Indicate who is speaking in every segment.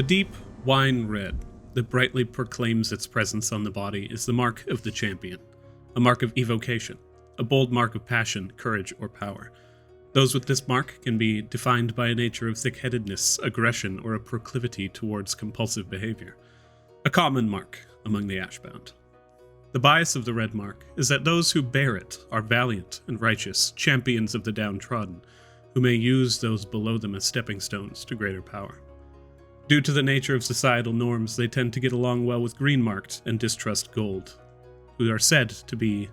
Speaker 1: The deep wine red that brightly proclaims its presence on the body is the mark of the champion, a mark of evocation, a bold mark of passion, courage, or power. Those with this mark can be defined by a nature of thick-headedness, aggression, or a proclivity towards compulsive behavior. A common mark among the Ashbound. The bias of the red mark is that those who bear it are valiant and righteous, champions of the downtrodden, who may use those below them as stepping stones to greater power. Due to the nature of societal norms, they tend to get along well with green-marked and distrust gold, who are said to be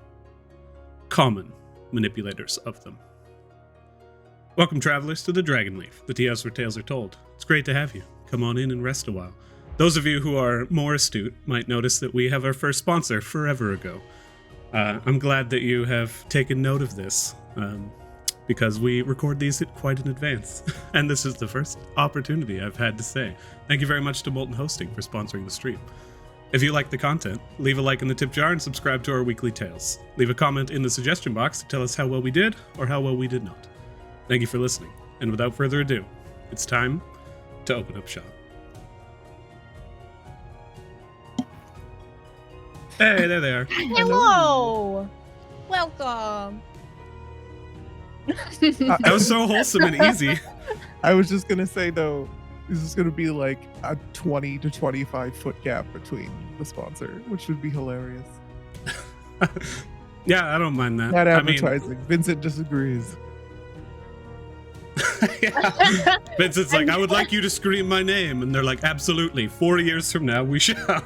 Speaker 1: common manipulators of them. Welcome, travelers, to the Dragonleaf, the tea house where tales are told. It's great to have you. Come on in and rest a while. Those of you who are more astute might notice that we have our first sponsor forever ago. I'm glad that you have taken note of this, because we record these quite in advance, and this is the first opportunity I've had to say. Thank you very much to Molten Hosting for sponsoring the stream. If you like the content, leave a like in the tip jar and subscribe to our weekly tales. Leave a comment in the suggestion box to tell us how well we did or how well we did not. Thank you for listening, and without further ado, it's time to open up shop. Hey, there they are.
Speaker 2: Hello! Welcome!
Speaker 1: That was so wholesome and easy.
Speaker 3: I was just gonna say though, this is gonna be like a 20 to 25 foot gap between the sponsor, which would be hilarious.
Speaker 1: Yeah, I don't mind that.
Speaker 3: Not advertising. Vincent disagrees.
Speaker 1: Yeah. Vincent's like, I would like you to scream my name, and they're like, absolutely. 4 years from now, we shall.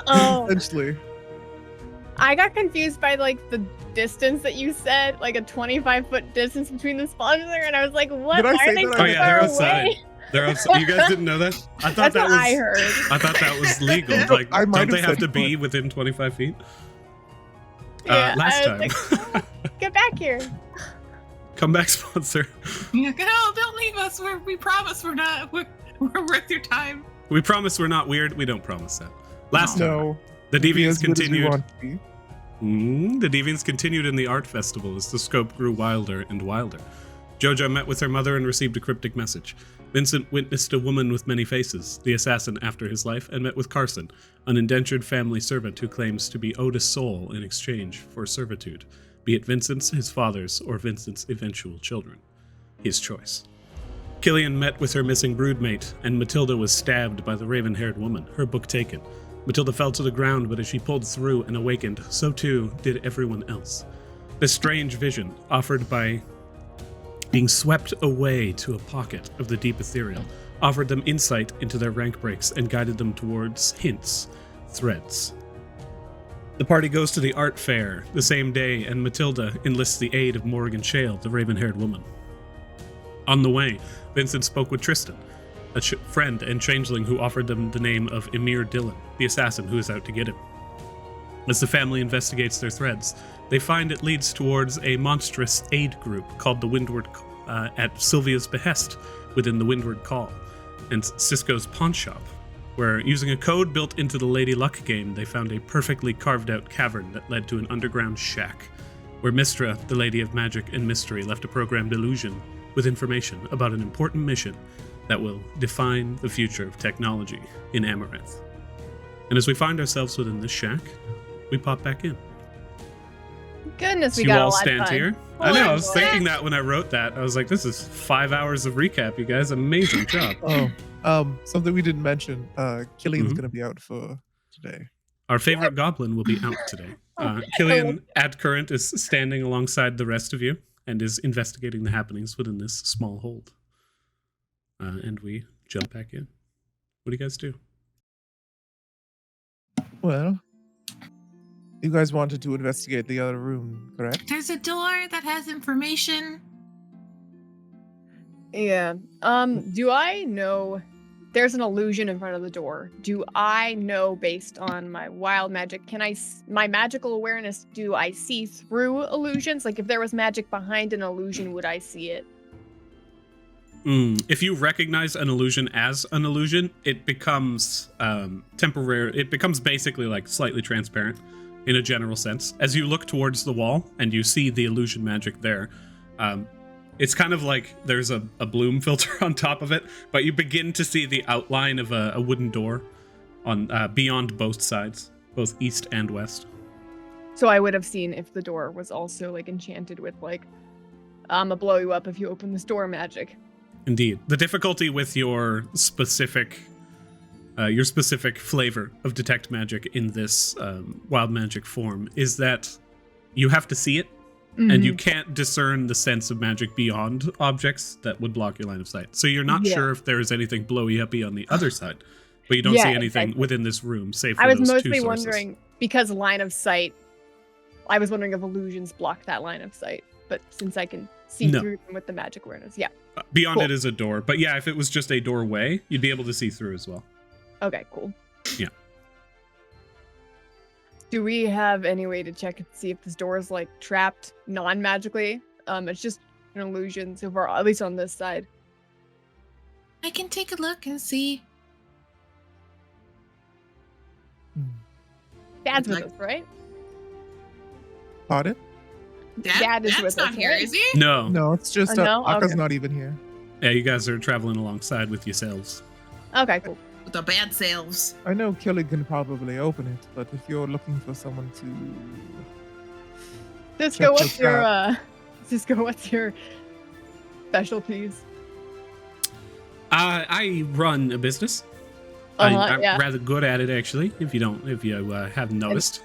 Speaker 2: Oh,
Speaker 3: Essentially.
Speaker 2: I got confused by like the distance that you said, like a 25-foot distance between the sponsor, and I was like, what?
Speaker 3: Did I
Speaker 2: Why
Speaker 3: say
Speaker 2: are they
Speaker 3: that?
Speaker 2: so
Speaker 1: Oh yeah,
Speaker 2: far
Speaker 1: they're outside.
Speaker 2: away?
Speaker 1: They're outside. You guys didn't know that? I thought
Speaker 2: That's
Speaker 1: that
Speaker 2: what
Speaker 1: was.
Speaker 2: I heard.
Speaker 1: I thought that was legal. Like,
Speaker 3: I might
Speaker 1: don't they
Speaker 3: have
Speaker 1: have to
Speaker 3: said
Speaker 1: be
Speaker 3: foot.
Speaker 1: within 25 feet?
Speaker 2: Yeah,
Speaker 1: Last
Speaker 2: I was
Speaker 1: time.
Speaker 2: like, get back here.
Speaker 1: Come back, sponsor.
Speaker 4: Yeah, no, don't leave us. We promise we're not. We're worth your time.
Speaker 1: We promise we're not weird. We don't promise that. Last time,
Speaker 3: No.
Speaker 1: the
Speaker 3: Be
Speaker 1: Deviants
Speaker 3: as good as we
Speaker 1: continued.
Speaker 3: want to be.
Speaker 1: The Deviants continued in the art festival as the scope grew wilder and wilder. Jhojo met with her mother and received a cryptic message. Vincent witnessed a woman with many faces, the assassin after his life, and met with Carson, an indentured family servant who claims to be owed a soul in exchange for servitude, be it Vincent's, his father's, or Vincent's eventual children. His choice. Killian met with her missing broodmate, and Matilda was stabbed by the raven-haired woman, her book taken. Matilda fell to the ground, but as she pulled through and awakened, so too did everyone else. This strange vision, offered by being swept away to a pocket of the deep ethereal, offered them insight into their rank breaks and guided them towards hints, threads. The party goes to the art fair the same day, and Matilda enlists the aid of Morrigan Shale, the raven-haired woman. On the way, Vincent spoke with Tristan, a friend and changeling who offered them the name of Emir Dillon, the assassin who is out to get him. As the family investigates their threads, they find it leads towards a monstrous aid group called the Windward, at Sylvia's behest within the Windward Call, and Cisco's pawn shop, where, using a code built into the Lady Luck game, they found a perfectly carved-out cavern that led to an underground shack, where Mystra, the Lady of Magic and Mystery, left a programmed illusion with information about an important mission that will define the future of technology in Amaranth. And as we find ourselves within this shack, we pop back in.
Speaker 2: Goodness, we
Speaker 1: You
Speaker 2: got a
Speaker 1: all
Speaker 2: lot
Speaker 1: stand
Speaker 2: done.
Speaker 1: here. I know, I was thinking that when I wrote that. I was like, this is 5 hours of recap, you guys. Amazing job.
Speaker 3: Something we didn't mention. Killian's
Speaker 1: Mhm.
Speaker 3: gonna be out for today.
Speaker 1: Our favorite goblin will be out today. Killian Adcurrent is standing alongside the rest of you and is investigating the happenings within this small hold. And we jump back in. What do you guys do?
Speaker 3: Well, you guys wanted to investigate the other room, correct?
Speaker 4: There's a door that has information.
Speaker 2: Yeah. Do I know there's an illusion in front of the door? Do I know, based on my wild magic, my magical awareness, do I see through illusions? Like if there was magic behind an illusion, would I see it?
Speaker 1: If you recognize an illusion as an illusion, it becomes temporary. It becomes basically like slightly transparent in a general sense. As you look towards the wall and you see the illusion magic there, It's kind of like there's a bloom filter on top of it, but you begin to see the outline of a wooden door on beyond both sides, both east and west.
Speaker 2: So I would have seen if the door was also like enchanted with like, I'ma blow you up if you open this door magic.
Speaker 1: Indeed. The difficulty with your specific flavor of detect magic in this wild magic form is that you have to see it, and you can't discern the sense of magic beyond objects that would block your line of sight. So you're not sure if there is anything blowy-uppy on the other side, but you don't see anything within this room, save for those two sources. I was mostly wondering,
Speaker 2: because line of sight, I was wondering if illusions block that line of sight, but since I can see through them with the magic awareness,
Speaker 1: beyond it is a door, but if it was just a doorway, you'd be able to see through as well.
Speaker 2: Okay, cool.
Speaker 1: Yeah.
Speaker 2: Do we have any way to check and see if this door is like trapped non-magically? It's just an illusion so far, at least on this side.
Speaker 4: I can take a look and see.
Speaker 2: Dad's with us, right?
Speaker 3: Pardon?
Speaker 2: Dad is
Speaker 4: Dad's
Speaker 2: with
Speaker 4: not
Speaker 2: us,
Speaker 4: here,
Speaker 2: right?
Speaker 4: is he?
Speaker 1: No.
Speaker 3: No, it's just
Speaker 2: no?
Speaker 3: Aka's
Speaker 2: Okay.
Speaker 3: not even here.
Speaker 1: Yeah, you guys are traveling alongside with yourselves.
Speaker 2: Okay, cool.
Speaker 4: With the bad selves.
Speaker 3: I know Killy can probably open it, but if you're looking for someone to
Speaker 2: Cisco, what's your specialties?
Speaker 1: I run a business. I'm rather good at it, actually. If you haven't noticed,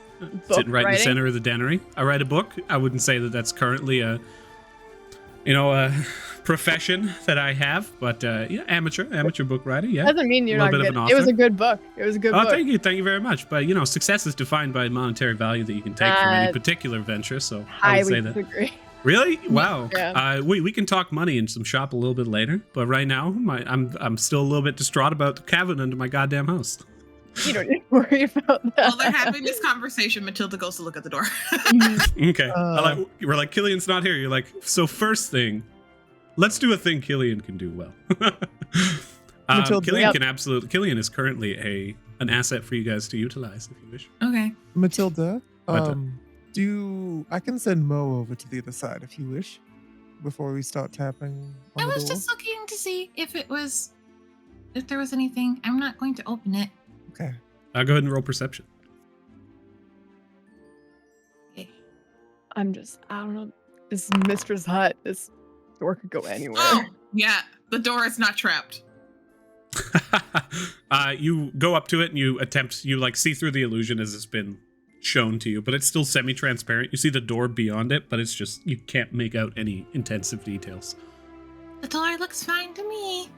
Speaker 1: sitting right in the center of the dennery. I write a book. I wouldn't say that that's currently a profession that I have, but amateur book writer. Yeah,
Speaker 2: doesn't mean you're not good. It was a good book.
Speaker 1: Oh, thank you very much. But success is defined by monetary value that you can take from any particular venture. So I would say that.
Speaker 2: Disagree.
Speaker 1: Really? Wow.
Speaker 2: Yeah.
Speaker 1: We can talk money and some shop a little bit later, but right now I'm still a little bit distraught about the cabin under my goddamn house.
Speaker 2: You don't need to worry about that.
Speaker 4: While they're having this conversation, Matilda goes to look at the door.
Speaker 1: Okay. We're like, Killian's not here. You're like, so first thing, let's do a thing Killian can do well. Killian is currently an asset for you guys to utilize if you wish.
Speaker 4: Okay.
Speaker 3: Matilda, I can send Mo over to the other side if you wish, before we start tapping on
Speaker 4: I
Speaker 3: the
Speaker 4: was
Speaker 3: door.
Speaker 4: just looking to see if there was anything. I'm not going to open it.
Speaker 3: Okay.
Speaker 1: I'll go ahead and roll perception.
Speaker 4: Okay.
Speaker 2: I don't know. This is Mistra's hut. This door could go anywhere.
Speaker 4: Oh, yeah. The door is not trapped.
Speaker 1: You go up to it and you see through the illusion as it's been shown to you, but it's still semi-transparent. You see the door beyond it, but it's just, you can't make out any intensive details.
Speaker 4: The door looks fine to me.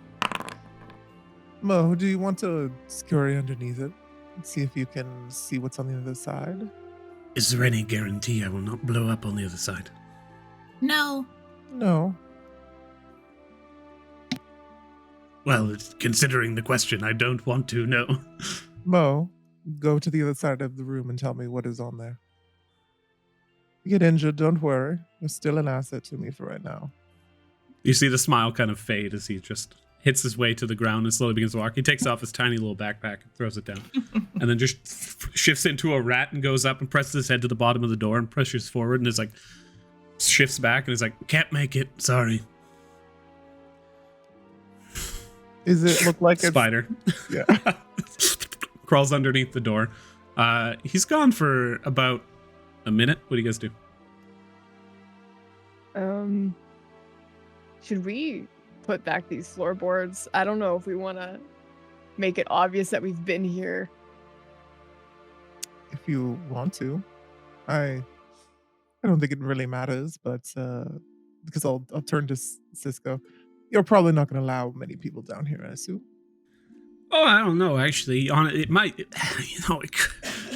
Speaker 3: Mo, do you want to scurry underneath it and see if you can see what's on the other side?
Speaker 1: Is there any guarantee I will not blow up on the other side?
Speaker 4: No.
Speaker 3: No.
Speaker 1: Well, considering the question, I don't want to know.
Speaker 3: Mo, go to the other side of the room and tell me what is on there. You get injured, don't worry. You're still an asset to me for right now.
Speaker 1: You see the smile kind of fade as he just hits his way to the ground and slowly begins to walk. He takes off his tiny little backpack and throws it down. And then just shifts into a rat and goes up and presses his head to the bottom of the door and pushes forward and is like, shifts back and is like, can't make it, sorry.
Speaker 3: Does it look like
Speaker 1: Spider.
Speaker 3: Yeah.
Speaker 1: Crawls underneath the door. He's gone for about a minute. What do you guys do?
Speaker 2: Should we put back these floorboards? I don't know if we want to make it obvious that we've been here.
Speaker 3: If you want to. I don't think it really matters, but because I'll turn to Cisco. You're probably not going to allow many people down here, I assume.
Speaker 1: Oh, I don't know. Actually, it might, it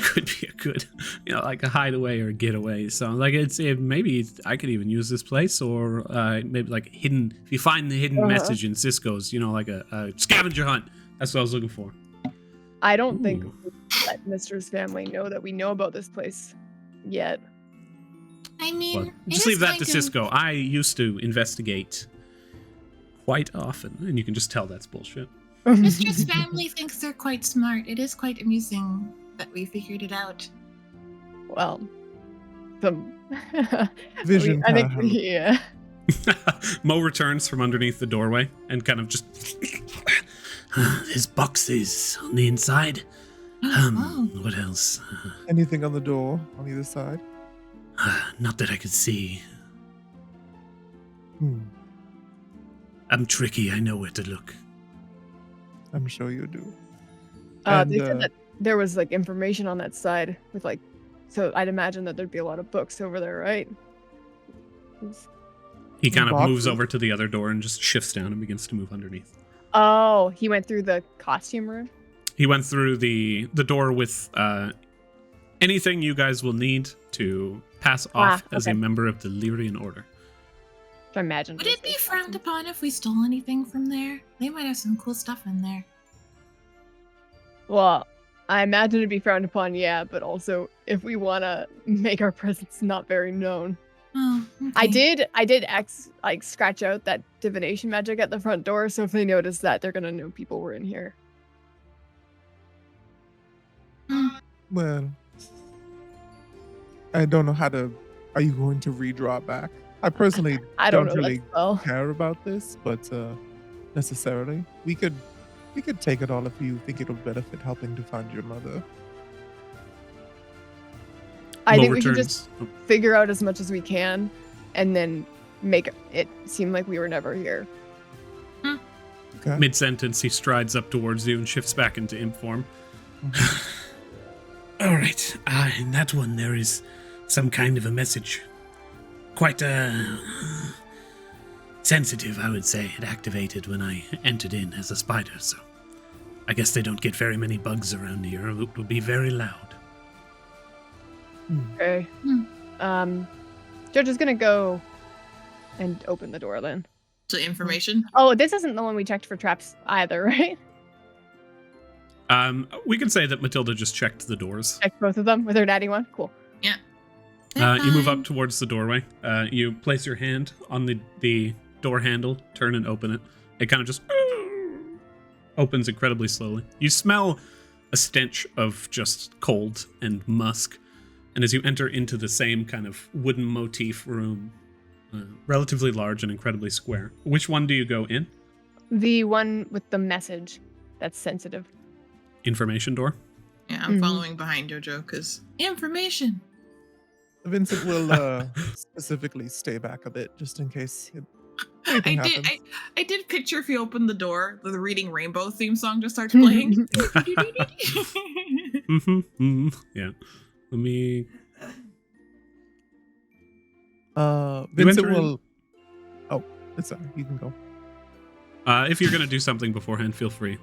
Speaker 1: could be a good, like a hideaway or a getaway. So, like, maybe I could even use this place, or maybe like hidden. If you find the hidden message in Cisco's, like a scavenger hunt. That's what I was looking for.
Speaker 2: I don't think we let Mistra's family know that we know about this place yet.
Speaker 4: I mean,
Speaker 1: well, just leave that to Cisco. I used to investigate quite often, and you can just tell that's bullshit.
Speaker 4: Mistra's family thinks they're quite smart. It is quite amusing that we figured it out.
Speaker 2: Well, some
Speaker 3: vision.
Speaker 2: I think, yeah.
Speaker 1: Mo returns from underneath the doorway and kind of just... There's boxes on the inside. What else?
Speaker 3: Anything on the door on either side?
Speaker 1: Not that I could see.
Speaker 3: I'm
Speaker 1: tricky. I know where to look.
Speaker 3: I'm sure you do.
Speaker 2: They said that there was like information on that side with like, so I'd imagine that there'd be a lot of books over there, right?
Speaker 1: He kind of
Speaker 3: Boxes?
Speaker 1: moves over to the other door and just shifts down and begins to move underneath.
Speaker 2: Oh, he went through the costume room?
Speaker 1: He went through the door with anything you guys will need to pass off as a member of the Lyrian Order.
Speaker 2: I imagine.
Speaker 4: Would it be frowned upon if we stole anything from there? They might have some cool stuff in there.
Speaker 2: Well, I imagine it'd be frowned upon, yeah, but also if we want to make our presence not very known.
Speaker 4: Oh, okay.
Speaker 2: I did scratch out that divination magic at the front door, so if they notice that, they're gonna know people were in here.
Speaker 3: Well, I don't know how to. Are you going to redraw it back? I personally don't
Speaker 2: know
Speaker 3: really
Speaker 2: that spell.
Speaker 3: care about this, but necessarily we could take it all if you think it'll benefit helping to find your mother.
Speaker 2: I
Speaker 1: Mo
Speaker 2: think we should
Speaker 1: returns.
Speaker 2: just figure out as much as we can, and then make it seem like we were never here.
Speaker 3: Okay.
Speaker 1: Mid-sentence, he strides up towards you and shifts back into imp form. All right. In that one, there is some kind of a message. Quite sensitive, I would say. It activated when I entered in as a spider, so I guess they don't get very many bugs around here. It will be very loud.
Speaker 2: Okay. Jhojo's gonna go and open the door then.
Speaker 4: So information?
Speaker 2: Oh, this isn't the one we checked for traps either, right?
Speaker 1: We can say that Matilda just checked the doors.
Speaker 2: Checked both of them with her daddy one? Cool.
Speaker 4: Yeah.
Speaker 1: You move up towards the doorway. You place your hand on the door handle, turn and open it. It kind of just opens incredibly slowly. You smell a stench of just cold and musk. And as you enter into the same kind of wooden motif room, relatively large and incredibly square, which one do you go in?
Speaker 2: The one with the message that's sensitive.
Speaker 1: Information door?
Speaker 4: Yeah, I'm following behind Jhojo because information.
Speaker 3: Vincent will specifically stay back a bit just in case anything happens.
Speaker 4: I did picture if you open the door, the Reading Rainbow theme song just starts playing.
Speaker 1: Yeah. Let me...
Speaker 3: Vincent will... Oh, sorry. You can go.
Speaker 1: If you're going to do something beforehand, feel free.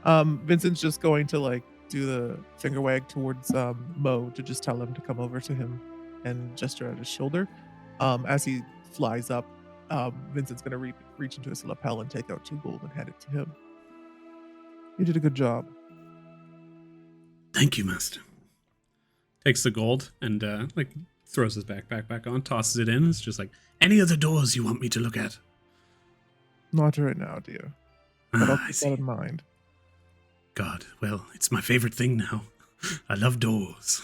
Speaker 3: Vincent's just going to do the finger wag towards Mo to just tell him to come over to him and gesture at his shoulder. As he flies up, Vincent's going to reach into his lapel and take out 2 gold and hand it to him. You did a good job.
Speaker 1: Thank you, Master. Takes the gold and throws his backpack back on, tosses it in. It's just like, any other doors you want me to look at?
Speaker 3: Not right now, dear. But I'll
Speaker 1: I
Speaker 3: keep
Speaker 1: see.
Speaker 3: that in mind.
Speaker 1: God, well, it's my favorite thing now. I love doors.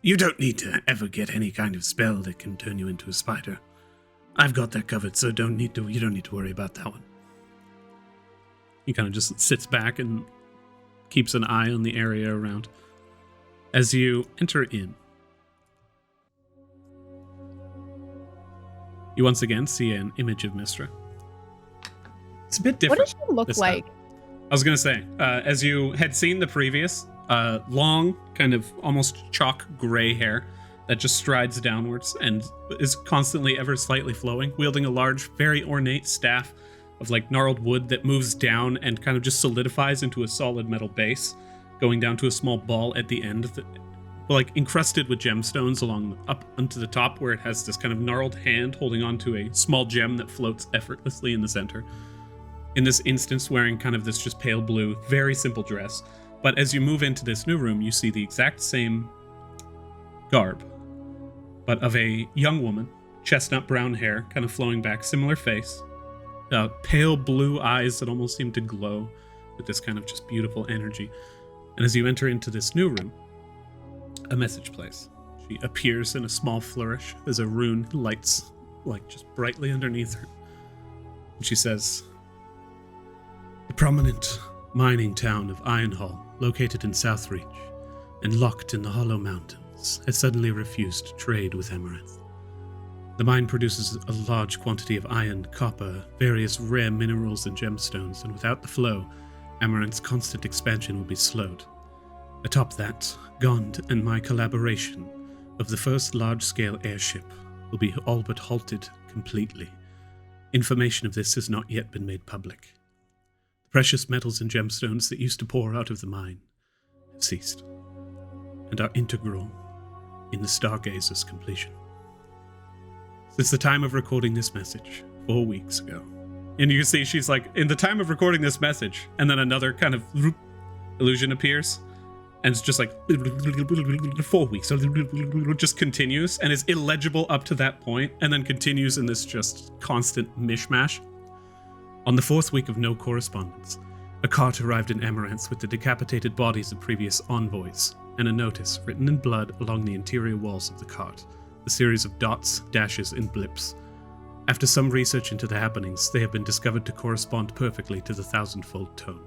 Speaker 1: You don't need to ever get any kind of spell that can turn you into a spider. I've got that covered, so you don't need to worry about that one. He kind of just sits back and keeps an eye on the area around. As you enter in, you once again see an image of Mystra. It's a bit different.
Speaker 2: What does she look like?
Speaker 1: I was going to say, as you had seen the previous, long, kind of almost chalk gray hair that just strides downwards and is constantly ever slightly flowing, wielding a large, very ornate staff of gnarled wood that moves down and kind of just solidifies into a solid metal base, going down to a small ball at the end, encrusted with gemstones along up onto the top, where it has this kind of gnarled hand holding onto a small gem that floats effortlessly in the center. In this instance, wearing kind of this just pale blue, very simple dress. But as you move into this new room, you see the exact same garb, but of a young woman, chestnut brown hair, kind of flowing back, similar face, pale blue eyes that almost seem to glow with this kind of just beautiful energy. And as you enter into this new room, a message plays. She appears in a small flourish as a rune lights like just brightly underneath her. And she says, "The prominent mining town of Ironhall, located in Southreach and locked in the Hollow Mountains, has suddenly refused to trade with Amaranth. The mine produces a large quantity of iron, copper, various rare minerals and gemstones, and without the flow, Amaranth's constant expansion will be slowed. Atop that, Gond and my collaboration of the first large-scale airship will be all but halted completely. Information of this has not yet been made public. The precious metals and gemstones that used to pour out of the mine have ceased, and are integral in the Stargazer's completion. Since the time of recording this message, 4 weeks ago." And you can see she's like, in the time of recording this message, and then another kind of illusion appears, and it's just like 4 weeks, just continues, and is illegible up to that point, and then continues in this just constant mishmash. "On the 4th week of no correspondence, a cart arrived in Amaranth with the decapitated bodies of previous envoys, and a notice written in blood along the interior walls of the cart, a series of dots, dashes, and blips. After some research into the happenings, they have been discovered to correspond perfectly to the thousandfold tone.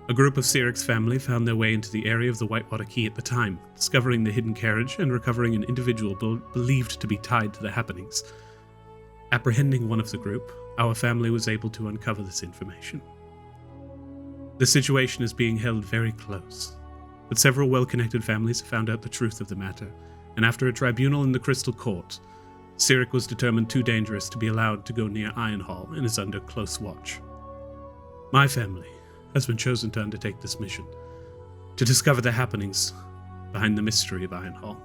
Speaker 1: A group of Siric's family found their way into the area of the Whitewater Key at the time, discovering the hidden carriage and recovering an individual believed to be tied to the happenings. Apprehending one of the group, our family was able to uncover this information. The situation is being held very close, but several well-connected families have found out the truth of the matter, and after a tribunal in the Crystal Court, Siric was determined too dangerous to be allowed to go near Ironhall and is under close watch. My family has been chosen to undertake this mission, to discover the happenings behind the mystery of Ironhall.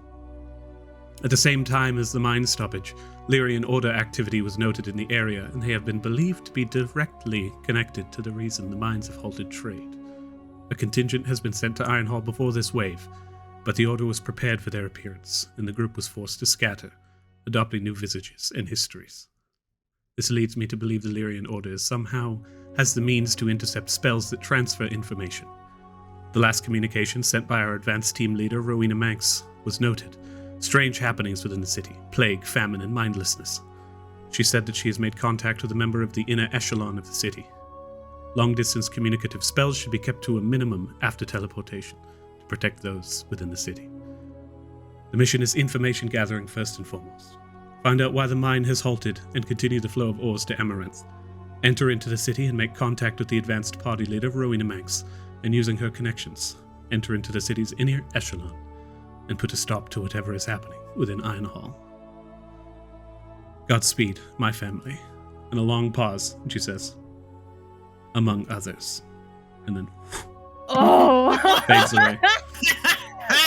Speaker 1: At the same time as the mine stoppage, Lyrian Order activity was noted in the area, and they have been believed to be directly connected to the reason the mines have halted trade. A contingent has been sent to Ironhall before this wave, but the Order was prepared for their appearance, and the group was forced to scatter, adopting new visages and histories. This leads me to believe the Lyrian Order somehow has the means to intercept spells that transfer information. The last communication sent by our advanced team leader, Rowena Manx, was noted. Strange happenings within the city, plague, famine, and mindlessness. She said that she has made contact with a member of the inner echelon of the city. Long-distance communicative spells should be kept to a minimum after teleportation to protect those within the city. The mission is information gathering first and foremost. Find out why the mine has halted and continue the flow of ores to Amaranth. Enter into the city and make contact with the advanced party leader, Rowena Manx, and using her connections, enter into the city's inner echelon and put a stop to whatever is happening within Ironhall. Godspeed, my family." And a long pause, and she says, "Among others." And then
Speaker 2: Oh!
Speaker 1: fades away.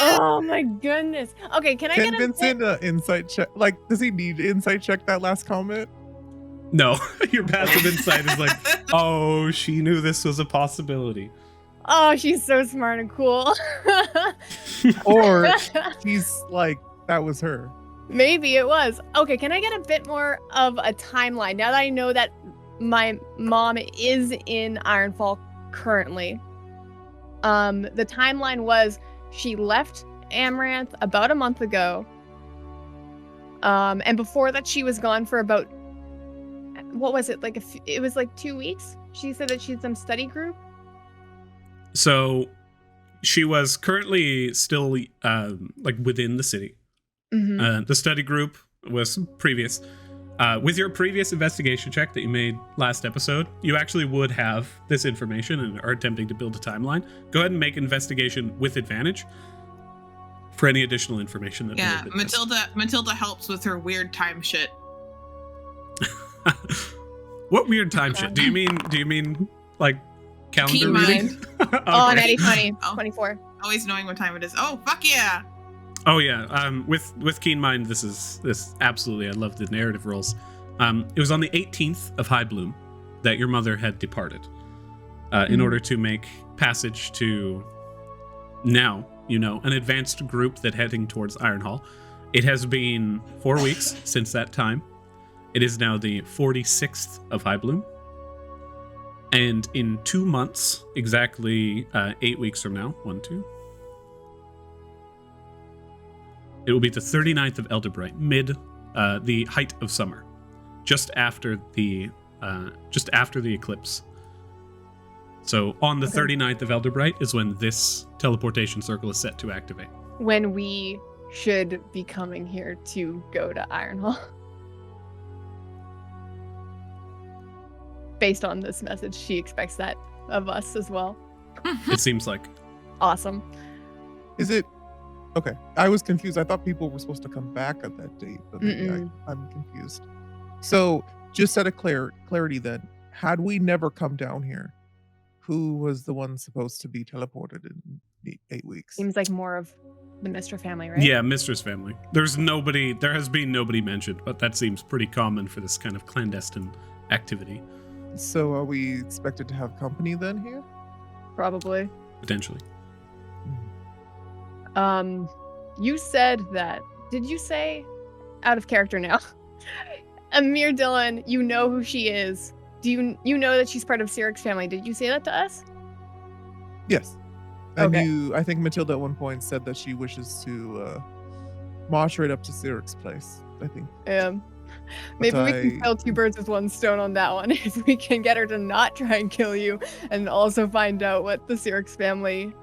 Speaker 2: Oh my goodness. Okay, can I
Speaker 3: Can
Speaker 2: get
Speaker 3: Vincent insight check? Like, does he need to insight check that last comment?
Speaker 1: No, your passive insight is like, oh, she knew this was a possibility.
Speaker 2: Oh, she's so smart and cool.
Speaker 3: Or he's like, that was her.
Speaker 2: Maybe it was. Okay, can I get a bit more of a timeline now that I know that my mom is in Ironfall currently? The timeline was she left Amaranth about a month ago. And before that she was gone for about, what was it? Like it was like 2 weeks. She said that she's some study group.
Speaker 1: So she was currently still like within the city.
Speaker 2: Mm-hmm.
Speaker 1: The study group was previous. With your previous investigation check that you made last episode, you actually would have this information and are attempting to build a timeline. Go ahead and make investigation with advantage for any additional information that.
Speaker 4: Yeah, Matilda helps with her weird time shit.
Speaker 1: What weird time shit? Do you mean like calendar
Speaker 4: Keen
Speaker 1: reading?
Speaker 4: mind.
Speaker 1: Okay.
Speaker 2: Oh, natty 20,
Speaker 4: Oh.
Speaker 2: 24.
Speaker 4: Always knowing what time it is. Oh, fuck yeah!
Speaker 1: Oh yeah, with Keen Mind, this absolutely, I love the narrative rolls. It was on the 18th of High Bloom that your mother had departed in order to make passage to now, an advanced group that heading towards Ironhall. It has been 4 weeks since that time. It is now the 46th of High Bloom. And in 2 months, exactly 8 weeks from now, 1, 2. It will be the 39th of Elderbright, mid the height of summer, just after the eclipse. So on the 39th of Elderbright is when this teleportation circle is set to activate.
Speaker 2: When we should be coming here to go to Ironhall. Based on this message, she expects that of us as well.
Speaker 1: It seems like.
Speaker 2: Awesome.
Speaker 3: Is it okay? I was confused. I thought people were supposed to come back at that date, but maybe I'm confused. So, just out of clarity, then, had we never come down here, who was the one supposed to be teleported in 8 weeks?
Speaker 2: Seems like more of the Mystra family, right?
Speaker 1: Yeah, Mistra's family. There has been nobody mentioned, but that seems pretty common for this kind of clandestine activity.
Speaker 3: So, are we expected to have company then here?
Speaker 2: Probably.
Speaker 1: Potentially.
Speaker 2: You said that. Did you say, out of character now, Amir Dillon, you know who she is? Do you know that she's part of Syric's family? Did you say that to us?
Speaker 3: Yes. And
Speaker 2: Okay.
Speaker 3: I think Matilda at one point said that she wishes to march right up to Syric's place, I think.
Speaker 2: Maybe we can kill two birds with one stone on that one. If we can get her to not try and kill you, and also find out what the Syric's family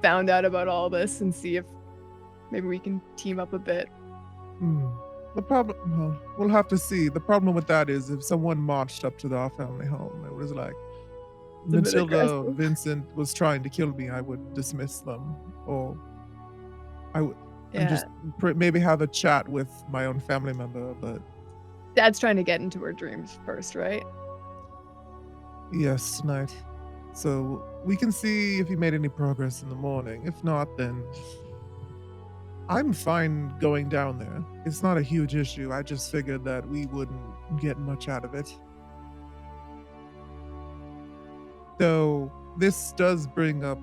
Speaker 2: found out about all this, and see if maybe we can team up a bit.
Speaker 3: The problem, well, we'll have to see. The problem with that is if someone marched up to our family home, it was like,
Speaker 2: It's a bit
Speaker 3: Matilda,
Speaker 2: aggressive.
Speaker 3: Vincent was trying to kill me, I would dismiss them, or I would and
Speaker 2: Yeah.
Speaker 3: just maybe have a chat with my own family member. But
Speaker 2: Dad's trying to get into her dreams first, right?
Speaker 3: yes, tonight. So we can see if he made any progress in the morning. If not, then I'm fine going down there. It's not a huge issue. I just figured that we wouldn't get much out of it. Though this does bring up,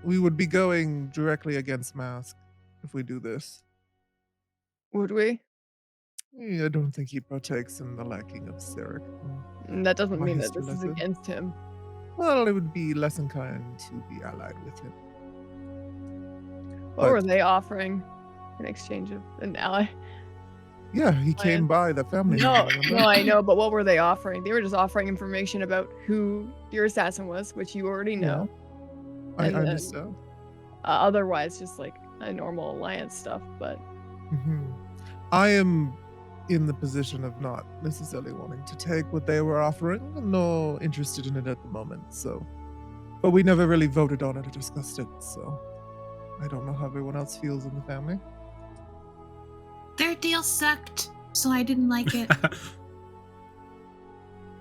Speaker 3: we would be going directly against Mask if we do this.
Speaker 2: Would we?
Speaker 3: I don't think he partakes in the lacking of Cyric.
Speaker 2: And that doesn't
Speaker 3: My
Speaker 2: mean that
Speaker 3: history
Speaker 2: this is
Speaker 3: lesson.
Speaker 2: against him.
Speaker 3: Well, it would be less than kind to be allied with him.
Speaker 2: What
Speaker 3: But-
Speaker 2: were they offering in exchange of an ally?
Speaker 3: Yeah, he came by the family.
Speaker 2: No,
Speaker 3: home, remember?
Speaker 2: no, I know, but what were they offering? They were just offering information about who your assassin was, which you already know.
Speaker 3: I
Speaker 2: and then-
Speaker 3: understand.
Speaker 2: Otherwise, just like a normal alliance stuff. But
Speaker 3: I am in the position of not necessarily wanting to take what they were offering, nor interested in it at the moment. So, but we never really voted on it or discussed it. So, I don't know how everyone else feels in the family.
Speaker 4: Their deal sucked, so I didn't like it.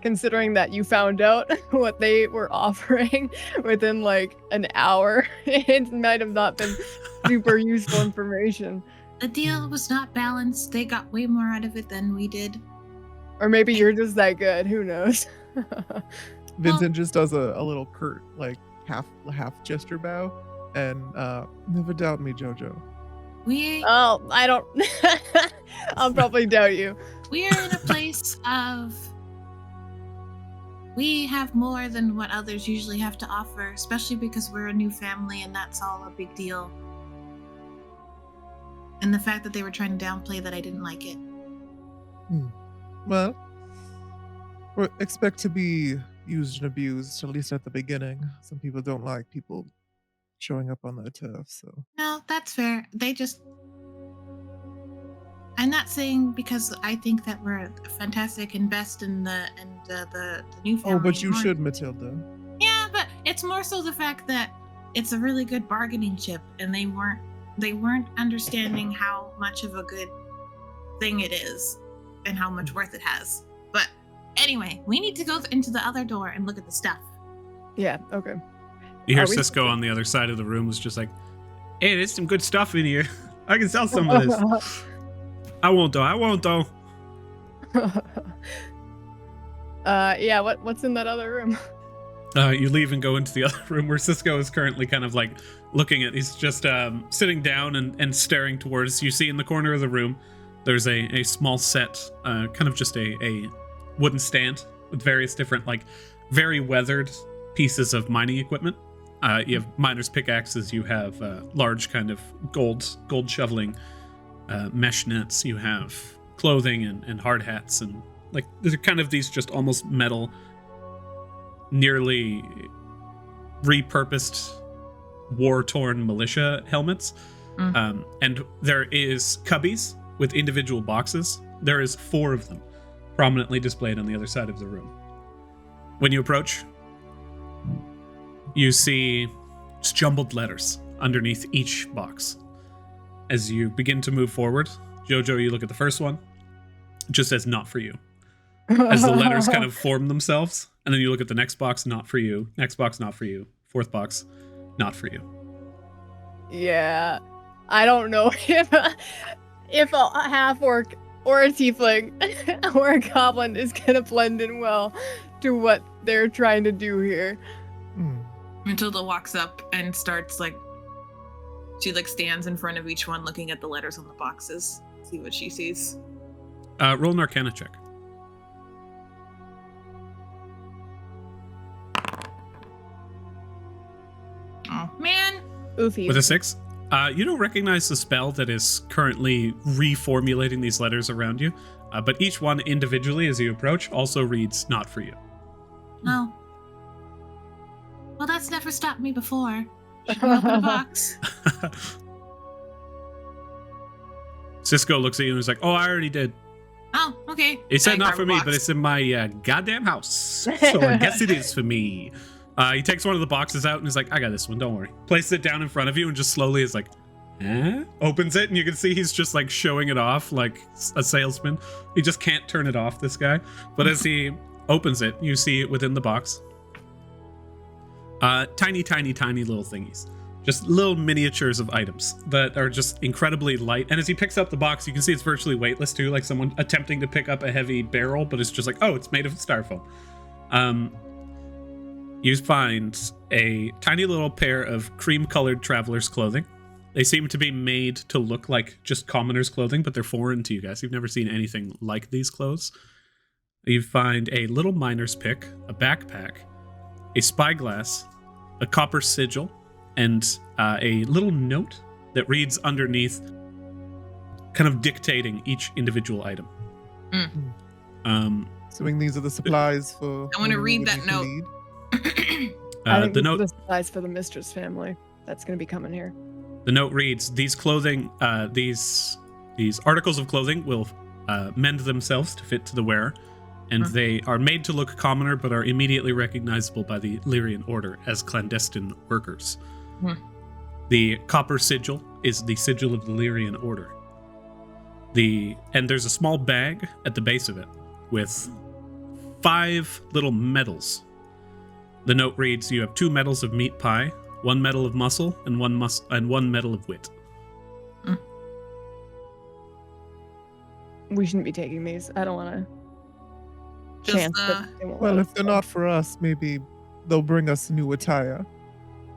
Speaker 2: considering that you found out what they were offering within like an hour, it might have not been super useful information.
Speaker 4: The deal was not balanced. They got way more out of it than we did.
Speaker 2: Or maybe you're just that good. Who knows?
Speaker 3: Vincent just does a little curt, like half gesture bow, and never doubt me, Jhojo.
Speaker 2: Oh, I don't. I'll probably doubt you.
Speaker 4: We are in a place of. We have more than what others usually have to offer, especially because we're a new family and that's all a big deal. And the fact that they were trying to downplay that, I didn't like it.
Speaker 3: Well, we expect to be used and abused, at least at the beginning. Some people don't like people showing up on their turf, so.
Speaker 4: No, that's fair. I'm not saying because I think that we're fantastic and best in the new family.
Speaker 3: Oh, but you
Speaker 4: anymore.
Speaker 3: should, Matilda.
Speaker 4: Yeah, but it's more so the fact that it's a really good bargaining chip, and they weren't understanding how much of a good thing it is and how much worth it has. But anyway, we need to go into the other door and look at the stuff.
Speaker 2: Yeah, okay.
Speaker 1: You hear
Speaker 2: Are we-
Speaker 1: Cisco on the other side of the room was just like, hey, there's some good stuff in here. I can sell some of this. I won't though.
Speaker 2: Yeah, what's in that other room?
Speaker 1: You leave and go into the other room where Cisco is currently kind of like looking at, he's just sitting down and staring towards, you see in the corner of the room, there's a small set, kind of just a wooden stand with various different, like, very weathered pieces of mining equipment. You have miner's pickaxes. You have large kind of gold shoveling mesh nets. You have clothing and hard hats, and like they're kind of these just almost metal, nearly repurposed, war-torn militia helmets. And there is cubbies with individual boxes. There is 4 of them prominently displayed on the other side of the room. When you approach, you see just jumbled letters underneath each box. As you begin to move forward, Jhojo, you look at the first one. It just says, not for you. As the letters kind of form themselves. And then you look at the next box, not for you. Next box, not for you. 4th box, not for you.
Speaker 2: Yeah. I don't know if a half-orc or a tiefling or a goblin is going to blend in well to what they're trying to do here.
Speaker 4: Matilda walks up and starts she stands in front of each one looking at the letters on the boxes, see what she sees.
Speaker 1: Roll an Arcana check.
Speaker 4: Oh, man.
Speaker 2: Oofy.
Speaker 1: With a 6? You don't recognize the spell that is currently reformulating these letters around you, but each one individually as you approach also reads, not for you.
Speaker 4: Oh. Well, that's never stopped me before. Should we open a box?
Speaker 1: Cisco looks at you and is like, oh, I already did.
Speaker 4: Oh, okay.
Speaker 1: It said
Speaker 4: I
Speaker 1: not
Speaker 4: grab
Speaker 1: for
Speaker 4: a
Speaker 1: me,
Speaker 4: box.
Speaker 1: but it's in my goddamn house. So I guess it is for me. He takes one of the boxes out and is like, I got this one, don't worry. Places it down in front of you and just slowly is like, opens it, and you can see he's just like showing it off like a salesman. He just can't turn it off, this guy. But as he opens it, you see within the box tiny little thingies. Just little miniatures of items that are just incredibly light. And as he picks up the box, you can see it's virtually weightless too, like someone attempting to pick up a heavy barrel, but it's just like, oh, it's made of styrofoam. You find a tiny little pair of cream-colored traveler's clothing. They seem to be made to look like just commoner's clothing, but they're foreign to you guys. You've never seen anything like these clothes. You find a little miner's pick, a backpack, a spyglass, a copper sigil, and a little note that reads underneath, kind of dictating each individual item.
Speaker 3: Assuming these are the supplies for...
Speaker 4: I want to
Speaker 3: whatever
Speaker 4: read
Speaker 3: we
Speaker 4: that
Speaker 3: need to
Speaker 4: note.
Speaker 3: lead.
Speaker 2: I think
Speaker 1: The
Speaker 2: this
Speaker 1: note.
Speaker 2: is supplies for the mistress family. That's going to be coming here.
Speaker 1: The note reads: these clothing, these articles of clothing will mend themselves to fit to the wearer, and they are made to look commoner, but are immediately recognizable by the Lyrian Order as clandestine workers. The copper sigil is the sigil of the Lyrian Order. And there's a small bag at the base of it with 5 little medals. The note reads: you have 2 medals of meat pie, 1 medal of muscle, and 1 medal of wit.
Speaker 2: We shouldn't be taking these. I don't want to chance that they won't
Speaker 3: Well,
Speaker 2: let
Speaker 3: if
Speaker 2: us
Speaker 3: they're
Speaker 2: go.
Speaker 3: not for us, maybe they'll bring us new attire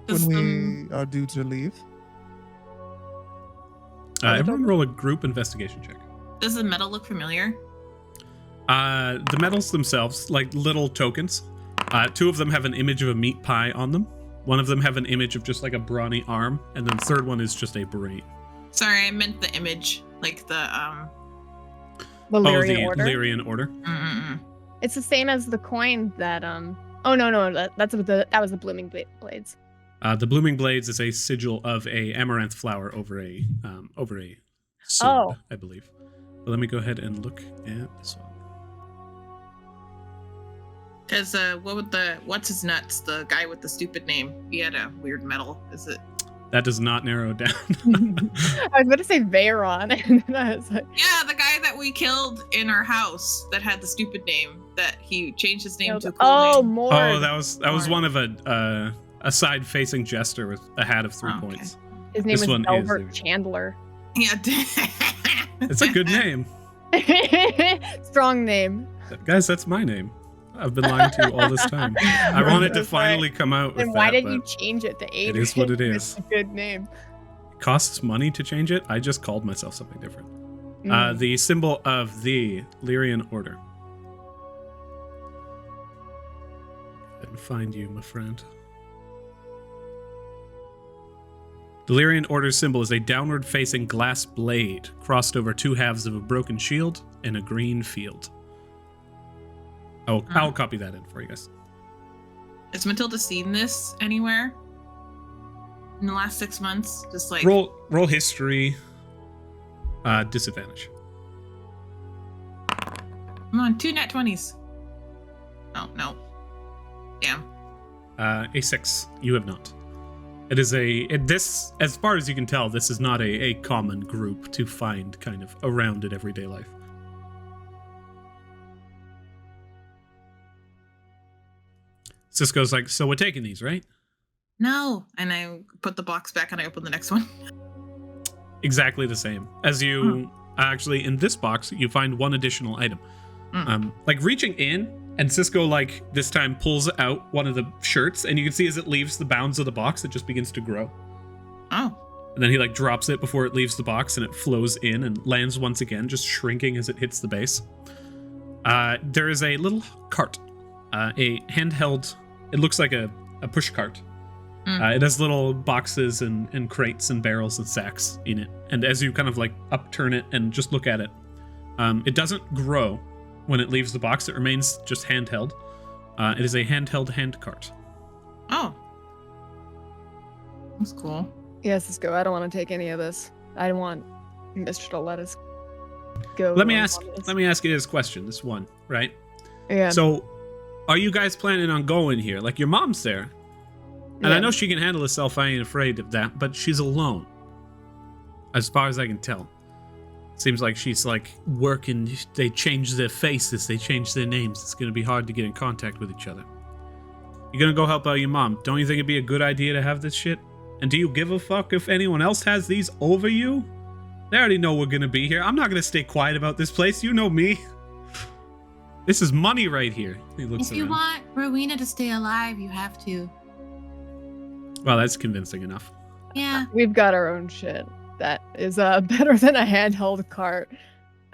Speaker 4: Does,
Speaker 3: when we are due to leave.
Speaker 1: Everyone roll a group investigation check.
Speaker 4: does the metal look familiar?
Speaker 1: The medals themselves, like little tokens, 2 of them have an image of a meat pie on them. 1 of them have an image of just like a brawny arm, and then the 3rd one is just a beret.
Speaker 4: Sorry, I meant the image, like the
Speaker 2: The Lyrian
Speaker 1: the
Speaker 2: Order.
Speaker 1: Lyrian Order.
Speaker 2: It's the same as the coin that Oh no, that was the blooming blades.
Speaker 1: The Blooming Blades is a sigil of a amaranth flower over a sword, I believe. But let me go ahead and look at this one.
Speaker 4: Because what's his nuts? The guy with the stupid name. He had a weird medal. Is it?
Speaker 1: That does not narrow down.
Speaker 2: I was about to say Veyron, and then I was like,
Speaker 4: Yeah, the guy that we killed in our house that had the stupid name that he changed his name to a cool name.
Speaker 2: Mord.
Speaker 1: Oh, that was one of a side-facing jester with a hat of 3
Speaker 4: Oh, okay.
Speaker 1: points.
Speaker 2: His name
Speaker 1: this one
Speaker 2: was
Speaker 1: is
Speaker 2: Albert
Speaker 1: the-
Speaker 2: Chandler.
Speaker 4: Yeah.
Speaker 1: It's a good name.
Speaker 2: Strong name.
Speaker 1: Guys, that's my name. I've been lying to you all this time. I wanted to finally come out with
Speaker 2: Then
Speaker 1: that,
Speaker 2: why did
Speaker 1: but
Speaker 2: you change it to Adrian?
Speaker 1: it is what it
Speaker 2: It's
Speaker 1: is.
Speaker 2: a good name.
Speaker 1: It costs money to change it. I just called myself something different.
Speaker 2: Mm.
Speaker 1: The symbol of the Lyrian Order. Go ahead and find you, my friend. The Lyrian Order's symbol is a downward-facing glass blade crossed over two halves of a broken shield in a green field. I'll copy that in for you guys.
Speaker 4: Has Matilda seen this anywhere in the last 6 months? Just like
Speaker 1: Roll history. Disadvantage.
Speaker 4: Come on, 2 nat 20s. Oh no. Damn.
Speaker 1: A 6. You have not. It is this, as far as you can tell, this is not a common group to find kind of around in everyday life. Cisco's like, so we're taking these, right?
Speaker 4: No. And I put the box back and I open the next one.
Speaker 1: Exactly the same. As you actually, in this box, you find one additional item. Like reaching in, and Cisco, like, this time pulls out one of the shirts, and you can see as it leaves the bounds of the box, it just begins to grow.
Speaker 4: Oh.
Speaker 1: And then he, like, drops it before it leaves the box, and it flows in and lands once again, just shrinking as it hits the base. There is a little cart. A handheld, it looks like a push cart. It has little boxes and crates and barrels and sacks in it. And as you kind of, like, upturn it and just look at it, it doesn't grow when it leaves the box. It remains just handheld. It is a handheld hand cart.
Speaker 4: Oh. That's cool.
Speaker 2: Yes, let's go. I don't want to take any of this. I don't want Mystra to let us go.
Speaker 1: Let me ask you this question, this one, right?
Speaker 2: Yeah.
Speaker 1: So, are you guys planning on going here? Like, your mom's there. And I know she can handle herself, I ain't afraid of that, but she's alone. As far as I can tell. Seems like she's like working, they change their faces, they change their names. It's going to be hard to get in contact with each other. You're going to go help out your mom. Don't you think it'd be a good idea to have this shit? And do you give a fuck if anyone else has these over you? They already know we're going to be here. I'm not going to stay quiet about this place. You know me. This is money right here. He looks
Speaker 4: If you
Speaker 1: around.
Speaker 4: want Rowena to stay alive, you have to.
Speaker 1: Well, that's convincing enough.
Speaker 4: Yeah.
Speaker 2: We've got our own shit. That is better than a handheld cart.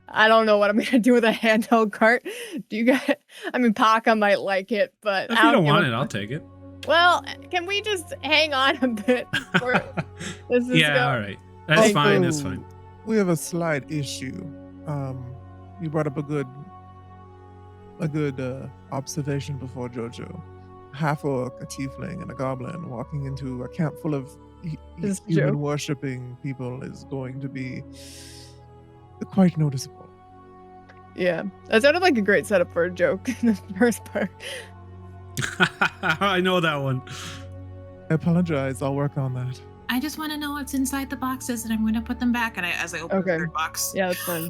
Speaker 2: I don't know what I'm gonna do with a handheld cart. Do you guys? I mean, Paka might like it, but
Speaker 1: If you don't want it, I'll take it.
Speaker 2: Well, can we just hang on a bit? This is
Speaker 1: Yeah, all right. That's fine. That's fine.
Speaker 3: We have a slight issue. You brought up a good observation before, Jhojo. Half orc, a tiefling, and a goblin walking into a camp full of human worshipping people is going to be quite noticeable.
Speaker 2: Yeah, that sounded like a great setup for a joke in the first part.
Speaker 1: I know that one.
Speaker 3: I apologize. I'll work on that.
Speaker 4: I just want to know what's inside the boxes, and I'm going to put them back. And as I open the third box.
Speaker 2: Yeah, that's fine.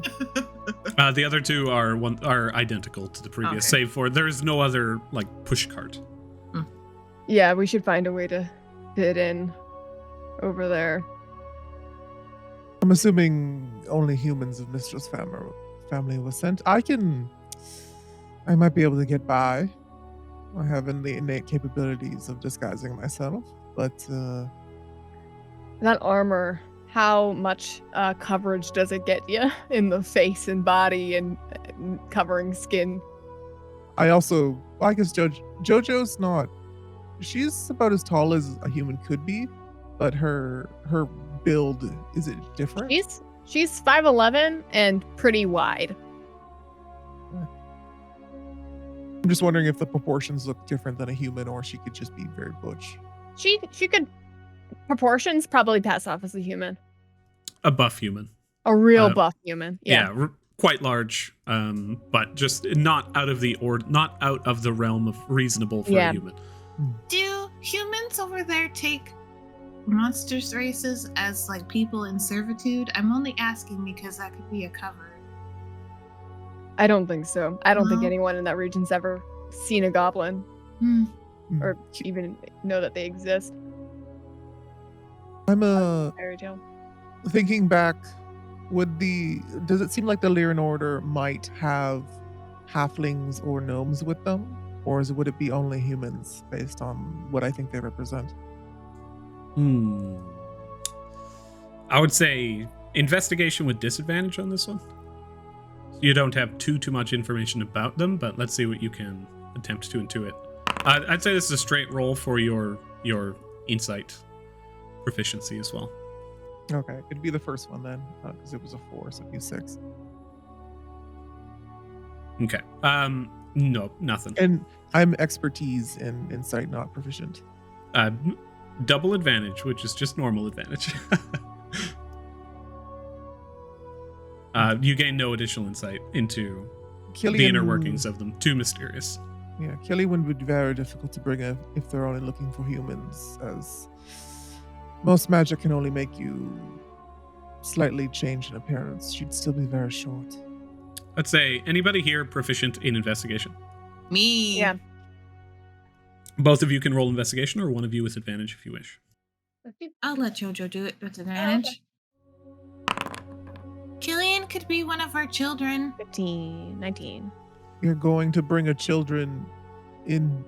Speaker 1: The other two are identical to the previous, save for there is no other like push cart.
Speaker 2: Yeah, we should find a way to fit in over there.
Speaker 3: I'm assuming only humans of Mistra's family was sent. I might be able to get by. I have the innate capabilities of disguising myself, but
Speaker 2: that armor, how much coverage does it get you in the face and body and covering skin?
Speaker 3: I guess Jhojo's not. She's about as tall as a human could be, but her build, is it different?
Speaker 2: She's 5'11" and pretty wide.
Speaker 3: I'm just wondering if the proportions look different than a human, or she could just be very butch.
Speaker 2: She could proportions probably pass off as a human.
Speaker 1: A buff human.
Speaker 2: A real buff human.
Speaker 1: Yeah, quite large, but just not out of the realm of reasonable for a human.
Speaker 4: Do humans over there take monsters races as like people in servitude? I'm only asking because that could be a cover.
Speaker 2: I don't think so. I don't think anyone in that region's ever seen a goblin or even know that they exist.
Speaker 3: I'm
Speaker 2: fairy tale.
Speaker 3: Thinking back, does it seem like the Lyrian Order might have halflings or gnomes with them? Or would it be only humans based on what I think they represent?
Speaker 1: I would say investigation with disadvantage on this one. You don't have too much information about them, but let's see what you can attempt to intuit. I'd say this is a straight roll for your insight proficiency as well.
Speaker 3: Okay, it'd be the first one then, because it was a 4, so it'd be 6.
Speaker 1: Okay. No, nothing.
Speaker 3: And I'm expertise in insight, not proficient.
Speaker 1: Double advantage, which is just normal advantage. You gain no additional insight into the inner workings of them. Too mysterious.
Speaker 3: Yeah, Killian would be very difficult to bring up if they're only looking for humans, as most magic can only make you slightly change in appearance. She'd still be very short.
Speaker 1: Let's say, anybody here proficient in investigation?
Speaker 4: Me.
Speaker 2: Yeah.
Speaker 1: Both of you can roll investigation, or one of you with advantage if you wish.
Speaker 4: I'll let Jhojo do it with advantage. Killian could be one of our children.
Speaker 2: 15, 19.
Speaker 3: You're going to bring a children in.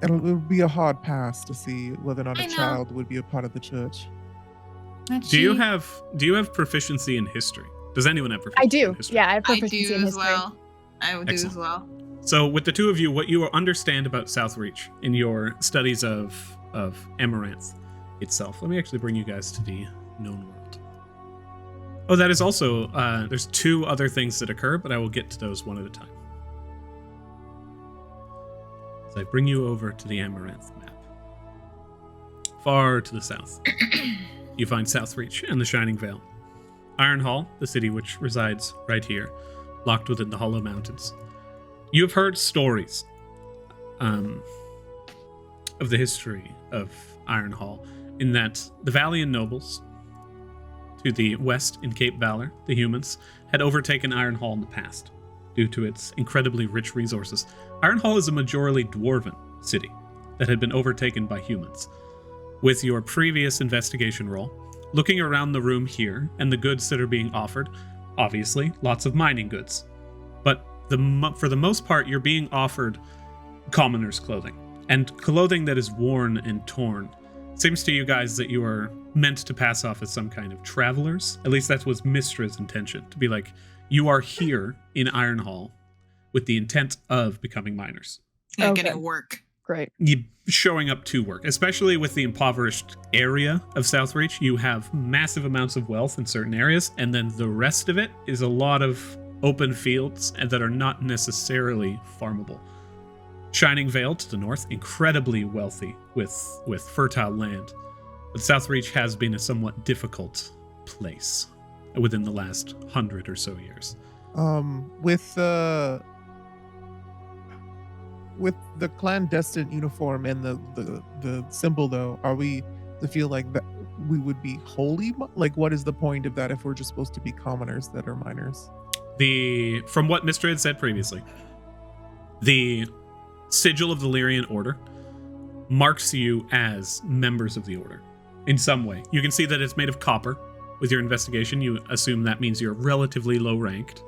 Speaker 3: It'll be a hard pass to see whether or not
Speaker 4: I
Speaker 3: a
Speaker 4: know.
Speaker 3: child would be a part of the church.
Speaker 1: Do you have proficiency in history? Does anyone have proficiency
Speaker 2: I do.
Speaker 1: in history?
Speaker 2: Yeah, I have
Speaker 4: I
Speaker 2: proficiency
Speaker 4: do
Speaker 2: in
Speaker 4: as
Speaker 2: history.
Speaker 4: well. I would do
Speaker 1: Excellent.
Speaker 4: as well.
Speaker 1: So with the two of you, what you understand about Southreach in your studies of Amaranth itself. Let me actually bring you guys to the known world. Oh, that is also, there's 2 other things that occur, but I will get to those one at a time. As I bring you over to the Amaranth map. Far to the south, you find Southreach and the Shining Vale. Iron Hall, the city which resides right here, locked within the Hollow Mountains. You have heard stories of the history of Iron Hall, in that the Valian nobles to the west in Cape Valor, the humans, had overtaken Iron Hall in the past due to its incredibly rich resources. Iron Hall is a majorly dwarven city that had been overtaken by humans. With your previous investigation roll, looking around the room here and the goods that are being offered, obviously, lots of mining goods. But for the most part, you're being offered commoner's clothing, and clothing that is worn and torn. Seems to you guys that you are meant to pass off as some kind of travelers. At least that was Mystra's intention, to be like, you are here in Iron Hall with the intent of becoming miners.
Speaker 4: Yeah,
Speaker 2: Okay.
Speaker 4: getting work.
Speaker 2: Great.
Speaker 1: You showing up to work, especially with the impoverished area of Southreach. You have massive amounts of wealth in certain areas, and then the rest of it is a lot of open fields and that are not necessarily farmable. Shining Vale to the north, incredibly wealthy with fertile land, but Southreach has been a somewhat difficult place within the last 100 or so years.
Speaker 3: With the clandestine uniform and the symbol, though, are we to feel like that we would be holy? Like, what is the point of that if we're just supposed to be commoners that are miners?
Speaker 1: From what Mystra had said previously, the sigil of the Lyrian Order marks you as members of the Order in some way. You can see that it's made of copper. With your investigation, you assume that means you're relatively low ranked.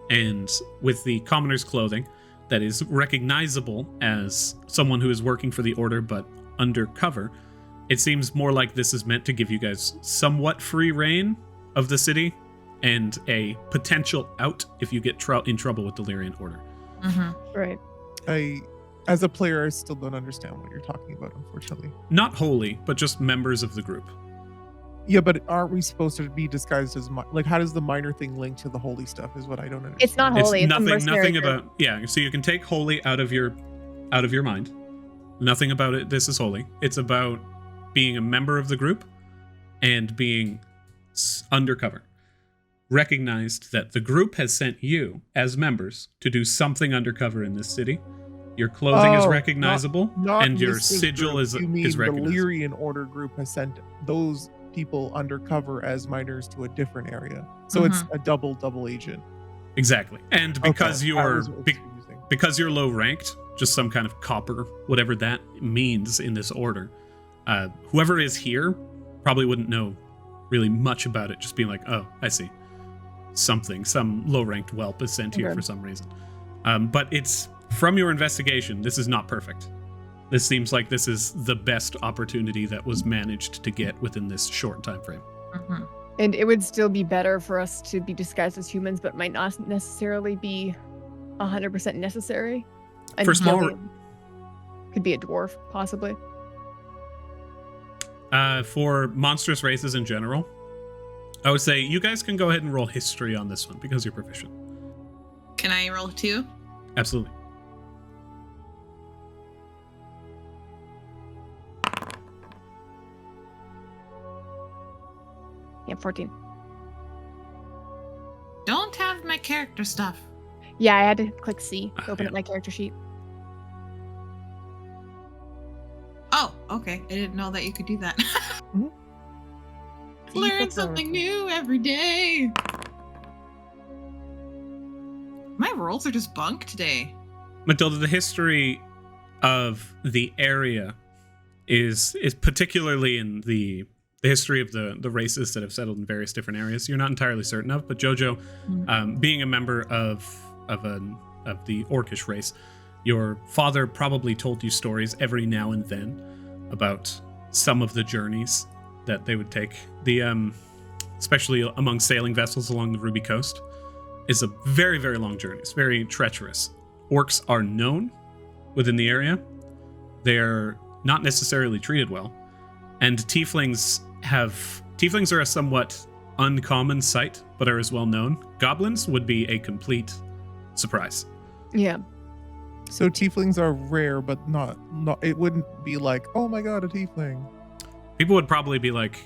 Speaker 1: And with the commoner's clothing, that is recognizable as someone who is working for the Order but undercover, it seems more like this is meant to give you guys somewhat free reign of the city and a potential out if you get in trouble with the Lyrian Order.
Speaker 4: Mm-hmm.
Speaker 2: Right.
Speaker 3: As a player, I still don't understand what you're talking about, unfortunately.
Speaker 1: Not wholly, but just members of the group.
Speaker 3: Yeah, but aren't we supposed to be disguised as like? How does the minor thing link to the holy stuff? Is what I don't understand.
Speaker 2: It's not holy. It's a mercenary
Speaker 1: nothing
Speaker 2: group.
Speaker 1: about. Yeah, so you can take holy out of your mind. Nothing about it. This is holy. It's about being a member of the group and being undercover. Recognized that the group has sent you as members to do something undercover in this city. Your clothing is recognizable, and your
Speaker 3: Mystra's
Speaker 1: sigil
Speaker 3: group.
Speaker 1: is
Speaker 3: You mean
Speaker 1: recognizable.
Speaker 3: the Lyrian Order group has sent those people undercover as miners to a different area, so it's a double agent.
Speaker 1: Exactly, and because
Speaker 3: Okay,
Speaker 1: you're
Speaker 3: that was confusing.
Speaker 1: because you're low ranked, just some kind of copper, whatever that means in this order. Whoever is here probably wouldn't know really much about it. Just being like, oh, I see, some low ranked whelp is sent here
Speaker 2: Okay.
Speaker 1: for some reason. But it's from your investigation. This is not perfect. This seems like this is the best opportunity that was managed to get within this short time frame.
Speaker 4: Mm-hmm.
Speaker 2: And it would still be better for us to be disguised as humans, but might not necessarily be 100% necessary.
Speaker 1: For small-
Speaker 2: could be a dwarf, possibly.
Speaker 1: For monstrous races in general, I would say you guys can go ahead and roll history on this one because you're proficient.
Speaker 4: Can I roll 2?
Speaker 1: Absolutely.
Speaker 2: Yeah, 14.
Speaker 4: Don't have my character stuff.
Speaker 2: Yeah, I had to click C to open up my character sheet.
Speaker 4: Oh, okay. I didn't know that you could do that.
Speaker 3: Mhm.
Speaker 4: Learn something new every day. My rolls are just bunk today.
Speaker 1: Matilda, the history of the area is particularly in the history of the races that have settled in various different areas. You're not entirely certain of, but Jhojo, being a member of the Orcish race, your father probably told you stories every now and then about some of the journeys that they would take. The especially among sailing vessels along the Ruby Coast is a very, very long journey. It's very treacherous. Orcs are known within the area. They're not necessarily treated well. And tieflings are a somewhat uncommon sight, but are as well known. Goblins would be a complete surprise.
Speaker 2: Yeah.
Speaker 3: So tieflings are rare, but not it wouldn't be like, oh my god, a tiefling.
Speaker 1: People would probably be like,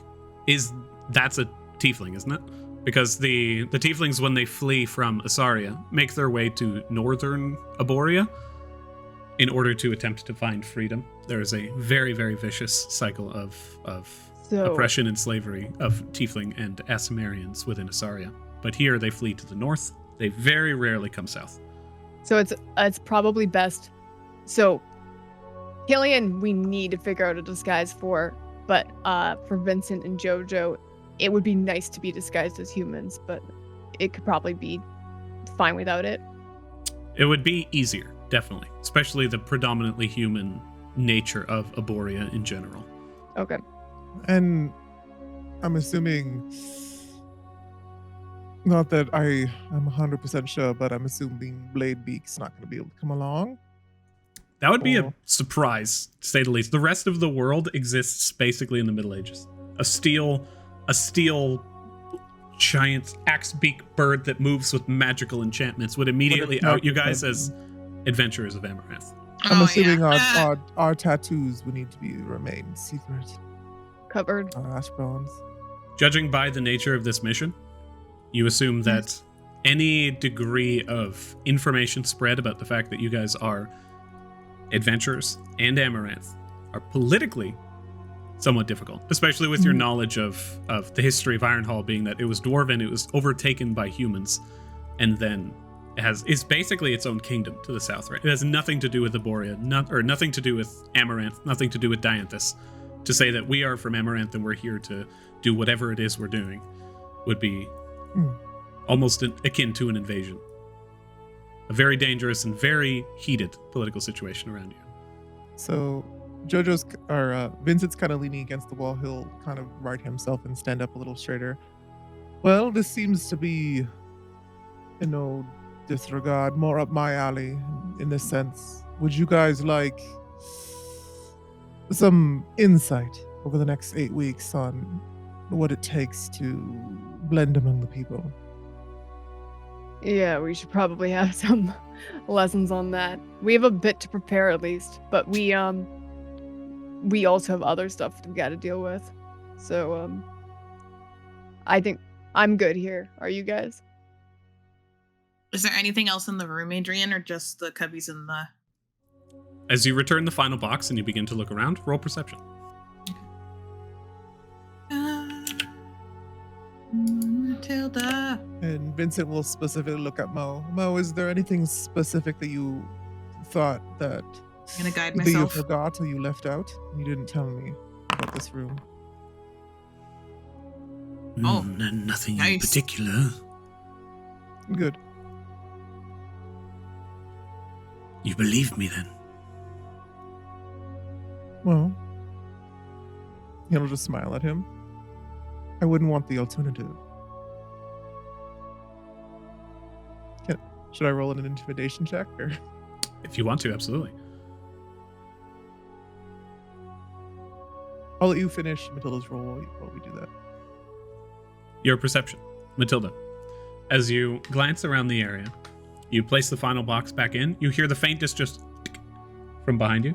Speaker 1: that's a tiefling, isn't it? Because the tieflings, when they flee from Asaria, make their way to northern Aboria in order to attempt to find freedom. There is a very, very vicious cycle of oppression and slavery of tiefling and Asimarians within Asaria. But here they flee to the north. They very rarely come south.
Speaker 2: So it's probably best. So Killian, we need to figure out a disguise for, but for Vincent and Jhojo, it would be nice to be disguised as humans, but it could probably be fine without it.
Speaker 1: It would be easier, definitely, especially the predominantly human nature of Aboria in general.
Speaker 2: Okay.
Speaker 3: And I'm assuming, not that I'm 100% sure, but I'm assuming Bladebeak's not going to be able to come along.
Speaker 1: That would be a surprise, to say the least. The rest of the world exists basically in the Middle Ages. A steel giant axe-beak bird that moves with magical enchantments would immediately out you guys as adventurers of Amaranth.
Speaker 3: I'm assuming our tattoos would need to remain secret.
Speaker 2: Covered.
Speaker 3: Our ash bronze.
Speaker 1: Judging by the nature of this mission, you assume that any degree of information spread about the fact that you guys are adventurers and Amaranth are politically somewhat difficult, especially with your knowledge of the history of Ironhall being that it was dwarven, it was overtaken by humans, and then it's basically its own kingdom to the south, right? It has nothing to do with Aboria, nothing to do with Amaranth, nothing to do with Dianthus. To say that we are from Amaranth and we're here to do whatever it is we're doing would be almost akin to an invasion. A very dangerous and very heated political situation around you.
Speaker 3: So Vincent's kind of leaning against the wall. He'll kind of right himself and stand up a little straighter. Well, this seems to be, disregard, more up my alley in this sense. Would you guys like some insight over the next 8 weeks on what it takes to blend among the people?
Speaker 2: Yeah, we should probably have some lessons on that. We have a bit to prepare at least, but we also have other stuff we got to deal with. So I think I'm good here. Are you guys?
Speaker 4: Is there anything else in the room, Adrian, or just the cubbies in the...
Speaker 1: As you return the final box and you begin to look around, roll perception.
Speaker 4: Matilda.
Speaker 3: And Vincent will specifically look at Mo. Mo, is there anything specific that you thought that
Speaker 4: I'm gonna guide
Speaker 3: either you
Speaker 4: myself.
Speaker 3: forgot or you left out? You didn't tell me about this room.
Speaker 4: Oh,
Speaker 1: nothing
Speaker 4: nice.
Speaker 1: in particular.
Speaker 3: Good.
Speaker 1: You believe me then?
Speaker 3: Well, he'll just smile at him. I wouldn't want the alternative. Should I roll an intimidation check? Or?
Speaker 1: If you want to, absolutely.
Speaker 3: I'll let you finish Matilda's roll while we do that.
Speaker 1: Your perception, Matilda. As you glance around the area, you place the final box back in. You hear the faintest just from behind you.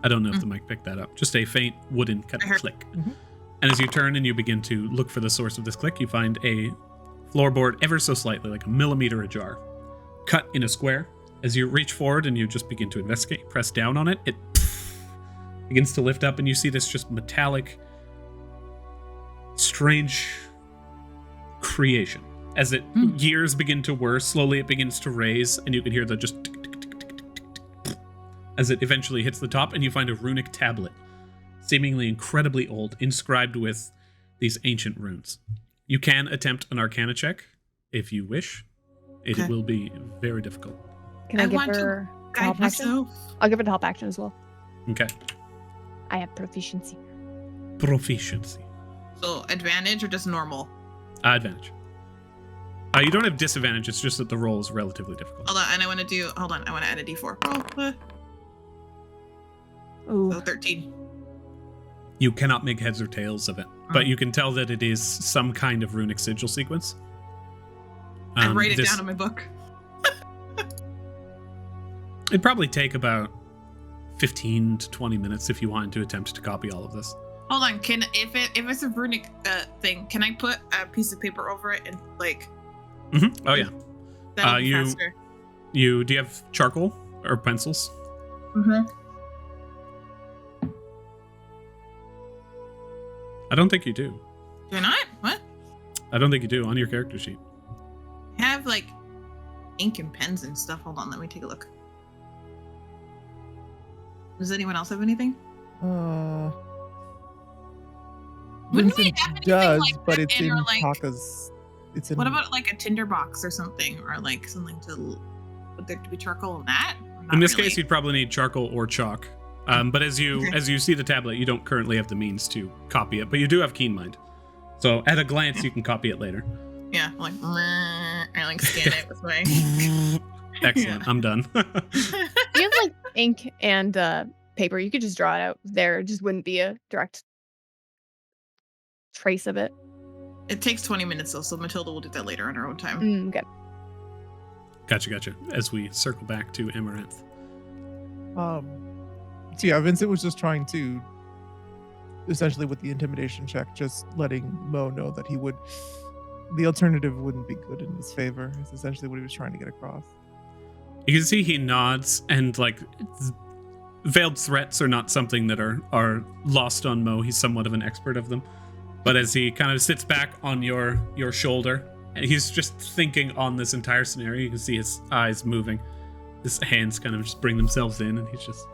Speaker 1: I don't know if the mic picked that up. Just a faint wooden kind of click.
Speaker 3: Mhm.
Speaker 1: And as you turn and you begin to look for the source of this click, you find a floorboard ever so slightly, like a millimeter ajar, cut in a square. As you reach forward and you just begin to investigate, press down on it, it begins to lift up and you see this just metallic, strange creation. As it gears begin to whir, slowly it begins to raise and you can hear the just tick, tick, tick, tick, tick, tick, as it eventually hits the top and you find a runic tablet, seemingly incredibly old, inscribed with these ancient runes. You can attempt an Arcana check if you wish. It will be very difficult.
Speaker 2: Can I give
Speaker 4: want
Speaker 2: her
Speaker 4: to
Speaker 2: a
Speaker 4: guide
Speaker 2: help action?
Speaker 4: myself.
Speaker 2: I'll give her the help action as well.
Speaker 1: Okay.
Speaker 2: I have proficiency.
Speaker 1: Proficiency.
Speaker 4: So advantage or just normal?
Speaker 1: Advantage. You don't have disadvantage, it's just that the roll is relatively difficult.
Speaker 4: Hold on, and I want to add a d4. Roll.
Speaker 2: Ooh.
Speaker 4: So 13.
Speaker 1: You cannot make heads or tails of it, but you can tell that it is some kind of runic sigil sequence.
Speaker 4: I write it down in my book.
Speaker 1: It'd probably take about 15 to 20 minutes if you wanted to attempt to copy all of this.
Speaker 4: Hold on, if it's a runic thing, can I put a piece of paper over it and like?
Speaker 1: Oh yeah.
Speaker 4: That'll be faster.
Speaker 1: Do you have charcoal or pencils? I don't think you do.
Speaker 4: Do I not? What?
Speaker 1: I don't think you do on your character sheet.
Speaker 4: I have like ink and pens and stuff. Hold on, let me take a look. Does anyone else have anything? Wouldn't we
Speaker 3: Vincent
Speaker 4: have anything
Speaker 3: does,
Speaker 4: like
Speaker 3: but
Speaker 4: that
Speaker 3: it's
Speaker 4: in
Speaker 3: in
Speaker 4: our, like-
Speaker 3: Taka's. It's in.
Speaker 4: What about like a tinder box or something, or like something to? Would there be charcoal in that? Or not
Speaker 1: In this
Speaker 4: really?
Speaker 1: case, you'd probably need charcoal or chalk. But as you see the tablet, you don't currently have the means to copy it, but you do have keen mind. So at a glance, you can copy it later.
Speaker 4: Yeah, like I like scan it with my.
Speaker 1: Excellent. I'm done.
Speaker 2: If you have like ink and paper, you could just draw it out there. It just wouldn't be a direct trace of it.
Speaker 4: It takes 20 minutes though, so Matilda will do that later on her own time.
Speaker 2: Okay.
Speaker 1: Gotcha. As we circle back to Amaranth.
Speaker 3: So yeah, Vincent was just trying to, essentially with the intimidation check, just letting Mo know that the alternative wouldn't be good in his favor. Is essentially what he was trying to get across.
Speaker 1: You can see he nods, and like veiled threats are not something that are lost on Mo. He's somewhat of an expert of them. But as he kind of sits back on your shoulder, and he's just thinking on this entire scenario, you can see his eyes moving. His hands kind of just bring themselves in, and he's just...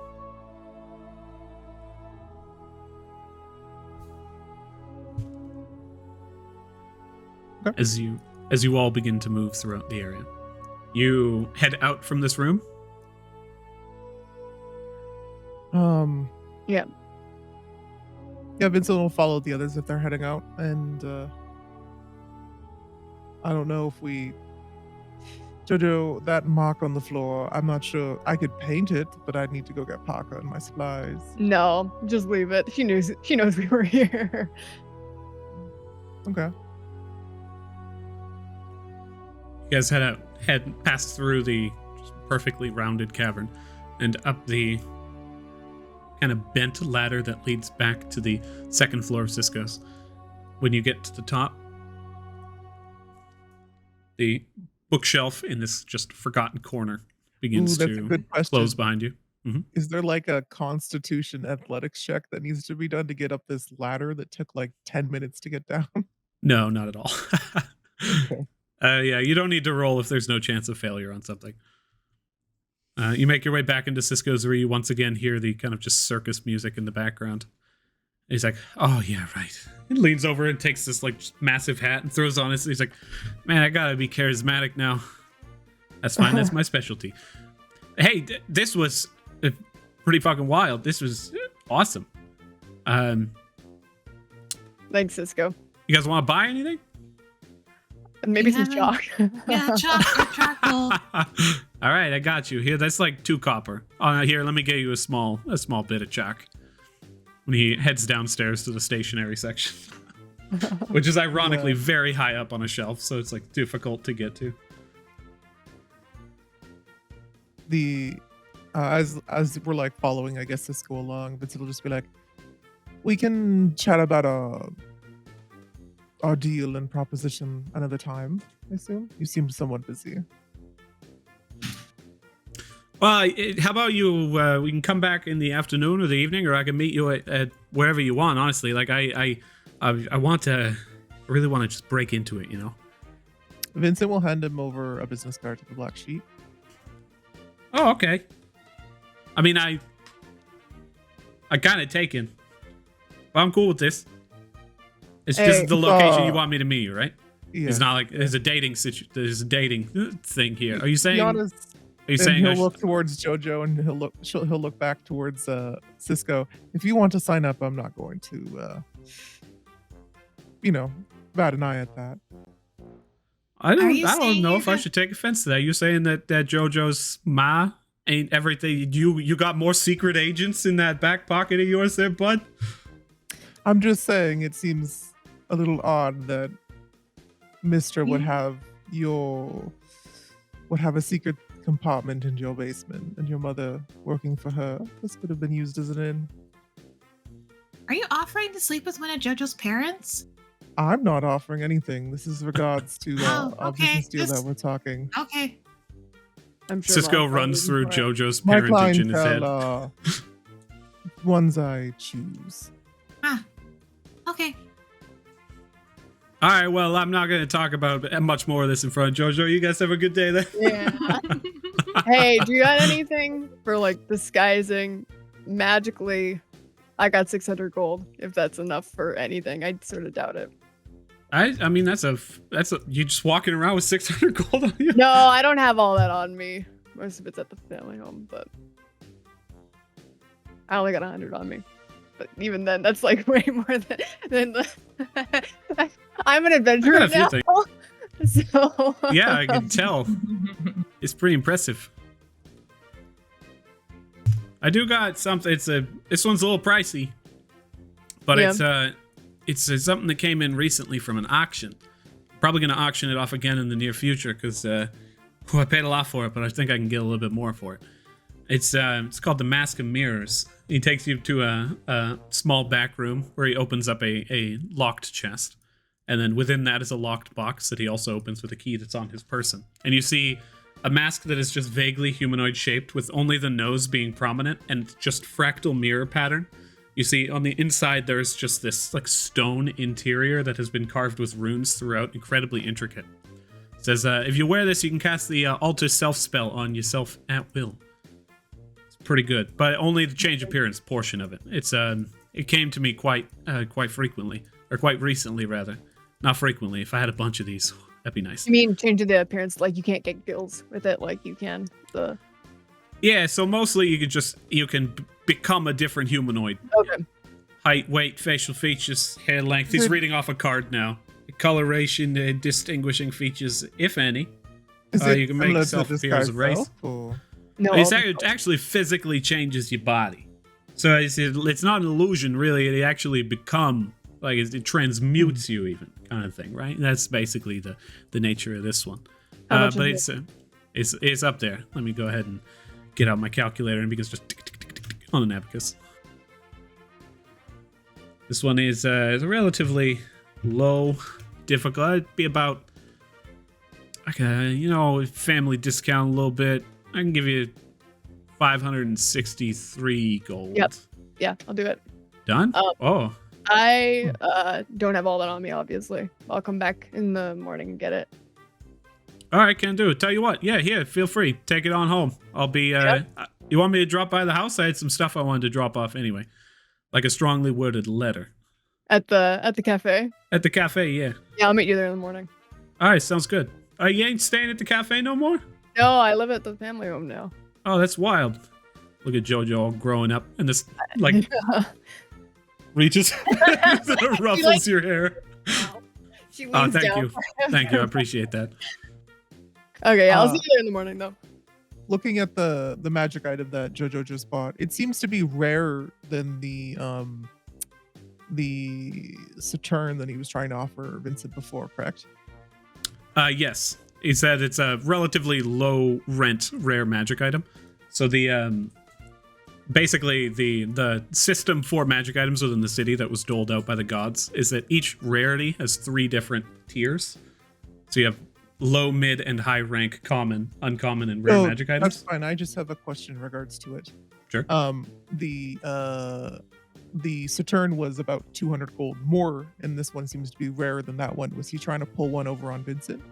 Speaker 3: Okay.
Speaker 1: As you all begin to move throughout the area, you head out from this room.
Speaker 2: Yeah.
Speaker 3: Yeah, Vincent will follow the others if they're heading out, and I don't know if Jhojo, that mark on the floor, I'm not sure. I could paint it, but I'd need to go get Parker and my supplies.
Speaker 2: No, just leave it. She knows we were here.
Speaker 3: Okay.
Speaker 1: You guys head past through the just perfectly rounded cavern and up the kind of bent ladder that leads back to the second floor of Cisco's. When you get to the top, the bookshelf in this just forgotten corner begins
Speaker 3: That's a
Speaker 1: to
Speaker 3: good question.
Speaker 1: close behind you.
Speaker 3: Is there like a constitution athletics check that needs to be done to get up this ladder that took like 10 minutes to get down?
Speaker 1: No, not at all.
Speaker 3: Okay.
Speaker 1: Yeah, you don't need to roll if there's no chance of failure on something. You make your way back into Cisco's, where you once again hear the kind of just circus music in the background. And he's like, "Oh yeah, right." He leans over and takes this like just massive hat and throws on it. He's like, "Man, I gotta be charismatic now. That's fine. That's my specialty." Hey, this was pretty fucking wild. This was awesome.
Speaker 2: Thanks, Cisco.
Speaker 1: You guys want to buy anything?
Speaker 2: And maybe some
Speaker 4: haven't-
Speaker 2: chalk.
Speaker 4: Yeah, charcoal.
Speaker 1: All right, I got you. Here, that's like 2 copper. Here, let me get you a small bit of chalk. when he heads downstairs to the stationery section, which is ironically very high up on a shelf, so it's like difficult to get to.
Speaker 3: As we're like following, I guess, this go along, Vincent will just be like, we can chat about our deal and proposition another time, I assume. You seem somewhat busy.
Speaker 1: Well, how about you? We can come back in the afternoon or the evening, or I can meet you at wherever you want. Honestly, like I really want to just break into it, you know.
Speaker 3: Vincent will hand him over a business card to the Black Sheep.
Speaker 1: Oh, okay. I mean, I kind of taken. But I'm cool with this. It's just the location you want me to meet you, right?
Speaker 3: Yeah.
Speaker 1: It's not like there's a dating thing here. Are you saying? Are you
Speaker 3: and
Speaker 1: saying
Speaker 3: he'll look towards Jhojo and he'll look back towards Cisco. If you want to sign up, I'm not going to, bat an eye at that.
Speaker 1: I don't know if I should take offense to that. You're saying that Jhojo's ma ain't everything. You got more secret agents in that back pocket of yours there, bud?
Speaker 3: I'm just saying it seems a little odd that Mystra would have a secret compartment in your basement and your mother working for her. This could have been used as an inn.
Speaker 4: Are you offering to sleep with one of Jojo's parents?
Speaker 3: I'm not offering anything. This is regards to our business deal that we're talking.
Speaker 4: Okay.
Speaker 2: I'm sure
Speaker 1: Cisco runs through Jojo's parentage in his head.
Speaker 3: Ones I choose.
Speaker 4: Okay.
Speaker 1: All right, well, I'm not going to talk about much more of this in front of Jhojo. You guys have a good day then.
Speaker 2: Yeah. Hey, do you got anything for like disguising magically? I got 600 gold. If that's enough for anything, I sort of doubt it.
Speaker 1: I mean that's a you just walking around with 600 gold on you?
Speaker 2: No, I don't have all that on me. Most of it's at the family home, but I only got 100 on me. But even then, that's like way more than the. I'm an adventurer now. So
Speaker 1: yeah, I can tell. It's pretty impressive. I do got something. This one's a little pricey, but it's something that came in recently from an auction. Probably gonna auction it off again in the near future because I paid a lot for it, but I think I can get a little bit more for it. It's called the Mask of Mirrors. He takes you to a small back room where he opens up a locked chest. And then within that is a locked box that he also opens with a key that's on his person. And you see a mask that is just vaguely humanoid shaped with only the nose being prominent and just fractal mirror pattern. You see on the inside there's just this like stone interior that has been carved with runes throughout, incredibly intricate. It says, if you wear this, you can cast the alter self spell on yourself at will. Pretty good, but only the change appearance portion of it. It came to me quite frequently, or quite recently rather. Not frequently. If I had a bunch of these, that'd be nice.
Speaker 2: You mean changing the appearance, like you can't get gills with it, like you can the.
Speaker 1: Yeah, so mostly you can become a different humanoid.
Speaker 2: Okay.
Speaker 1: Height, weight, facial features, hair length. He's reading off a card now. Coloration, distinguishing features, if any. You can make yourself appear as a race.
Speaker 2: No,
Speaker 1: it actually physically changes your body. So it's not an illusion, really. It actually become, like, it transmutes you even, kind of thing, right? That's basically the nature of this one. But it's up there. Let me go ahead and get out my calculator and because just tick, tick, tick, tick, tick, on an abacus. This one is a relatively low difficult. It'd be about, like a, family discount a little bit. I can give you 563 gold.
Speaker 2: Yep. Yeah, I'll do it.
Speaker 1: Done?
Speaker 2: I don't have all that on me, obviously. I'll come back in the morning and get it.
Speaker 1: All right, can do. Tell you what. Yeah, here, feel free. Take it on home. I'll be, you want me to drop by the house? I had some stuff I wanted to drop off anyway. Like a strongly worded letter.
Speaker 2: At the cafe?
Speaker 1: At the cafe, yeah.
Speaker 2: Yeah, I'll meet you there in the morning.
Speaker 1: All right, sounds good. You ain't staying at the cafe no more?
Speaker 2: No, I live at the family home now.
Speaker 1: Oh, that's wild. Look at Jhojo all growing up and this, like, reaches, ruffles your hair.
Speaker 2: She leans
Speaker 1: thank
Speaker 2: down.
Speaker 1: you. Thank you. I appreciate that.
Speaker 2: Okay, I'll see you there in the morning, though.
Speaker 3: looking at the magic item that Jhojo just bought, it seems to be rarer than the Saturn that he was trying to offer Vincent before, correct?
Speaker 1: Yes. He said it's a relatively low rent rare magic item. So the basically the system for magic items within the city that was doled out by the gods is that each rarity has 3 different tiers. So you have low, mid, and high rank common, uncommon, and rare magic items.
Speaker 3: That's fine. I just have a question in regards to it.
Speaker 1: Sure.
Speaker 3: The Saturn was about 200 gold more, and this one seems to be rarer than that one. Was he trying to pull one over on Vincent?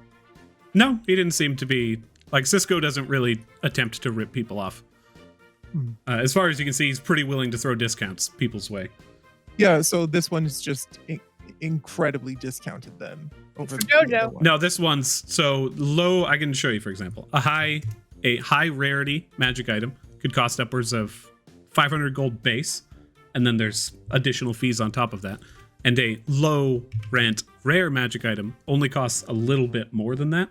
Speaker 1: No, he didn't seem to be. Like, Cisco doesn't really attempt to rip people off. As far as you can see, he's pretty willing to throw discounts people's way.
Speaker 3: Yeah, so this one is just incredibly discounted then. Over
Speaker 2: For Jhojo.
Speaker 1: No, this one's so low. I can show you, for example, a high rarity magic item could cost upwards of 500 gold base, and then there's additional fees on top of that. And a low rent rare magic item only costs a little bit more than that,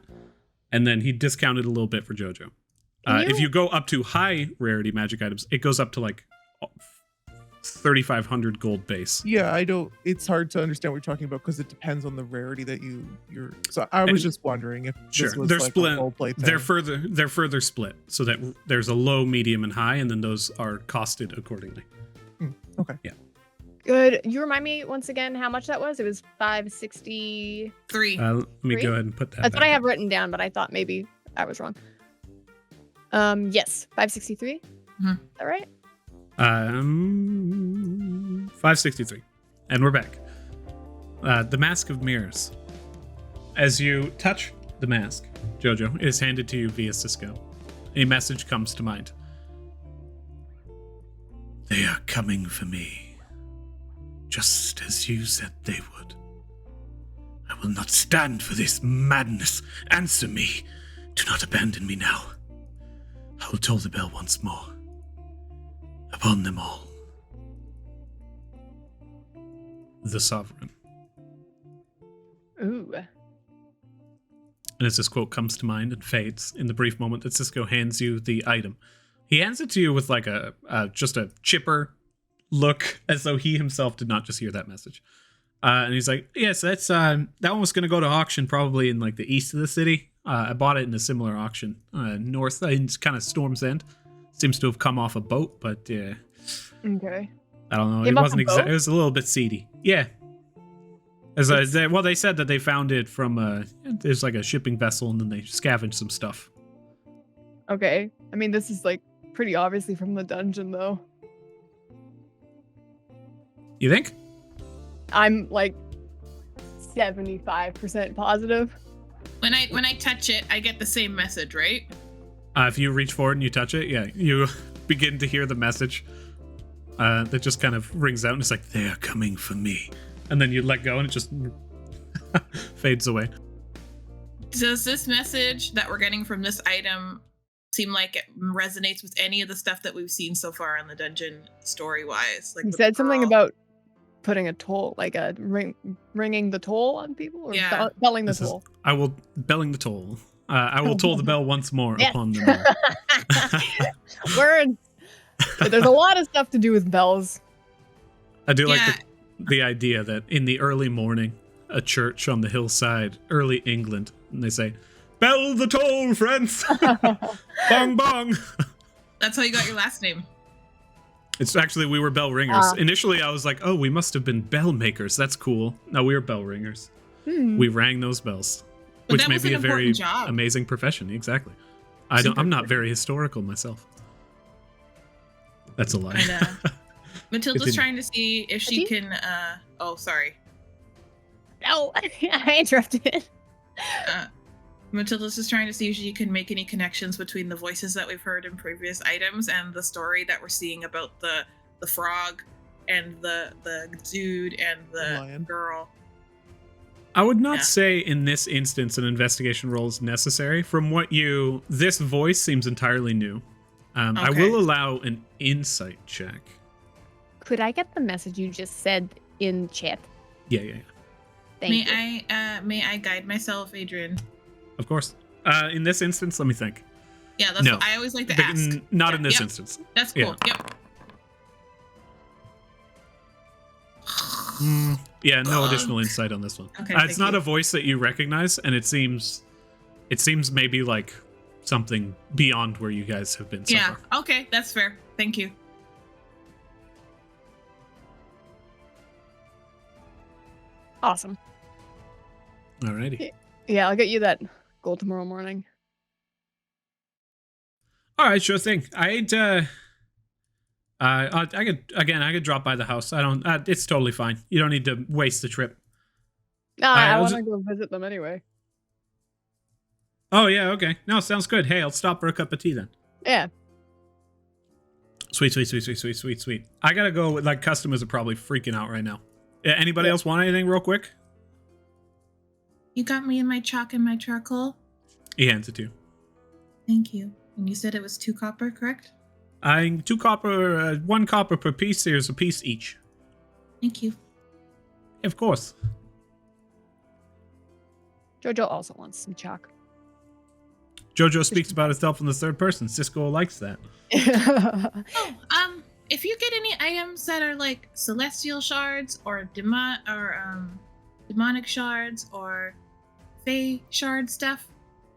Speaker 1: and then he discounted a little bit for Jhojo. If you go up to high rarity magic items, it goes up to like 3,500 gold base.
Speaker 3: Yeah, I don't. It's hard to understand what you're talking about because it depends on the rarity that you're. So I was just wondering if this was
Speaker 1: they're
Speaker 3: like
Speaker 1: split.
Speaker 3: a roleplay thing.
Speaker 1: They're further split so that there's a low, medium, and high, and then those are costed accordingly.
Speaker 3: Okay.
Speaker 1: Yeah.
Speaker 2: Good. You remind me once again how much that was? It was 563.
Speaker 4: Three.
Speaker 1: Let me
Speaker 2: Three?
Speaker 1: go ahead and put that.
Speaker 2: That's what I
Speaker 1: back
Speaker 2: have
Speaker 1: up.
Speaker 2: written down, but I thought maybe I was wrong. Yes, 563.
Speaker 4: Mhm.
Speaker 2: Is that right?
Speaker 1: 563, and we're back. The Mask of Mirrors. As you touch the mask, Jhojo, it is handed to you via Cisco. A message comes to mind. They are coming for me, just as you said they would. I will not stand for this madness. Answer me. Do not abandon me now. I will toll the bell once more. Upon them all. The Sovereign.
Speaker 2: Ooh.
Speaker 1: And as this quote comes to mind and fades in the brief moment that Cisco hands you the item, he hands it to you with like just a chipper look, as though he himself did not just hear that message. And he's like, yes, that's that one was going to go to auction probably in like the east of the city. I bought it in a similar auction north in kind of Storm's End. Seems to have come off a boat, but
Speaker 2: Okay.
Speaker 1: I don't know.
Speaker 2: Came
Speaker 1: It
Speaker 2: off
Speaker 1: wasn't
Speaker 2: a boat?
Speaker 1: exactly. It was a little bit seedy. Yeah. They said that they found it from there's like a shipping vessel, and then they scavenged some stuff.
Speaker 2: Okay. I mean, this is like pretty obviously from the dungeon, though.
Speaker 1: You think?
Speaker 2: I'm like 75% positive.
Speaker 4: When I touch it, I get the same message, right?
Speaker 1: If you reach forward and you touch it, yeah, you begin to hear the message that just kind of rings out, and it's like, they are coming for me. And then you let go, and it just fades away.
Speaker 4: Does this message that we're getting from this item seem like it resonates with any of the stuff that we've seen so far in the dungeon, story-wise? Like
Speaker 2: He
Speaker 4: with
Speaker 2: said
Speaker 4: the
Speaker 2: something
Speaker 4: girl?
Speaker 2: about putting a toll, like a ringing the toll on people, or
Speaker 4: Yeah.
Speaker 2: belling the
Speaker 1: This is-
Speaker 2: toll.
Speaker 1: I will belling the toll. I will toll the bell once more
Speaker 2: Yes.
Speaker 1: upon them all.
Speaker 2: Words. But there's a lot of stuff to do with bells.
Speaker 1: I do
Speaker 4: Yeah.
Speaker 1: like the idea that in the early morning, a church on the hillside, early England, and they say, "Bell the toll, friends! Bong bong!"
Speaker 4: That's how you got your last name.
Speaker 1: It's actually, we were bell ringers.
Speaker 2: Ah.
Speaker 1: Initially, I was like, oh, we must have been bell makers. That's cool. No, we were bell ringers.
Speaker 2: Hmm.
Speaker 1: We rang those bells,
Speaker 4: But
Speaker 1: which
Speaker 4: that
Speaker 1: may
Speaker 4: was
Speaker 1: be
Speaker 4: an
Speaker 1: a very
Speaker 4: important job.
Speaker 1: amazing profession. Exactly.
Speaker 2: Super
Speaker 1: I'm not very historical myself. That's a lie.
Speaker 4: I know. Matilda's
Speaker 1: Continue.
Speaker 4: trying to see if she can. Oh, sorry.
Speaker 2: No, I interrupted.
Speaker 4: Matilda's just trying to see if she can make any connections between the voices that we've heard in previous items and the story that we're seeing about the frog and the dude and the
Speaker 3: Lion.
Speaker 4: girl.
Speaker 1: I would not
Speaker 4: Yeah.
Speaker 1: say in this instance an investigation roll is necessary. From what this voice seems entirely new. I
Speaker 4: Okay.
Speaker 1: will allow an insight check.
Speaker 2: Could I get the message you just said in chat?
Speaker 1: Yeah.
Speaker 2: Thank you.
Speaker 4: May I guide myself, Adrian?
Speaker 1: Of course. In this instance, let me think.
Speaker 4: Yeah, that's
Speaker 1: No.
Speaker 4: what I always like to ask.
Speaker 1: Not
Speaker 4: Yeah,
Speaker 1: in this
Speaker 4: yep.
Speaker 1: instance.
Speaker 4: That's cool.
Speaker 1: Yeah.
Speaker 4: Yep.
Speaker 1: Yeah, no additional insight on this one.
Speaker 4: Okay,
Speaker 1: It's
Speaker 4: thank
Speaker 1: not
Speaker 4: you.
Speaker 1: a voice that you recognize, and it seems maybe like something beyond where you guys have been so
Speaker 4: Yeah.
Speaker 1: far.
Speaker 4: Okay, that's fair. Thank you.
Speaker 2: Awesome.
Speaker 1: Alrighty.
Speaker 2: Yeah, I'll get you that gold tomorrow morning.
Speaker 1: All right, sure thing. I could drop by the house. I don't. It's totally fine. You don't need to waste the trip.
Speaker 2: Nah,
Speaker 1: I
Speaker 2: I
Speaker 1: was-
Speaker 2: want to go visit them anyway.
Speaker 1: Oh yeah, okay. No, sounds good. Hey, I'll stop for a cup of tea then.
Speaker 2: Yeah.
Speaker 1: Sweet. I gotta go. Like, customers are probably freaking out right now. Anybody else want anything real quick?
Speaker 4: You got me in my chalk and my charcoal.
Speaker 1: He hands it to you.
Speaker 4: Thank you. And you said it was 2 copper, correct?
Speaker 1: 2 copper, 1 copper per piece. There's a piece each.
Speaker 4: Thank you.
Speaker 1: Of course.
Speaker 2: Jhojo also wants some chalk.
Speaker 1: Jhojo speaks about himself in the third person. Cisco likes that.
Speaker 4: Oh, if you get any items that are like celestial shards or demonic shards or fey shard stuff,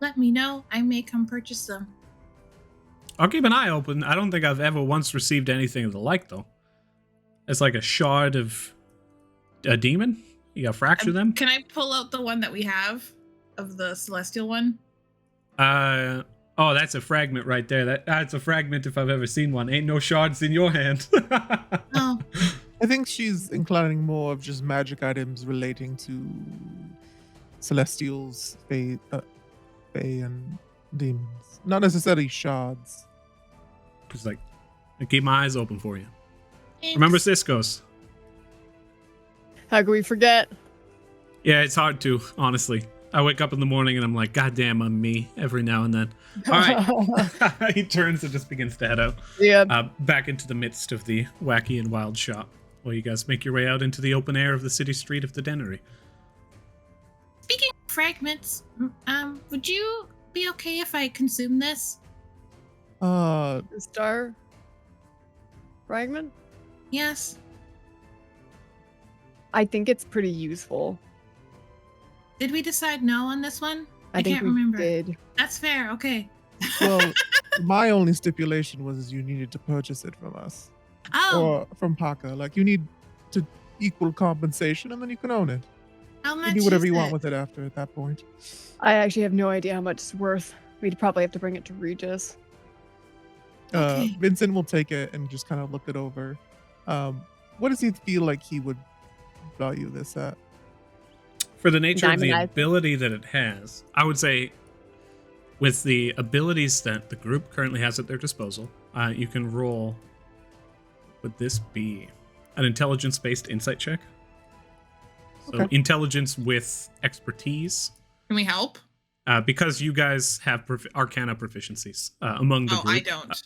Speaker 4: let me know. I may come purchase them.
Speaker 1: I'll keep an eye open. I don't think I've ever once received anything of the like, though. It's like a shard of a demon. You gotta fracture them.
Speaker 4: Can I pull out the one that we have of the celestial one?
Speaker 1: Oh, that's a fragment right there. That's a fragment if I've ever seen one. Ain't no shards in your hand.
Speaker 4: Oh,
Speaker 3: I think she's inclining more of just magic items relating to celestials, fae, and demons. Not necessarily shards.
Speaker 1: Just like, I keep my eyes open for you.
Speaker 4: thanks.
Speaker 1: Remember Cisco's.
Speaker 2: How could we forget?
Speaker 1: Yeah, it's hard to, honestly. I wake up in the morning and I'm like, God damn, I'm me every now and then. All right. He turns and just begins to head out
Speaker 2: Yeah.
Speaker 1: back into the midst of the wacky and wild shop while you guys make your way out into the open air of the city street of the Denery.
Speaker 4: Speaking of fragments, would you be okay if I consume this?
Speaker 3: Uh,
Speaker 2: The star fragment?
Speaker 4: Yes.
Speaker 2: I think it's pretty useful.
Speaker 4: Did we decide no on this one?
Speaker 2: I think
Speaker 4: can't
Speaker 2: we
Speaker 4: remember.
Speaker 2: did.
Speaker 4: That's fair. Okay.
Speaker 3: well, my only stipulation was you needed to purchase it from us
Speaker 4: Oh,
Speaker 3: or from Paka. Like, you need to equal compensation, and then you can own it.
Speaker 4: how
Speaker 3: You
Speaker 4: much?
Speaker 3: do whatever
Speaker 4: is
Speaker 3: you want
Speaker 4: it?
Speaker 3: with it after at that point.
Speaker 2: I actually have no idea how much it's worth. We'd probably have to bring it to Regis.
Speaker 4: Okay.
Speaker 3: Vincent will take it and just kind of look it over. What does he feel like he would value this at?
Speaker 1: For the nature of the
Speaker 2: Diamond eye.
Speaker 1: ability that it has, I would say with the abilities that the group currently has at their disposal, you can roll, would this be an intelligence-based insight check? So
Speaker 3: Okay.
Speaker 1: intelligence with expertise,
Speaker 4: Can we help?
Speaker 1: because you guys have Arcana proficiencies among the
Speaker 4: Oh,
Speaker 1: group.
Speaker 4: I don't.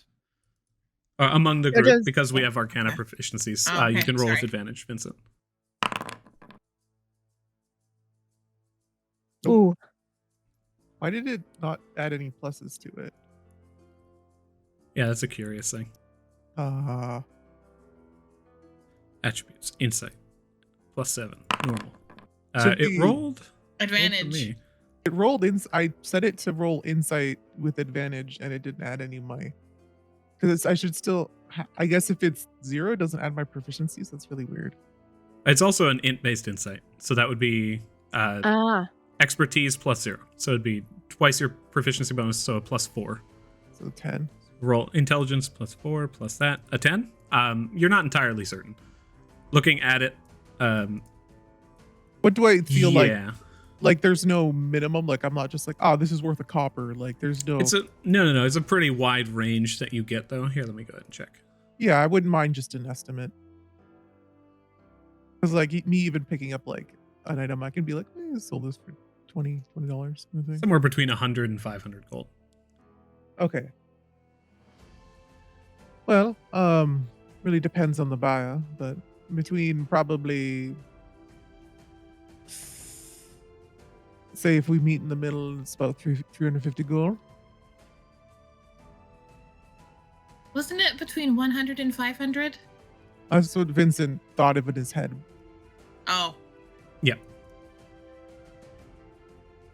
Speaker 1: Among the
Speaker 2: It
Speaker 1: group,
Speaker 2: is-
Speaker 1: because we have Arcana
Speaker 4: Okay.
Speaker 1: proficiencies,
Speaker 4: Oh,
Speaker 1: you
Speaker 4: okay,
Speaker 1: can roll with
Speaker 4: sorry.
Speaker 1: advantage, Vincent.
Speaker 2: Ooh.
Speaker 3: Why did it not add any pluses to it?
Speaker 1: Yeah, that's a curious thing. Attributes, insight, +7, normal.
Speaker 3: Should
Speaker 1: It
Speaker 3: be-
Speaker 1: rolled for
Speaker 4: Advantage.
Speaker 1: me.
Speaker 3: It rolled in. I set it to roll insight with advantage, and it didn't add any of my. Because I should still. I guess if it's 0, it doesn't add my proficiencies. That's really weird.
Speaker 1: It's also an int-based insight, so that would be expertise +0. So it'd be twice your proficiency bonus, so a +4.
Speaker 3: So 10.
Speaker 1: Roll intelligence +4 plus that, a 10. You're not entirely certain. Looking at it,
Speaker 3: What do I feel like?
Speaker 1: yeah,
Speaker 3: Like there's no minimum. Like I'm not just like, oh, this is worth a copper. Like there's no.
Speaker 1: it's a no. It's a pretty wide range that you get, though. Here, let me go ahead and check.
Speaker 3: Yeah, I wouldn't mind just an estimate. Because like me even picking up like an item, I can be like, sold this for $20. Kind of thing.
Speaker 1: Somewhere between 100 and 500 gold.
Speaker 3: Okay. Well, really depends on the buyer, but between probably, say if we meet in the middle, it's about 350 gold.
Speaker 4: it between 100 and 500?
Speaker 3: That's what Vincent thought of in his head.
Speaker 4: Oh.
Speaker 1: Yeah.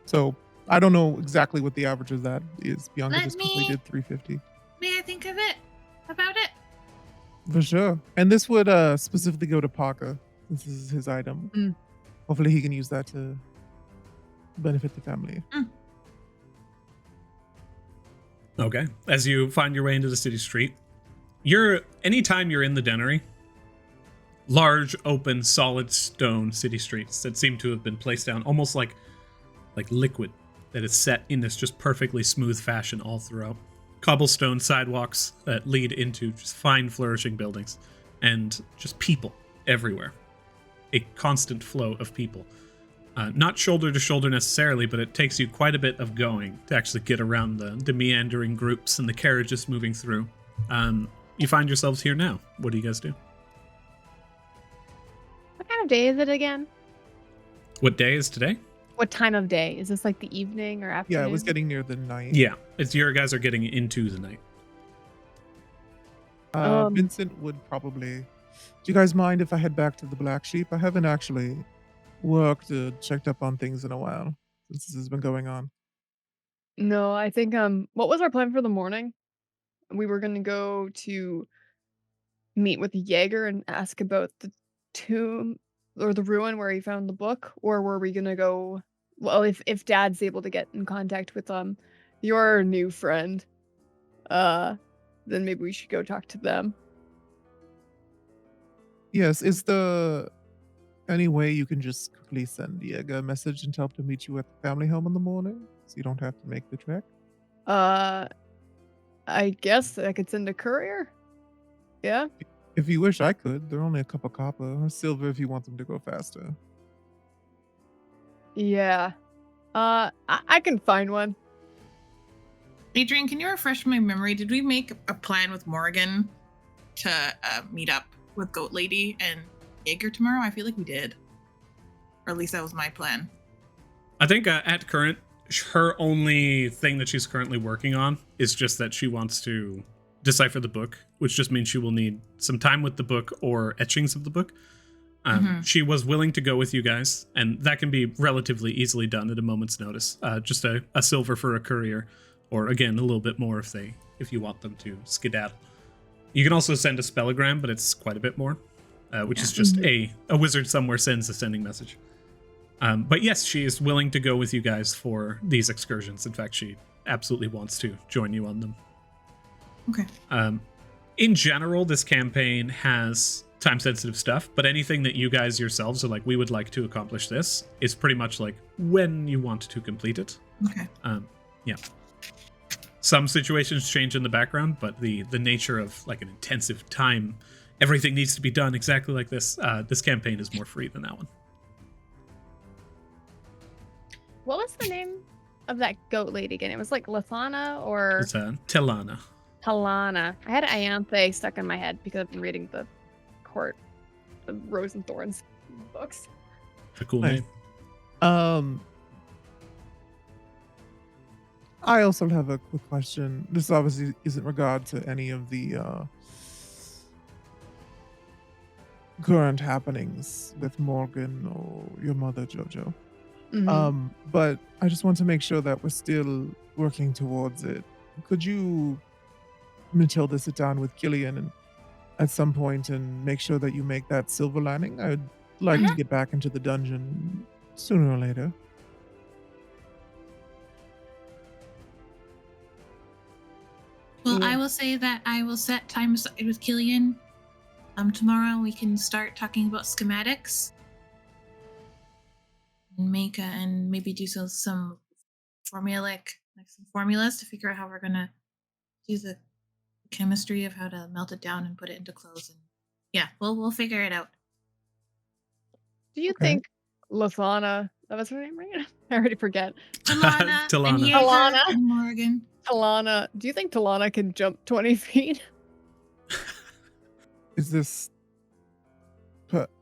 Speaker 3: So I don't know exactly what the average of that is. Bianca
Speaker 4: Let
Speaker 3: just
Speaker 4: me-
Speaker 3: quickly did 350.
Speaker 4: May I think of it? About it?
Speaker 3: For sure. And this would specifically go to Parker. This is his item.
Speaker 2: Mm.
Speaker 3: Hopefully he can use that to benefit the family.
Speaker 1: Okay. As you find your way into the city street, anytime you're in the Dennery, large, open, solid stone city streets that seem to have been placed down almost like liquid that is set in this just perfectly smooth fashion all throughout. Cobblestone sidewalks that lead into just fine, flourishing buildings, and just people everywhere. A constant flow of people. Not shoulder to shoulder necessarily, but it takes you quite a bit of going to actually get around the meandering groups and the carriages moving through. You find yourselves here now. What do you guys do?
Speaker 2: What kind of day is it again?
Speaker 1: What day is today?
Speaker 2: What time of day? Is this like the evening or afternoon?
Speaker 3: Yeah, it was getting near the night.
Speaker 1: Yeah, it's your guys are getting into the night.
Speaker 3: Vincent would probably... Do you guys mind if I head back to the Black Sheep? I haven't actually worked or checked up on things in a while since this has been going on.
Speaker 2: No, I think what was our plan for the morning? We were gonna go to meet with the Jaeger and ask about the tomb or the ruin where he found the book, or were we gonna go? Well, if Dad's able to get in contact with your new friend, then maybe we should go talk to them.
Speaker 3: Yes, is there any way you can just quickly send Diego a message and tell him to meet you at the family home in the morning so you don't have to make the trek?
Speaker 2: I guess I could send a courier. Yeah.
Speaker 3: If you wish, I could. They're only a cup of copper or silver if you want them to go faster.
Speaker 2: Yeah. I can find one.
Speaker 4: Adrian, can you refresh my memory? Did we make a plan with Morgan to meet up with Goat Lady and Jaeger tomorrow? I feel like we did. Or at least that was my plan.
Speaker 1: I think at current, her only thing that she's currently working on is just that she wants to decipher the book, which just means she will need some time with the book or etchings of the book. She was willing to go with you guys, and that can be relatively easily done at a moment's notice. Just a silver for a courier, or again, a little bit more if you want them to skedaddle. You can also send a spellogram, but it's quite a bit more, which is just a wizard somewhere sends a sending message. But yes, she is willing to go with you guys for these excursions. In fact, she absolutely wants to join you on them.
Speaker 4: Okay.
Speaker 1: In general, this campaign has time-sensitive stuff, but anything that you guys yourselves are like, we would like to accomplish this, is pretty much like when you want to complete it.
Speaker 4: Okay.
Speaker 1: Yeah. Some situations change in the background, but the nature of like an intensive time, everything needs to be done exactly like this. This campaign is more free than that one.
Speaker 2: What was the name of that goat lady again? It was like Lathana or
Speaker 1: It's Telana.
Speaker 2: Talana. I had Ianthe stuck in my head because I've been reading the Court of Rose and Thorns books.
Speaker 1: A cool
Speaker 3: Nice.
Speaker 1: name.
Speaker 3: I also have a quick question. This obviously isn't regard to any of the current happenings with Morgan or your mother, Jhojo.
Speaker 2: Mhm.
Speaker 3: But I just want to make sure that we're still working towards it. Could you, Matilda, sit down with Killian and at some point and make sure that you make that silver lining? I'd like to get back into the dungeon sooner or later.
Speaker 4: Well,
Speaker 2: Yeah.
Speaker 4: I will say that I will set time aside with Killian. Tomorrow we can start talking about schematics and and maybe do some formulas to figure out how we're gonna do the chemistry of how to melt it down and put it into clothes. And yeah, we'll figure it out.
Speaker 2: Do you
Speaker 3: Okay.
Speaker 2: think Lathana, that was her name, right? I already forget.
Speaker 4: Talana,
Speaker 1: Talana.
Speaker 4: and Jaeger
Speaker 2: Talana.
Speaker 4: and Morgan.
Speaker 2: Talana, do you think Talana can jump 20 feet?
Speaker 3: Is this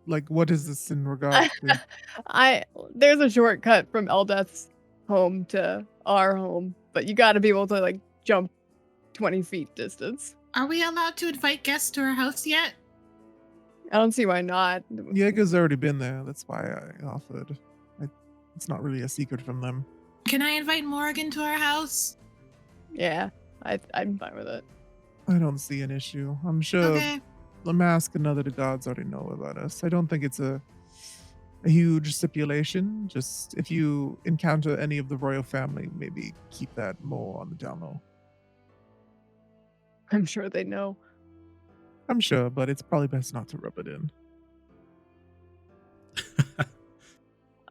Speaker 3: like what is this in regard to?
Speaker 2: There's a shortcut from Eldeth's home to our home, but you got to be able to like jump 20 feet distance.
Speaker 4: Are we allowed to invite guests to our house yet?
Speaker 2: I don't see why not.
Speaker 3: Jaeger's already been there. That's why I offered. It's not really a secret from them.
Speaker 4: Can I invite Morgan to our house?
Speaker 2: Yeah, I'm fine with it.
Speaker 3: I don't see an issue. I'm sure
Speaker 4: Okay.
Speaker 3: the mask and other gods already know about us. I don't think it's a huge stipulation. Just if you encounter any of the royal family, maybe keep that more on the down low.
Speaker 2: I'm sure they know.
Speaker 3: I'm sure, but it's probably best not to rub it in.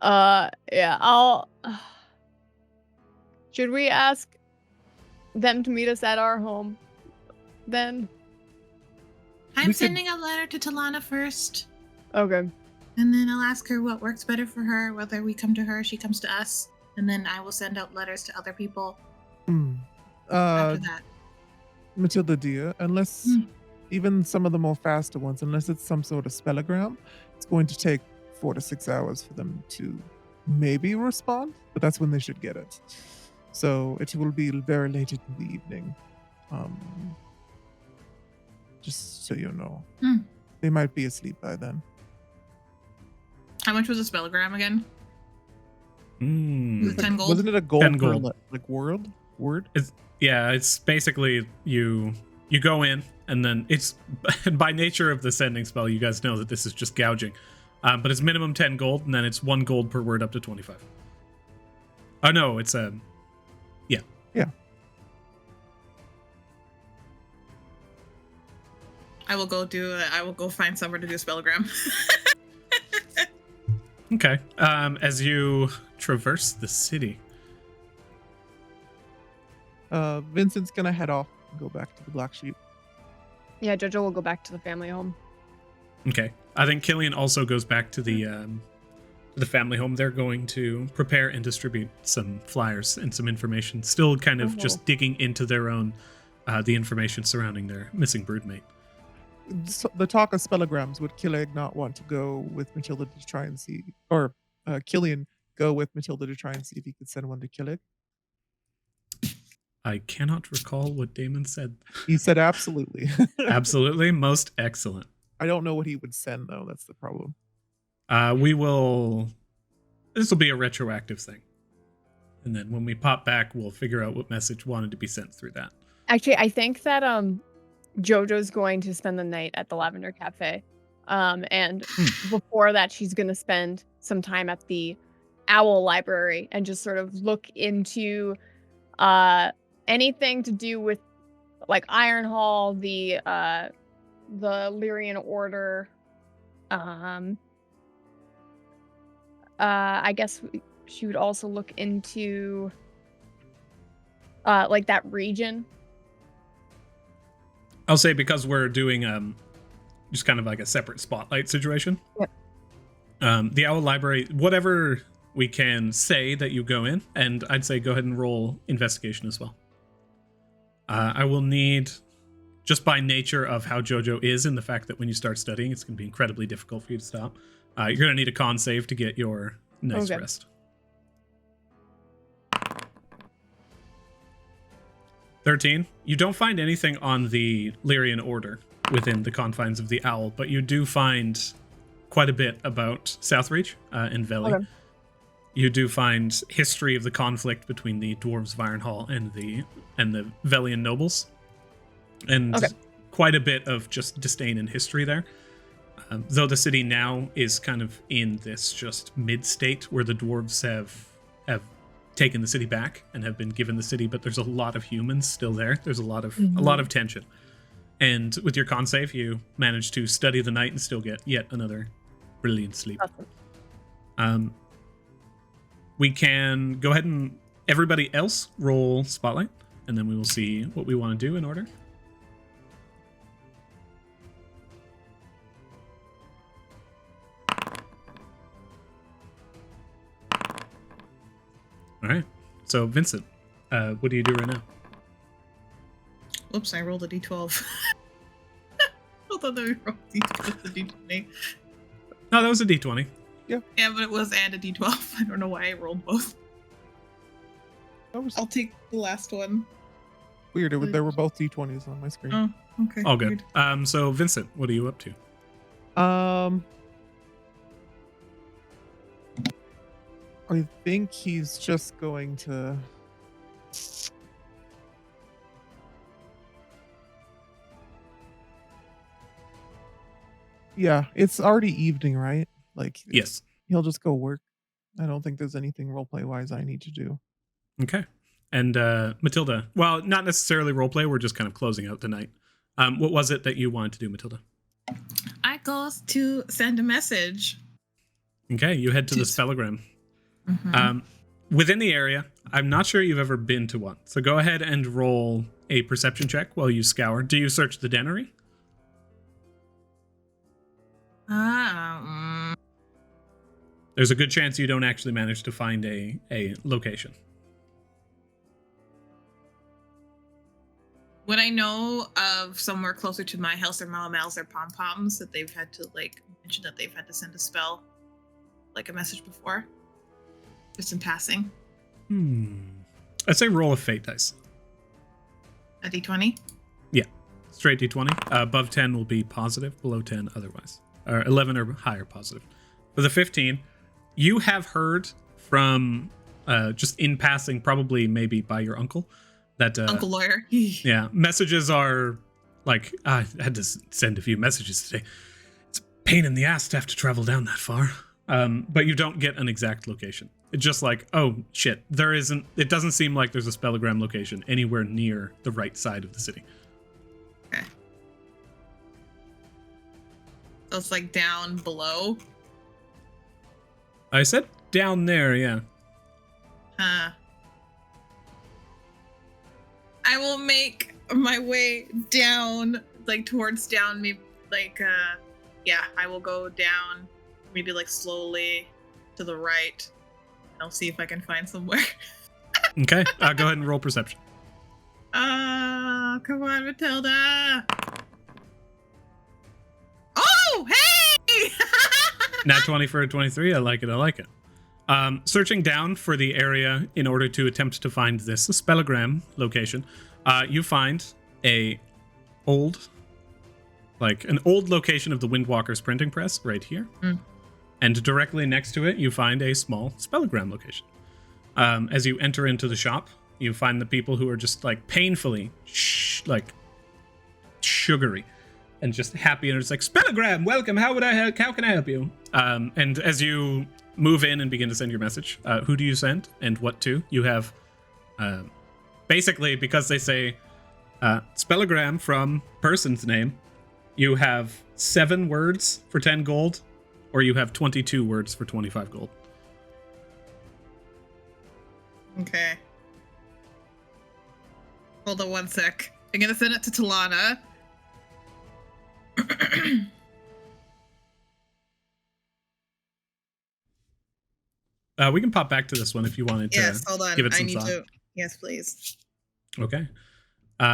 Speaker 2: Yeah, I'll. Should we ask them to meet us at our home then?
Speaker 4: I'm sending a letter to Talana first,
Speaker 2: Okay.
Speaker 4: and then I'll ask her what works better for her, whether we come to her, she comes to us, and then I will send out letters to other people after that.
Speaker 3: Matilda dear, unless even some of the more faster ones, unless it's some sort of spellagram, it's going to take 4 to 6 hours for them to maybe respond, but that's when they should get it. So it will be very late in the evening. Just so you know. They might be asleep by then.
Speaker 4: How much was a spellogram again? Was it 10 gold?
Speaker 3: Wasn't it a gold
Speaker 1: 10
Speaker 3: per
Speaker 1: gold.
Speaker 3: like word?
Speaker 1: It's basically you go in, and then it's by nature of the sending spell, you guys know that this is just gouging. But it's minimum 10 gold, and then it's 1 gold per word up to 25. Oh no, it's yeah.
Speaker 4: I will go find somewhere to do a spellogram.
Speaker 1: Okay. As you traverse the city.
Speaker 3: Vincent's gonna head off and go back to the Black Sheep.
Speaker 2: Yeah, Jhojo will go back to the family home.
Speaker 1: Okay. I think Killian also goes back to the family home. They're going to prepare and distribute some flyers and some information. Still kind of just digging into their own the information surrounding their missing broodmate.
Speaker 3: So the talk of spellograms, would Killian not want to go with Matilda to try and see, or Killian go with Matilda to try and see if he could send one to Killian?
Speaker 1: I cannot recall what Damon said.
Speaker 3: He said absolutely.
Speaker 1: Absolutely. Most excellent.
Speaker 3: I don't know what he would send, though. That's the problem.
Speaker 1: This will be a retroactive thing. And then when we pop back, we'll figure out what message wanted to be sent through that.
Speaker 2: Actually, I think that Jojo's going to spend the night at the Lavender Cafe. And before that, she's going to spend some time at the Owl Library and just sort of look into anything to do with like Iron Hall, the Lyrian Order. I guess she would also look into like that region.
Speaker 1: I'll say because we're doing just kind of like a separate spotlight situation.
Speaker 2: Yep.
Speaker 1: The Owl Library, whatever we can say that you go in, and I'd say go ahead and roll investigation as well. I will need, just by nature of how Jhojo is and the fact that when you start studying, it's going to be incredibly difficult for you to stop. You're going to need a con save to get your nice rest. 13. You don't find anything on the Lyrian Order within the confines of the Owl, but you do find quite a bit about Southreach and Veli.
Speaker 2: Okay.
Speaker 1: You do find history of the conflict between the dwarves of Ironhall and the Velian nobles, and quite a bit of just disdain and history there. Though the city now is kind of in this just mid-state where the dwarves have taken the city back and have been given the city, but there's a lot of humans still there. There's a lot of tension. And with your con save, you manage to study the night and still get yet another brilliant sleep.
Speaker 2: Awesome.
Speaker 1: We can go ahead and everybody else roll Spotlight, and then we will see what we want to do in order. All right. So, Vincent, what do you do right now?
Speaker 4: Oops, I rolled a d12. I thought that we rolled a d20.
Speaker 1: No, that was a d20.
Speaker 4: Yeah, but it was and a d12. I don't know why I rolled both.
Speaker 3: That was
Speaker 4: I'll take the last one.
Speaker 3: weird. There were both D20s on my screen.
Speaker 4: Oh. Okay.
Speaker 1: All good.
Speaker 4: weird.
Speaker 1: So Vincent, what are you up to?
Speaker 3: I think he's just going to. Yeah, it's already evening, right? Like,
Speaker 1: Yes.
Speaker 3: he'll just go work. I don't think there's anything roleplay wise I need to do.
Speaker 1: Okay. And Matilda, well, not necessarily roleplay. We're just kind of closing out the night. What was it that you wanted to do, Matilda?
Speaker 4: I goes to send a message.
Speaker 1: Okay, you head to the spellogram.
Speaker 4: Mm-hmm.
Speaker 1: Within the area, I'm not sure you've ever been to one. So go ahead and roll a perception check while you scour. Do you search the denary? There's a good chance you don't actually manage to find a location.
Speaker 4: Would I know of somewhere closer to my house or Malamals or Pom Poms that they've had to mention that they've had to send a spell, like a message before? Just in passing.
Speaker 1: I'd say roll a fate dice.
Speaker 4: A d20?
Speaker 1: Yeah. Straight d20. Above 10 will be positive, below 10 otherwise. Or 11 or higher positive. For the 15, you have heard from, just in passing, probably maybe by your uncle, that
Speaker 4: Uncle Lawyer.
Speaker 1: yeah, messages are like, I had to send a few messages today. It's a pain in the ass to have to travel down that far. But you don't get an exact location. It's just like, oh shit, it doesn't seem like there's a spellogram location anywhere near the right side of the city.
Speaker 4: Okay. So it's like down below?
Speaker 1: I said down there, yeah.
Speaker 4: I will make my way down, towards down, maybe, I will go down, maybe, slowly to the right. I'll see if I can find somewhere.
Speaker 1: Okay, go ahead and roll perception.
Speaker 4: Come on, Matilda! Oh, hey!
Speaker 1: Nat 20 for a 23, I like it. Searching down for the area in order to attempt to find this spellogram location, you find an old location of the Windwalker's printing press right here. And directly next to it, you find a small spellogram location. As you enter into the shop, you find the people who are just painfully sugary and just happy, and it's like, spellogram, welcome, how can I help you? And as you move in and begin to send your message, who do you send and what to? You have basically, because they say spellogram from person's name, you have 7 words for 10 gold, or you have 22 words for 25 gold.
Speaker 4: Okay. Hold on one sec. I'm gonna send it to Talana.
Speaker 1: We can pop back to this one if you wanted to.
Speaker 4: Yes, hold on.
Speaker 1: Give it some
Speaker 4: I need
Speaker 1: thought.
Speaker 4: to. Yes, please.
Speaker 1: Okay.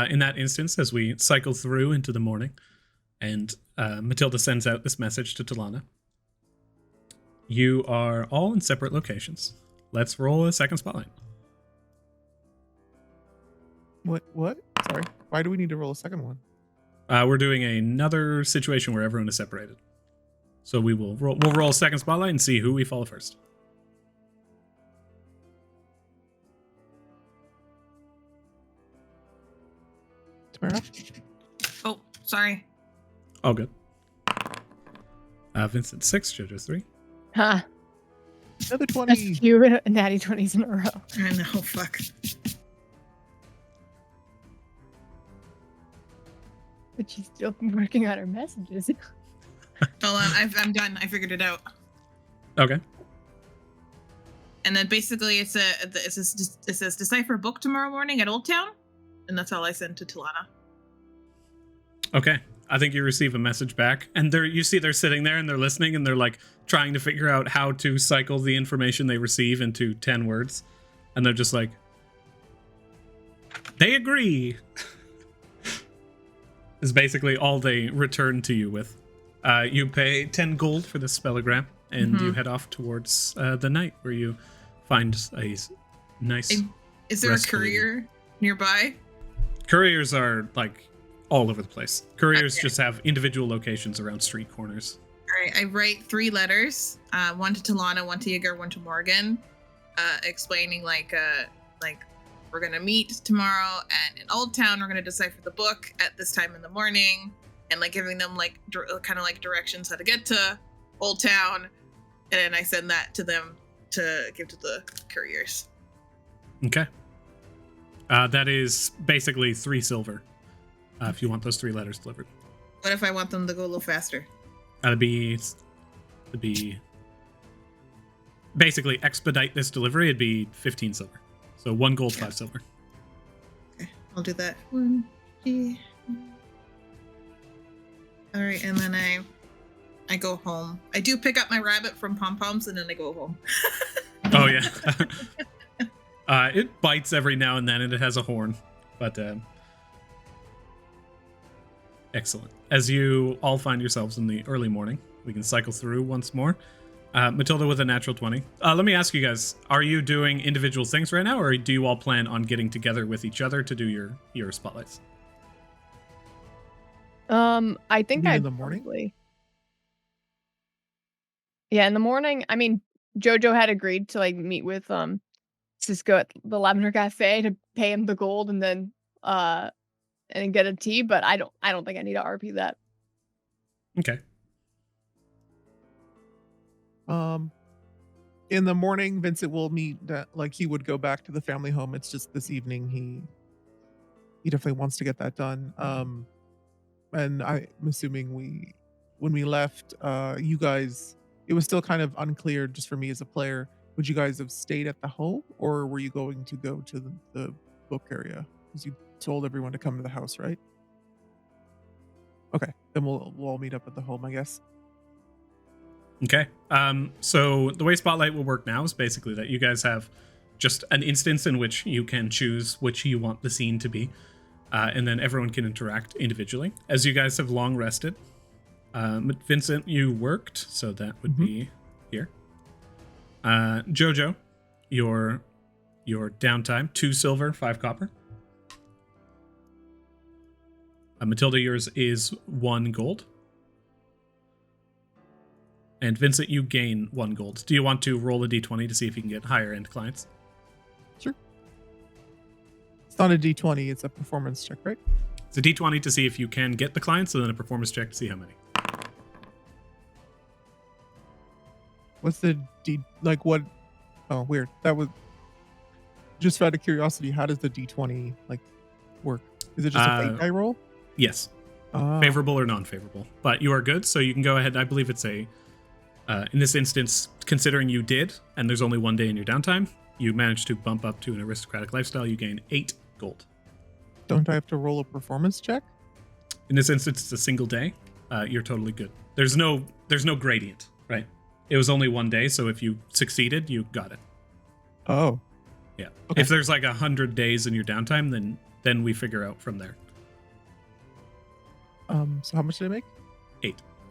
Speaker 1: In that instance, as we cycle through into the morning, and Matilda sends out this message to Talana, you are all in separate locations. Let's roll a second spotlight.
Speaker 3: What? Sorry. Why do we need to roll a second one?
Speaker 1: We're doing another situation where everyone is separated. So we'll roll a second spotlight and see who we follow first.
Speaker 3: Tamara?
Speaker 4: Oh, sorry.
Speaker 1: All good. Vincent 6, Jhojo 3.
Speaker 2: Huh.
Speaker 3: Another 20.
Speaker 2: That's few natty 20s in a row.
Speaker 4: I know, fuck.
Speaker 2: But she's still working on her messages.
Speaker 4: Hold on, I'm done. I figured it out.
Speaker 1: Okay.
Speaker 4: And then basically it says decipher book tomorrow morning at Old Town, and that's all I sent to Talana.
Speaker 1: Okay. I think you receive a message back, and you see they're sitting there and they're listening, and they're trying to figure out how to cycle the information they receive into 10 words, and they're just like, they agree. Is basically all they return to you with. You pay 10 gold for the spellogram, and you head off towards the night, where you find a nice.
Speaker 4: Is there a courier nearby?
Speaker 1: Couriers are all over the place. Couriers
Speaker 4: Okay.
Speaker 1: just have individual locations around street corners.
Speaker 4: All right, I write 3 letters, one to Talana, one to Yigar, one to Morgan, explaining like we're gonna meet tomorrow and in Old Town. We're gonna decipher the book at this time in the morning, and like giving them like kind of like directions how to get to Old Town, and then I send that to them to give to the couriers.
Speaker 1: Okay. That is basically 3 silver. If you want those 3 letters delivered.
Speaker 4: What if I want them to go a little faster?
Speaker 1: It'd be basically expedite this delivery. It'd be 15 silver. So 1 gold, 5 silver.
Speaker 4: Okay, I'll do that. 1, 2. All right, and then I go home. I do pick up my rabbit from Pom Poms, and then I go home.
Speaker 1: Oh yeah. It bites every now and then, and it has a horn. But excellent. As you all find yourselves in the early morning, we can cycle through once more. Matilda with a natural 20. Let me ask you guys, are you doing individual things right now, or do you all plan on getting together with each other to do your spotlights?
Speaker 2: I think
Speaker 3: You mean
Speaker 2: I
Speaker 3: in the morning?
Speaker 2: probably. Yeah, in the morning. I mean, Jhojo had agreed to like meet with Cisco at the Lavender Cafe to pay him the gold and then get a tea, but I don't think I need to RP that.
Speaker 1: Okay.
Speaker 3: In the morning, Vincent will meet. Like he would go back to the family home. It's just this evening he definitely wants to get that done. And I'm assuming when we left, you guys, it was still kind of unclear just for me as a player. Would you guys have stayed at the home, or were you going to go to the book area? Because you told everyone to come to the house, right? Okay, then we'll all meet up at the home, I guess.
Speaker 1: Okay. So the way Spotlight will work now is basically that you guys have just an instance in which you can choose which you want the scene to be, and then everyone can interact individually. As you guys have long rested, Vincent, you worked, so that would be here. Jhojo, your downtime, 2 silver, 5 copper. Matilda, yours is 1 gold. And Vincent, you gain 1 gold. Do you want to roll a d20 to see if you can get higher end clients?
Speaker 3: Sure. It's not a D20, it's a performance check, right?
Speaker 1: It's a d20 to see if you can get the clients, and then a performance check to see how many.
Speaker 3: What's the D, like what? Oh, weird. That was just out of curiosity. How does the D20 like work? Is it just a fate die roll?
Speaker 1: Yes.
Speaker 3: Ah,
Speaker 1: Favorable or non-favorable. But you are good, so you can go ahead. I believe it's a, in this instance, considering you did, and there's only 1 day in your downtime, you managed to bump up to an aristocratic lifestyle, you gain 8 gold.
Speaker 3: Don't I have to roll a performance check?
Speaker 1: In this instance, it's a single day. You're totally good. There's no gradient, right? It was only 1 day, so if you succeeded, you got it.
Speaker 3: Oh,
Speaker 1: Yeah.
Speaker 3: Okay.
Speaker 1: If there's like 100 days in your downtime, then we figure out from there.
Speaker 3: so how much did I make?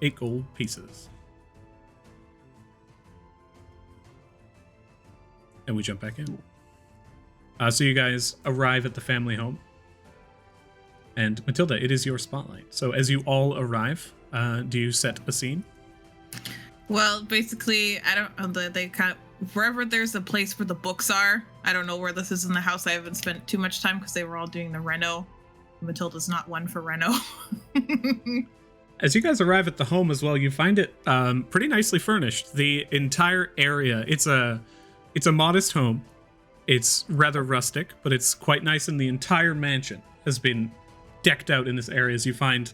Speaker 1: 8 gold pieces. And we jump back in. So you guys arrive at the family home. And Matilda, it is your spotlight. So as you all arrive, do you set a scene?
Speaker 4: Well, basically, I don't. They kind of wherever there's a place where the books are. I don't know where this is in the house. I haven't spent too much time because they were all doing the reno. Matilda's not one for reno.
Speaker 1: As you guys arrive at the home as well, you find it pretty nicely furnished. The entire area, it's a modest home. It's rather rustic, but it's quite nice, and the entire mansion has been decked out in this area. As you find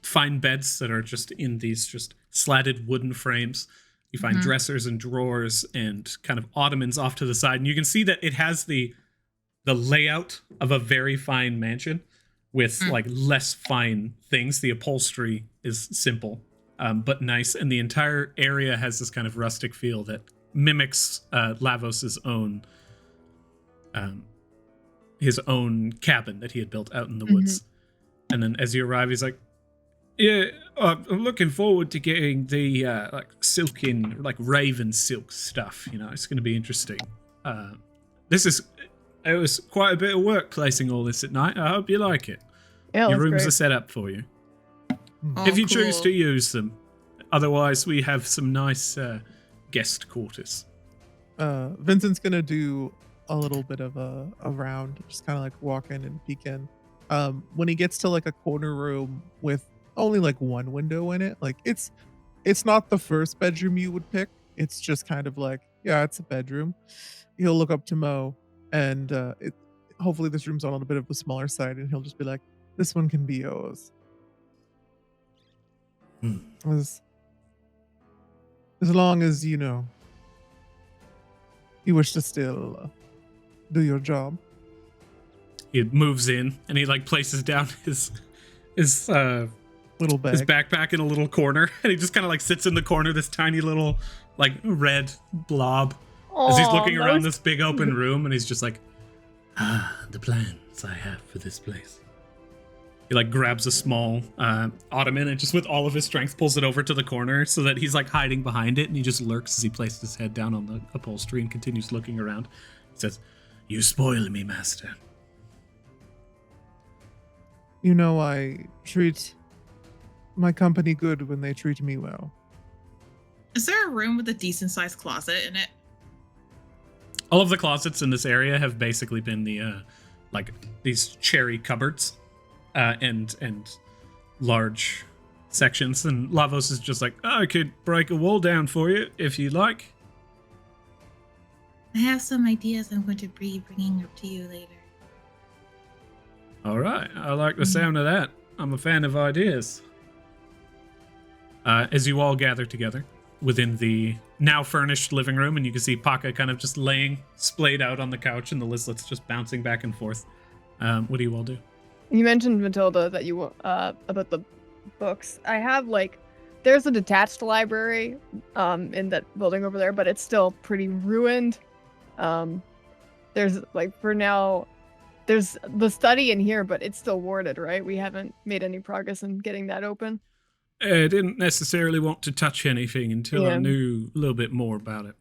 Speaker 1: fine beds that are just in these just slatted wooden frames. You find dressers and drawers and kind of ottomans off to the side, and you can see that it has the layout of a very fine mansion with like less fine things. The upholstery is simple but nice, and the entire area has this kind of rustic feel that mimics Lavos's own his own cabin that he had built out in the woods. And then as you arrive, he's like, yeah, I'm looking forward to getting the like silken, like raven silk stuff. You know, it's going to be interesting. It was quite a bit of work placing all this at night. I hope you like it.
Speaker 2: Yeah,
Speaker 1: Your
Speaker 2: that's
Speaker 1: rooms are
Speaker 2: great.
Speaker 1: set up for you.
Speaker 3: Hmm.
Speaker 1: If you choose
Speaker 4: cool.
Speaker 1: to use them. Otherwise, we have some nice guest quarters.
Speaker 3: Vincent's gonna do a little bit of a round, just kind of like walk in and peek in. When he gets to like a corner room with only like one window in it, like it's not the first bedroom you would pick. It's just kind of like, yeah, it's a bedroom. He'll look up to Mo, and hopefully this room's on a little bit of the smaller side, and he'll just be like, "This one can be yours." As long as you wish to still do your job.
Speaker 1: He moves in and he like places down his
Speaker 3: Little bag.
Speaker 1: his backpack in a little corner, and he just kind of like sits in the corner, this tiny little like red blob, as he's looking
Speaker 2: Aw,
Speaker 1: around
Speaker 2: most-
Speaker 1: this big open room, and he's just like, the plans I have for this place. He like grabs a small ottoman and just with all of his strength pulls it over to the corner so that he's like hiding behind it, and he just lurks as he places his head down on the upholstery and continues looking around. He says, "You spoil me, master."
Speaker 3: I treat my company good when they treat me well.
Speaker 4: Is there a room with a decent sized closet in it?
Speaker 1: All of the closets in this area have basically been the like these cherry cupboards and large sections, and Lavos is just like, I could break a wall down for you if you like.
Speaker 4: I have some ideas I'm going to be bringing up to you later.
Speaker 1: All right, I like the sound of that. I'm a fan of ideas. As you all gather together within the now furnished living room, and you can see Paka kind of just laying splayed out on the couch, and the listlets just bouncing back and forth. What do you all do?
Speaker 2: You mentioned, Matilda, that you about the books. I have there's a detached library in that building over there, but it's still pretty ruined. There's for now, there's the study in here, but it's still warded, right? We haven't made any progress in getting that open.
Speaker 1: I didn't necessarily want to touch anything until I
Speaker 2: Yeah.
Speaker 1: knew a little bit more about it.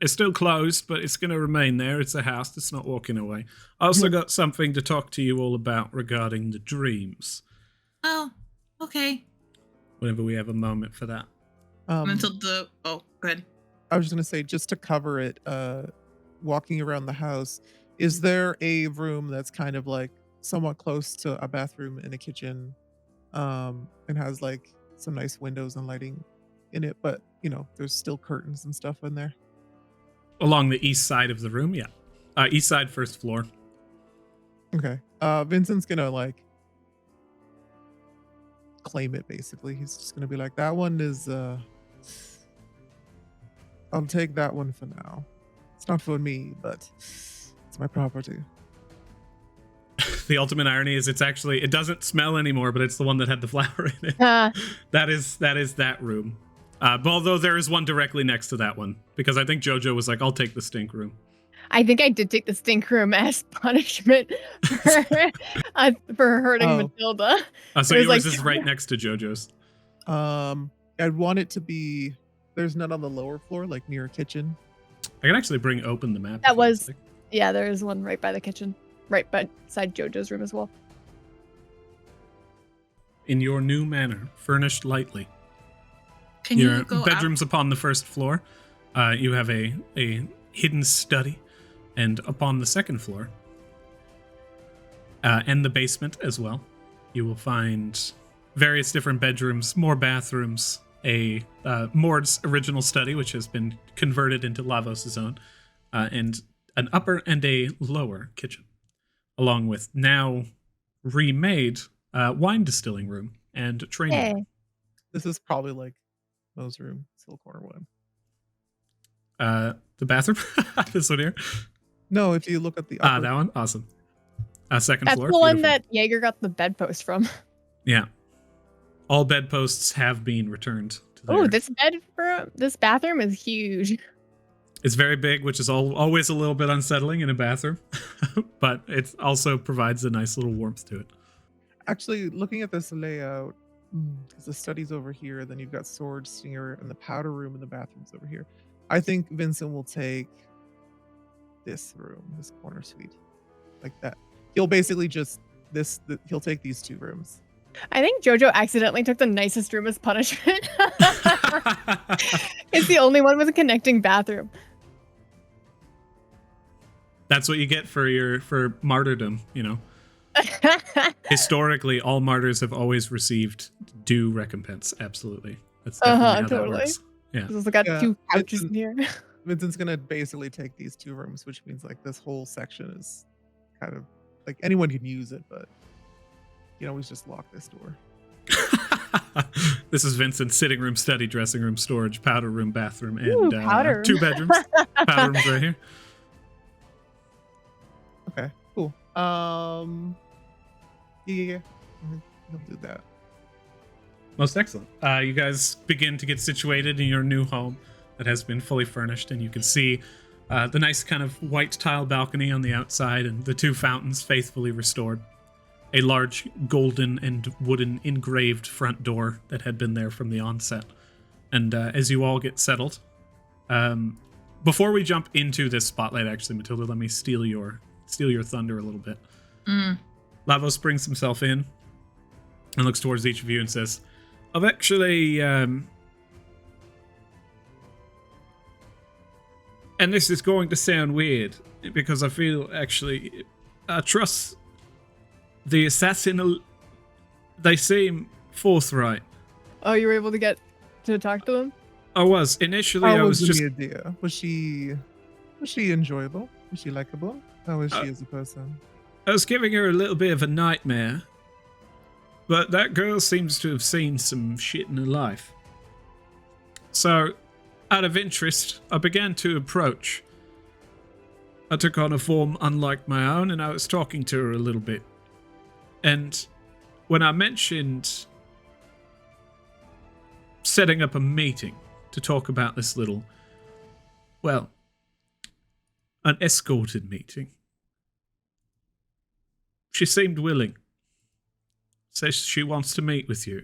Speaker 1: It's still closed, but it's going to remain there. It's a house. It's not walking away. I also got something to talk to you all about regarding the dreams,
Speaker 4: Oh, okay.
Speaker 1: whenever we have a moment for that.
Speaker 4: Until the go ahead.
Speaker 3: I was just gonna say, just to cover it, walking around the house, is there a room that's kind of like somewhat close to a bathroom and a kitchen, and has like some nice windows and lighting in it, but there's still curtains and stuff in there?
Speaker 1: Along the east side of the room, yeah. East side, first floor.
Speaker 3: Okay. Vincent's gonna claim it basically. He's just gonna be like, that one is I'll take that one for now. It's not for me, but it's my property.
Speaker 1: The ultimate irony is it doesn't smell anymore, but it's the one that had the flower in it. That is that room. But although there is one directly next to that one, because I think Jhojo was like, I'll take the stink room.
Speaker 2: I think I did take the stink room as punishment for hurting
Speaker 3: Oh.
Speaker 2: Matilda.
Speaker 1: So
Speaker 2: It was
Speaker 1: yours
Speaker 2: like-
Speaker 1: is right next to Jojo's.
Speaker 3: I'd want it to be, there's none on the lower floor, like near a kitchen.
Speaker 1: I can actually open the map.
Speaker 2: That
Speaker 1: if you'd
Speaker 2: was-
Speaker 1: like.
Speaker 2: Yeah, there is one right by the kitchen, right beside Jojo's room as well.
Speaker 1: In your new manor, furnished lightly.
Speaker 4: Can
Speaker 1: Your
Speaker 4: you go
Speaker 1: bedroom's upon the first floor. You have a hidden study, and upon the second floor, and the basement as well, you will find various different bedrooms, more bathrooms, a Mord's original study, which has been converted into Lavos' own, and an upper and a lower kitchen, along with now remade wine distilling room and training room.
Speaker 2: Hey.
Speaker 3: This is probably like Mo's room, still corner one.
Speaker 1: The bathroom, this one here.
Speaker 3: No, if you look at the upper,
Speaker 1: That one, awesome. Second
Speaker 2: That's
Speaker 1: floor.
Speaker 2: the one
Speaker 1: beautiful.
Speaker 2: that Jaeger got the bedpost from.
Speaker 1: Yeah. All bedposts have been returned to their...
Speaker 2: Oh, this bathroom is huge.
Speaker 1: It's very big, which is always a little bit unsettling in a bathroom, but it also provides a nice little warmth to it.
Speaker 3: actually looking at this layout, because the study's over here, then you've got Sword Stinger and the powder room and the bathrooms over here. I think Vincent will take this room, this corner suite, like that. He'll basically just he'll take these 2 rooms.
Speaker 2: I think Jhojo accidentally took the nicest room as punishment. It's the only one with a connecting bathroom.
Speaker 1: That's what you get for martyrdom, you know. Historically, all martyrs have always received due recompense. Absolutely. That's definitely how that works. Yeah.
Speaker 2: This got 2 couches in here.
Speaker 3: Vincent's gonna basically take these 2 rooms, which means like this whole section is kind of like anyone can use it, but you can always just lock this door.
Speaker 1: This is Vincent's sitting room, study, dressing room, storage, powder room, bathroom, and
Speaker 2: Ooh, powder
Speaker 1: 2 bedrooms. Powder room's right here.
Speaker 3: Okay, cool. Yeah, he'll do that.
Speaker 1: Most excellent. You guys begin to get situated in your new home that has been fully furnished, and you can see the nice kind of white tile balcony on the outside and the 2 fountains faithfully restored. A large golden and wooden engraved front door that had been there from the onset. And as you all get settled, before we jump into this spotlight, actually, Matilda, let me steal your thunder a little bit. Lavos brings himself in and looks towards each of you and says, I've actually, and this is going to sound weird, because I feel, actually, I trust the assassin. They seem forthright.
Speaker 2: Oh, you were able to get to talk to them?
Speaker 1: I was. Initially, I was just...
Speaker 3: the idea? Was she enjoyable? Was she likable? How was she as a person?
Speaker 1: I was giving her a little bit of a nightmare. But that girl seems to have seen some shit in her life. So, out of interest, I began to approach. I took on a form unlike my own, and I was talking to her a little bit. And when I mentioned setting up a meeting to talk about this little, well, an escorted meeting, she seemed willing. Says she wants to meet with you.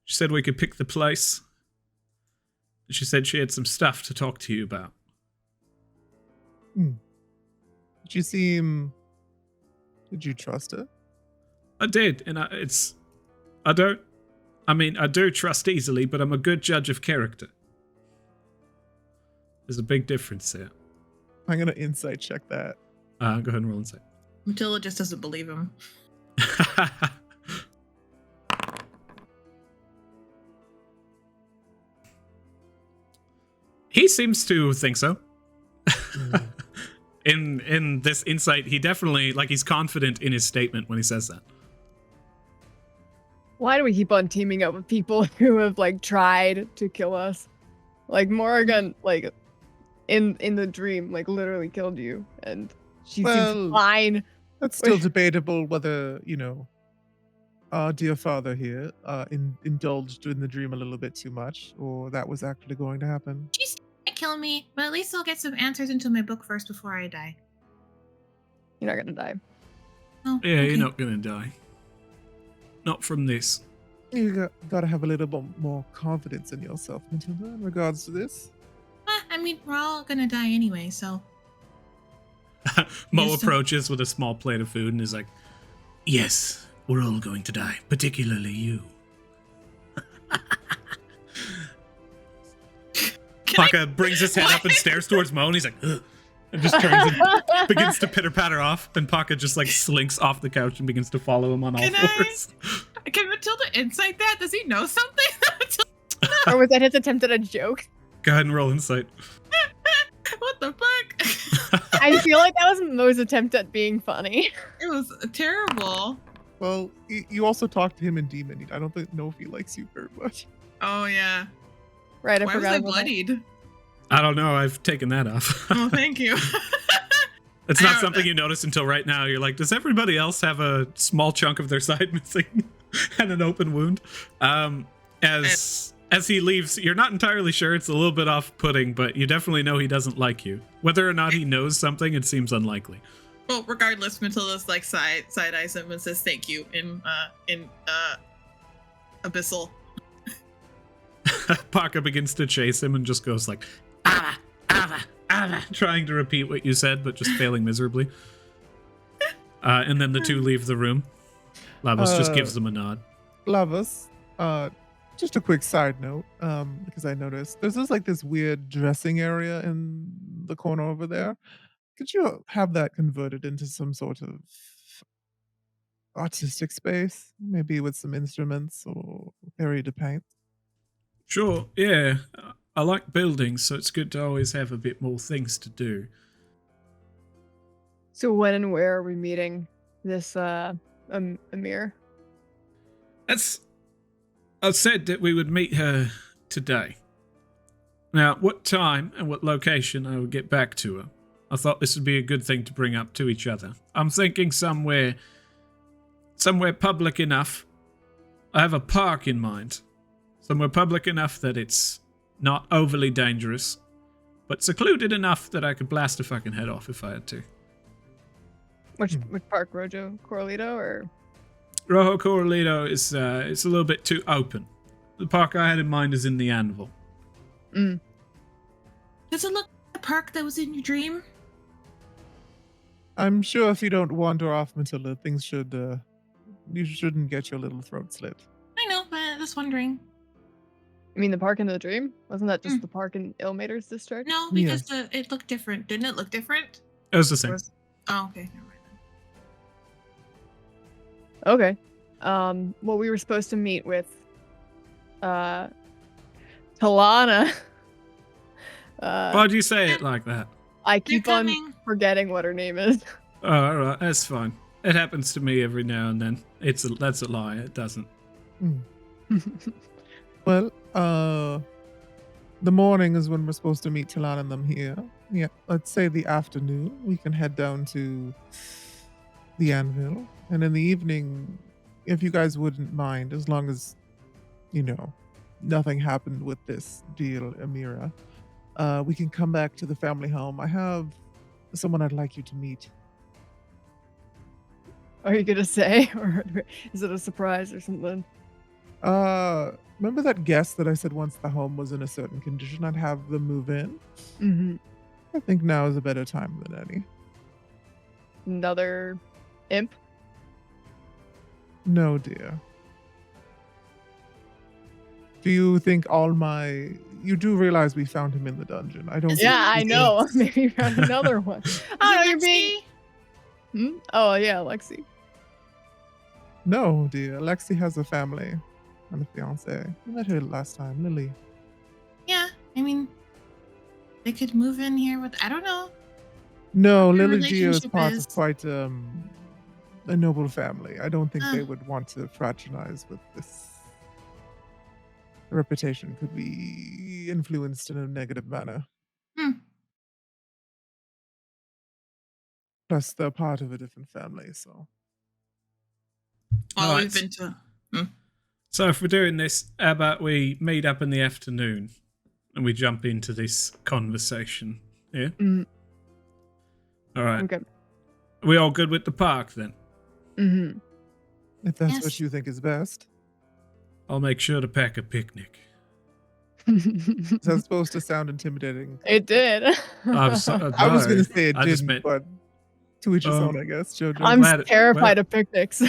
Speaker 1: She said we could pick the place. She said she had some stuff to talk to you about.
Speaker 3: Did you trust her?
Speaker 1: I did, and I do trust easily, but I'm a good judge of character. There's a big difference there.
Speaker 3: I'm going to insight check that.
Speaker 1: Go ahead and roll insight.
Speaker 4: Matilda just doesn't believe him.
Speaker 1: He seems to think so. In this insight, he definitely, like, he's confident in his statement when he says that.
Speaker 2: Why do we keep on teaming up with people who have, like, tried to kill us? Like, Morrigan, like, in the dream, like, literally killed you, and she seems fine.
Speaker 3: That's still debatable whether, our dear father here indulged in the dream a little bit too much, or that was actually going to happen.
Speaker 4: She's gonna kill me, but at least I'll get some answers into my book first before I die.
Speaker 2: You're not gonna die.
Speaker 4: Oh,
Speaker 1: Yeah,
Speaker 4: okay.
Speaker 1: You're not gonna die. Not from this.
Speaker 3: You gotta have a little bit more confidence in yourself, Matilda, in regards to this.
Speaker 4: I mean, we're all gonna die anyway, so.
Speaker 1: Mo
Speaker 4: Yes,
Speaker 1: approaches with a small plate of food and is like, yes, we're all going to die, particularly you. Paka brings his head up and stares towards Mo, and he's like, ugh, and just turns and begins to pitter-patter off, and Paka just, like, slinks off the couch and begins to follow him on all fours.
Speaker 4: Can Matilda insight that? Does he know something?
Speaker 2: Or was that his attempt at a joke?
Speaker 1: Go ahead and roll insight.
Speaker 4: What the fuck?
Speaker 2: I feel like that was Mo's attempt at being funny.
Speaker 4: It was terrible.
Speaker 3: Well, you also talked to him in Demon. I don't know if he likes you very much.
Speaker 4: Oh, yeah.
Speaker 2: Right, I
Speaker 4: Why was
Speaker 2: forgot
Speaker 4: I
Speaker 2: about that.
Speaker 4: bloodied?
Speaker 1: I don't know, I've taken that off.
Speaker 4: Oh, thank you.
Speaker 1: It's not something you notice until right now. You're like, does everybody else have a small chunk of their side missing and an open wound? As he leaves, you're not entirely sure. It's a little bit off-putting, but you definitely know he doesn't like you. Whether or not he knows something, it seems unlikely.
Speaker 4: Well, regardless, Matilda's like side eyes him and says thank you in abyssal.
Speaker 1: Paka begins to chase him and just goes like, Ava, trying to repeat what you said, but just failing miserably. And then the two leave the room. Lavos just gives them a nod.
Speaker 3: Lavos, just a quick side note, because I noticed there's just like this weird dressing area in the corner over there. Could you have that converted into some sort of artistic space? Maybe with some instruments or area to paint?
Speaker 1: Sure, yeah. I like buildings, so it's good to always have a bit more things to do.
Speaker 2: So when and where are we meeting this Amir?
Speaker 1: I said that we would meet her today. Now, what time and what location I will get back to her. I thought this would be a good thing to bring up to each other. I'm thinking somewhere public enough. I have a park in mind. Somewhere public enough that it's not overly dangerous, but secluded enough that I could blast a fucking head off if I had to.
Speaker 2: Which park, Rojo Corralito or?
Speaker 1: Rojo Corralito is it's a little bit too open. The park I had in mind is in the Anvil.
Speaker 2: Mm.
Speaker 4: Does it look like the park that was in your dream?
Speaker 3: I'm sure if you don't wander off, Matilda, things should, you shouldn't get your little throat slit.
Speaker 4: I know, but I was wondering.
Speaker 2: You mean the park in the dream? Wasn't that just the park in Ilmater's district?
Speaker 4: No, because it looked different. Didn't it look different?
Speaker 1: It was the same.
Speaker 4: Oh, okay. Never mind.
Speaker 2: Okay. Well, we were supposed to meet with Talana.
Speaker 1: Why'd you say it like that?
Speaker 2: I keep
Speaker 4: They're
Speaker 2: on
Speaker 4: coming.
Speaker 2: forgetting what her name is.
Speaker 1: Oh, alright, that's fine. It happens to me every now and then. That's a lie, it doesn't.
Speaker 3: Well, the morning is when we're supposed to meet Talana and them here. Yeah, let's say the afternoon. We can head down to the Anvil. And in the evening, if you guys wouldn't mind, as long as, nothing happened with this deal, Amira, we can come back to the family home. I have someone I'd like you to meet.
Speaker 2: Are you gonna say, or is it a surprise or something?
Speaker 3: Remember that guest that I said once the home was in a certain condition, I'd have them move in?
Speaker 2: Mm-hmm.
Speaker 3: I think now is a better time than any.
Speaker 2: Another imp?
Speaker 3: No, dear. Do you think you do realize we found him in the dungeon? I don't.
Speaker 2: Yeah, I know. Maybe you found another one. I don't know. You're
Speaker 4: Lexi?
Speaker 2: being. Oh yeah, Lexi.
Speaker 3: No, dear. Lexi has a family and a fiance. I met her last time, Lily.
Speaker 4: Yeah, I mean, they could move in here with. I don't know.
Speaker 3: No,
Speaker 4: What their
Speaker 3: Lily Gio is
Speaker 4: relationship
Speaker 3: part
Speaker 4: is.
Speaker 3: of quite a noble family. I don't think they would want to fraternize with this. The reputation could be influenced in a negative manner. Plus, they're part of a different family, so.
Speaker 4: Well,
Speaker 1: Alright.
Speaker 4: we've been to.
Speaker 1: So if we're doing this, how about we meet up in the afternoon and we jump into this conversation? Yeah?
Speaker 2: Mm,
Speaker 1: Alright.
Speaker 2: okay.
Speaker 1: Are we all good with the park then?
Speaker 2: Mm-hmm.
Speaker 3: If that's
Speaker 4: Yes.
Speaker 3: what you think is best.
Speaker 1: I'll make sure to pack a picnic.
Speaker 3: Is that supposed to sound intimidating?
Speaker 2: It did.
Speaker 1: I was
Speaker 3: I was going to say it
Speaker 1: I just
Speaker 3: didn't,
Speaker 1: meant-
Speaker 3: but to each his own, I guess, Jojo.
Speaker 2: I'm
Speaker 1: glad
Speaker 2: terrified of picnics.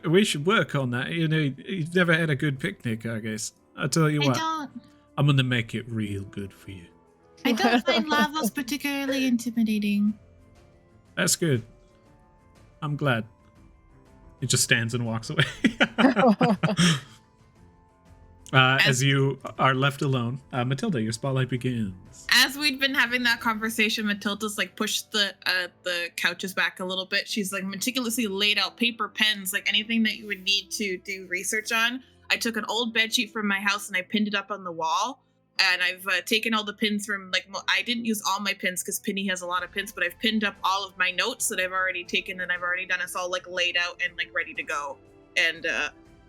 Speaker 1: we should work on that. You've never had a good picnic, I guess. I tell you
Speaker 4: I
Speaker 1: what,
Speaker 4: don't.
Speaker 1: I'm gonna make it real good for you.
Speaker 4: I don't find Lavos particularly intimidating.
Speaker 1: That's good. I'm glad. He just stands and walks away. As you are left alone, Matilda, your spotlight begins.
Speaker 4: As we'd been having that conversation, Matilda's like pushed the couches back a little bit. She's like meticulously laid out paper, pens, like anything that you would need to do research on. I took an old bed sheet from my house and I pinned it up on the wall. And I've taken all the pins from I didn't use all my pins because Penny has a lot of pins, but I've pinned up all of my notes that I've already taken and I've already done. It's all like laid out and like ready to go. And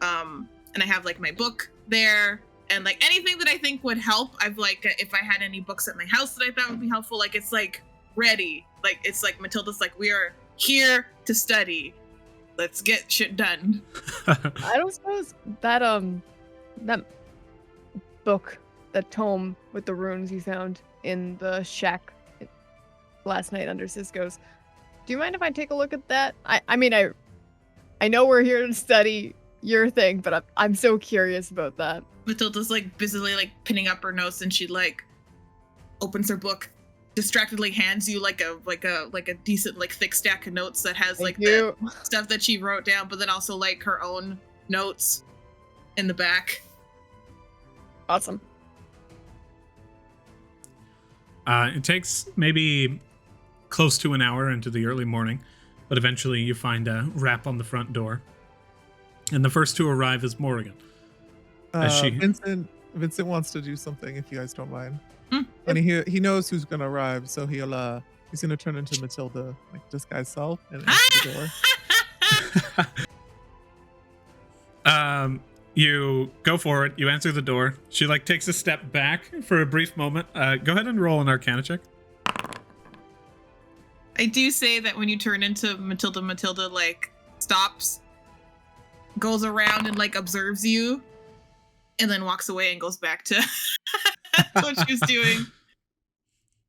Speaker 4: I have like my book there and like anything that I think would help. I've like if I had any books at my house that I thought would be helpful, like it's like ready. Like it's like Matilda's like, we are here to study. Let's get shit done.
Speaker 2: I don't suppose that that book, that tome with the runes you found in the shack last night under Cisco's, Do you mind if I take a look at that? I mean, I know we're here to study your thing, but I'm so curious about that.
Speaker 4: Matilda's like busily like pinning up her notes, and she like opens her book, distractedly hands you like a decent like thick stack of notes that has like the stuff that she wrote down, but then also like her own notes in the back.
Speaker 2: Awesome.
Speaker 1: It takes maybe close to an hour into the early morning, but eventually you find a rap on the front door. And the first to arrive is Morrigan.
Speaker 3: Vincent wants to do something, if you guys don't mind. And he knows who's gonna arrive, so he's gonna turn into Matilda, like disguise self, and answer the door.
Speaker 1: You go for it. You answer the door. She like takes a step back for a brief moment. Go ahead and roll an Arcana check.
Speaker 4: I do say that when you turn into Matilda like stops, goes around and like observes you, and then walks away and goes back to what she was doing.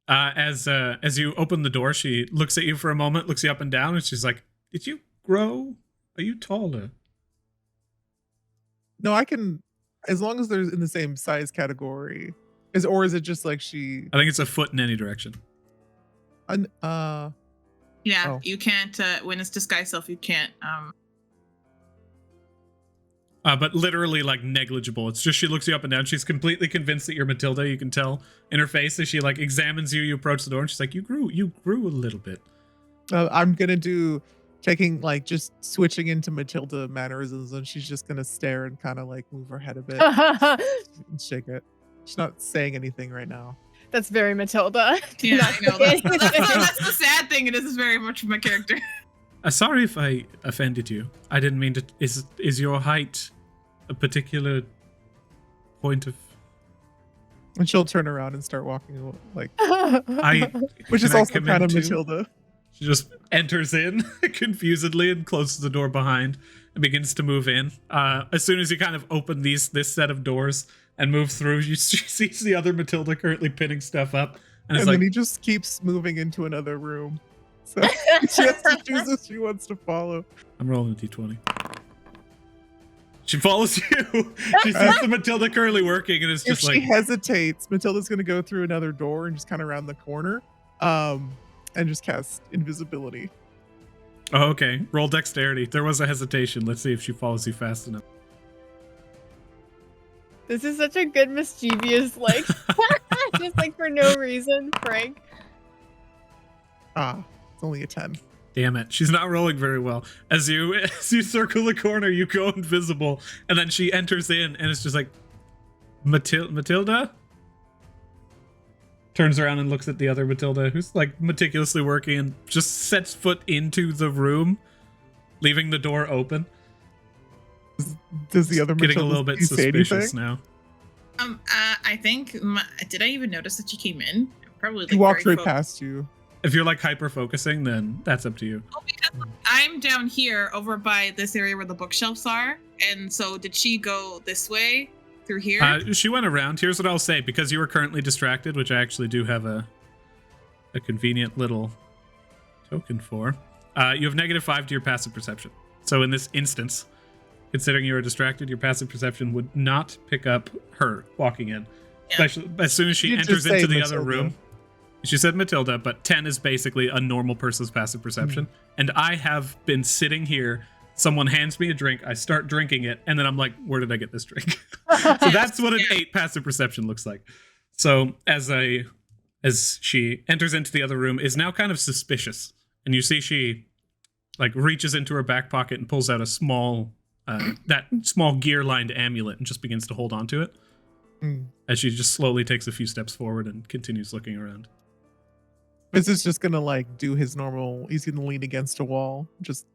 Speaker 1: As you open the door, she looks at you for a moment, looks you up and down, and she's like, "Did you grow? Are you taller?"
Speaker 3: No, I can, as long as they're in the same size category. Or is it just like she?
Speaker 1: I think it's a foot in any direction.
Speaker 4: Yeah, you can't when it's disguise self. You can't.
Speaker 1: But literally like negligible. It's just she looks you up and down. She's completely convinced that you're Matilda. You can tell in her face as she like examines you. You approach the door, and she's like, "You grew a little bit."
Speaker 3: I'm gonna do taking like just switching into Matilda mannerisms, and she's just gonna stare and kind of like move her head a bit and shake it. She's not saying anything right now.
Speaker 2: That's very Matilda.
Speaker 4: Yeah, I know. That's the sad thing. It is very much my character.
Speaker 1: Sorry if I offended you. I didn't mean to. Is your height a particular point of?
Speaker 3: And she'll turn around and start walking like. Which is
Speaker 1: I
Speaker 3: also kind of
Speaker 1: too?
Speaker 3: Matilda.
Speaker 1: She just enters in confusedly and closes the door behind and begins to move in. As soon as you kind of open this set of doors and move through, you see the other Matilda currently pinning stuff up. And it's
Speaker 3: then he just keeps moving into another room. So she has to choose if she wants to follow.
Speaker 1: I'm rolling a d20. She follows you. She sees the Matilda currently working, and it's just
Speaker 3: if she hesitates, Matilda's going to go through another door and just kind of around the corner. And just cast invisibility.
Speaker 1: Oh, okay. Roll dexterity. There was a hesitation. Let's see if she follows you fast enough.
Speaker 2: This is such a good mischievous, like, just like for no reason, Frank.
Speaker 3: It's only a 10.
Speaker 1: Damn it. She's not rolling very well. As you circle the corner, you go invisible, and then she enters in, and it's just like, Matilda? Turns around and looks at the other Matilda, who's like meticulously working, and just sets foot into the room, leaving the door open.
Speaker 3: Does the other
Speaker 1: getting a little bit suspicious now?
Speaker 4: I think. Did I even notice that she came in? Probably. Like,
Speaker 3: she walked right past you.
Speaker 1: If you're like hyper focusing, then that's up to you.
Speaker 4: Oh, because I'm down here over by this area where the bookshelves are, and so did she go this way? Through here?
Speaker 1: She went around. Here's what I'll say, because you are currently distracted, which I actually do have a convenient little token for. You have -5 to your passive perception. So in this instance, considering you are distracted, your passive perception would not pick up her walking in. Yeah. Especially as soon as she enters into the other room. She said Matilda, but 10 is basically a normal person's passive perception. And I have been sitting here. Someone hands me a drink, I start drinking it, and then I'm like, where did I get this drink? So that's what an 8 passive perception looks like. So as she enters into the other room, is now kind of suspicious. And you see she like reaches into her back pocket and pulls out a small gear-lined amulet and just begins to hold on to it. As she just slowly takes a few steps forward and continues looking around.
Speaker 3: This is just gonna like do his normal, he's gonna lean against a wall, just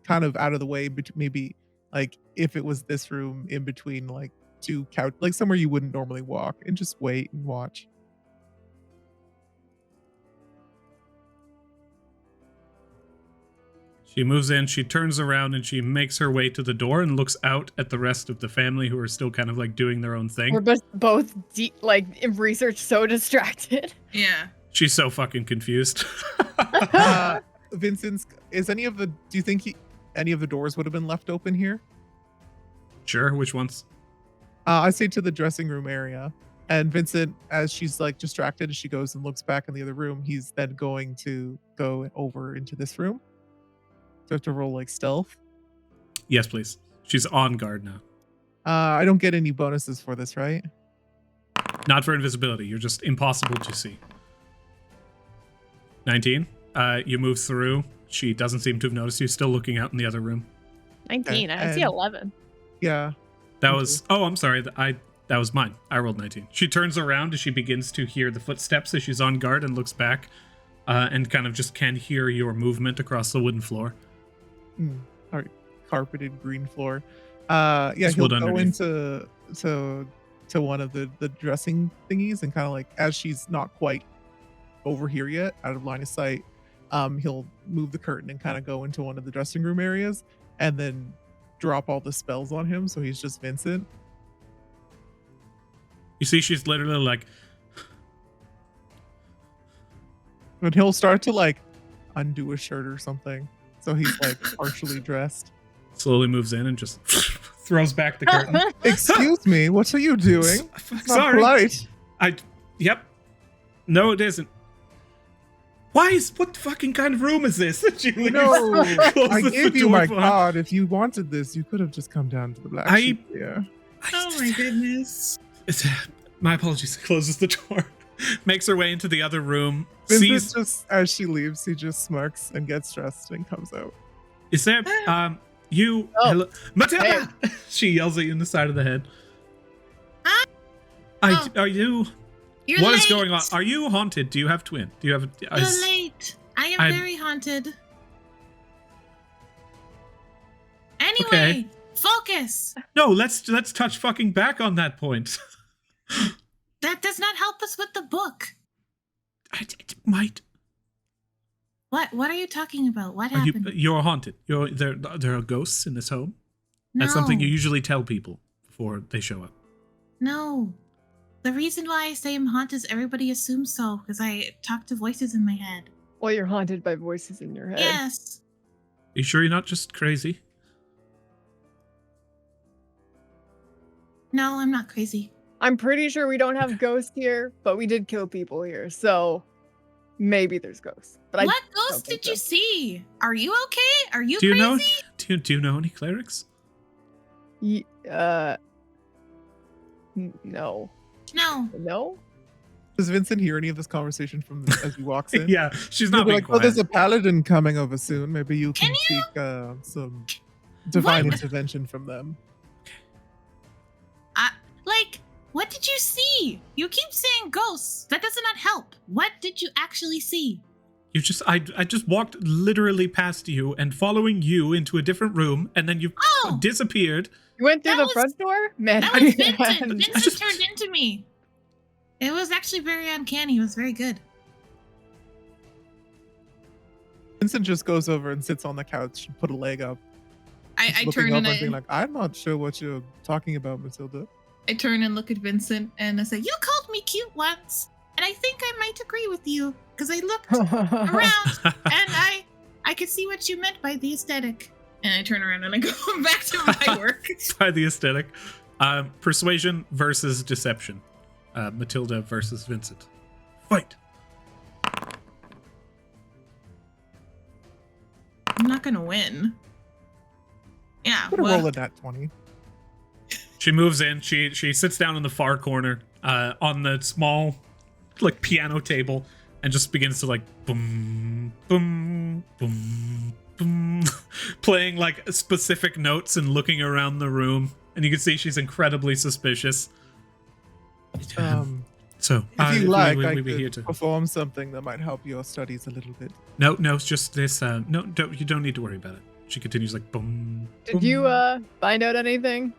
Speaker 3: kind of out of the way, but maybe like if it was this room in between like two couch, like somewhere you wouldn't normally walk, and just wait and watch.
Speaker 1: She moves in, she turns around, and she makes her way to the door and looks out at the rest of the family who are still kind of like doing their own thing.
Speaker 2: We're both like in research so distracted.
Speaker 4: Yeah.
Speaker 1: She's so fucking confused.
Speaker 3: Vincent's, do you think any of the doors would have been left open here?
Speaker 1: Sure, which ones?
Speaker 3: I say to the dressing room area. And Vincent, as she's like distracted, as she goes and looks back in the other room, he's then going to go over into this room. So I have to roll like stealth.
Speaker 1: Yes, please. She's on guard now.
Speaker 3: I don't get any bonuses for this, right?
Speaker 1: Not for invisibility. You're just impossible to see. 19. You move through. She doesn't seem to have noticed you. Still looking out in the other room.
Speaker 2: 19. I see
Speaker 3: and-
Speaker 2: 11.
Speaker 3: Yeah.
Speaker 1: That was. Oh, I'm sorry. That was mine. I rolled 19. She turns around as she begins to hear the footsteps as she's on guard and looks back, and kind of just can hear your movement across the wooden floor.
Speaker 3: All right. Carpeted green floor. Yeah,
Speaker 1: Just
Speaker 3: he'll
Speaker 1: wood
Speaker 3: go
Speaker 1: underneath.
Speaker 3: to one of the dressing thingies and kind of like, as she's not quite over here yet, out of line of sight, he'll move the curtain and kind of go into one of the dressing room areas and then drop all the spells on him, so he's just Vincent.
Speaker 1: You see, she's literally like,
Speaker 3: And he'll start to like undo a shirt or something, so he's like partially dressed.
Speaker 1: slowly moves in and just throws back the curtain.
Speaker 3: Excuse me, what are you doing? It's not
Speaker 1: Sorry.
Speaker 3: polite.
Speaker 1: Yep. No, it isn't. What fucking kind of room is this? She leaves,
Speaker 3: No,
Speaker 1: closes
Speaker 3: I
Speaker 1: the
Speaker 3: gave you
Speaker 1: door
Speaker 3: my
Speaker 1: behind-
Speaker 3: card. If you wanted this, you could have just come down to the black
Speaker 1: I-
Speaker 3: sheep here.
Speaker 4: Oh my goodness.
Speaker 1: My apologies. Closes the door. Makes her way into the other room.
Speaker 3: Vincent
Speaker 1: Sees.
Speaker 3: just, as she leaves, he just smirks and gets dressed and comes out.
Speaker 1: Is there? You.
Speaker 2: Oh.
Speaker 1: Hello, Matilda. She yells at you in the side of the head.
Speaker 4: Huh?
Speaker 1: Are you?
Speaker 4: You're
Speaker 1: What
Speaker 4: late.
Speaker 1: is going on? Are you haunted? Do you have twin? Do you have?
Speaker 4: You're late. I am
Speaker 1: I'm-
Speaker 4: very haunted. Anyway,
Speaker 1: Okay.
Speaker 4: focus.
Speaker 1: No. Let's touch fucking back on that point.
Speaker 4: That does not help us with the book.
Speaker 1: It might.
Speaker 4: What are you talking about? What
Speaker 1: Are you?
Speaker 4: happened?
Speaker 1: You're haunted. There are ghosts in this home. That's something you usually tell people before they show up.
Speaker 4: No. The reason why I say I'm haunted is everybody assumes so, because I talk to voices in my head.
Speaker 2: Well, you're haunted by voices in your head.
Speaker 4: Yes.
Speaker 1: Are you sure you're not just crazy?
Speaker 4: No, I'm not crazy.
Speaker 2: I'm pretty sure we don't have ghosts here, but we did kill people here, so maybe there's ghosts. But
Speaker 4: What
Speaker 2: don't
Speaker 4: ghost
Speaker 2: think
Speaker 4: did you
Speaker 2: so.
Speaker 4: see? Are you okay? Are you
Speaker 1: Do you
Speaker 4: crazy?
Speaker 1: know? Do you know any clerics?
Speaker 2: No.
Speaker 4: No.
Speaker 2: No?
Speaker 3: Does Vincent hear any of this conversation from as he walks in?
Speaker 1: Yeah, she's
Speaker 3: He'll
Speaker 1: not
Speaker 3: be
Speaker 1: being
Speaker 3: like, oh, there's
Speaker 1: quiet.
Speaker 3: a paladin coming over soon. Maybe you
Speaker 4: Can
Speaker 3: can seek some divine
Speaker 4: What?
Speaker 3: intervention from them.
Speaker 4: What did you see? You keep saying ghosts. That does not help. What did you actually see?
Speaker 1: I just walked literally past you and following you into a different room, and then you
Speaker 4: Oh,
Speaker 1: disappeared.
Speaker 2: You went through
Speaker 4: That
Speaker 2: the
Speaker 4: was-
Speaker 2: front door? Man,
Speaker 4: that was Vincent.
Speaker 2: and-
Speaker 4: Vincent
Speaker 1: just-
Speaker 4: turned into me. It was actually very uncanny. It was very good.
Speaker 3: Vincent just goes over and sits on the couch and put a leg up.
Speaker 4: I
Speaker 3: looking
Speaker 4: turn
Speaker 3: over
Speaker 4: and
Speaker 3: and being like, I'm not sure what you're talking about, Matilda.
Speaker 4: I turn and look at Vincent and I say, "You called me cute once, and I think I might agree with you because I looked around and I could see what you meant by the aesthetic." And I turn around and I go back to my work.
Speaker 1: By the aesthetic. Persuasion versus deception. Matilda versus Vincent. Fight.
Speaker 4: I'm not gonna win. Yeah.
Speaker 3: Put a roll at that 20.
Speaker 1: She moves in. She sits down in the far corner on the small like piano table and just begins to like boom, boom, boom, boom, playing like specific notes and looking around the room. And you can see she's incredibly suspicious. So
Speaker 3: If you like, I
Speaker 1: we'd be here
Speaker 3: could
Speaker 1: to.
Speaker 3: perform something that might help your studies a little bit.
Speaker 1: No, it's just this. No, you don't need to worry about it. She continues like boom.
Speaker 2: Did you find out anything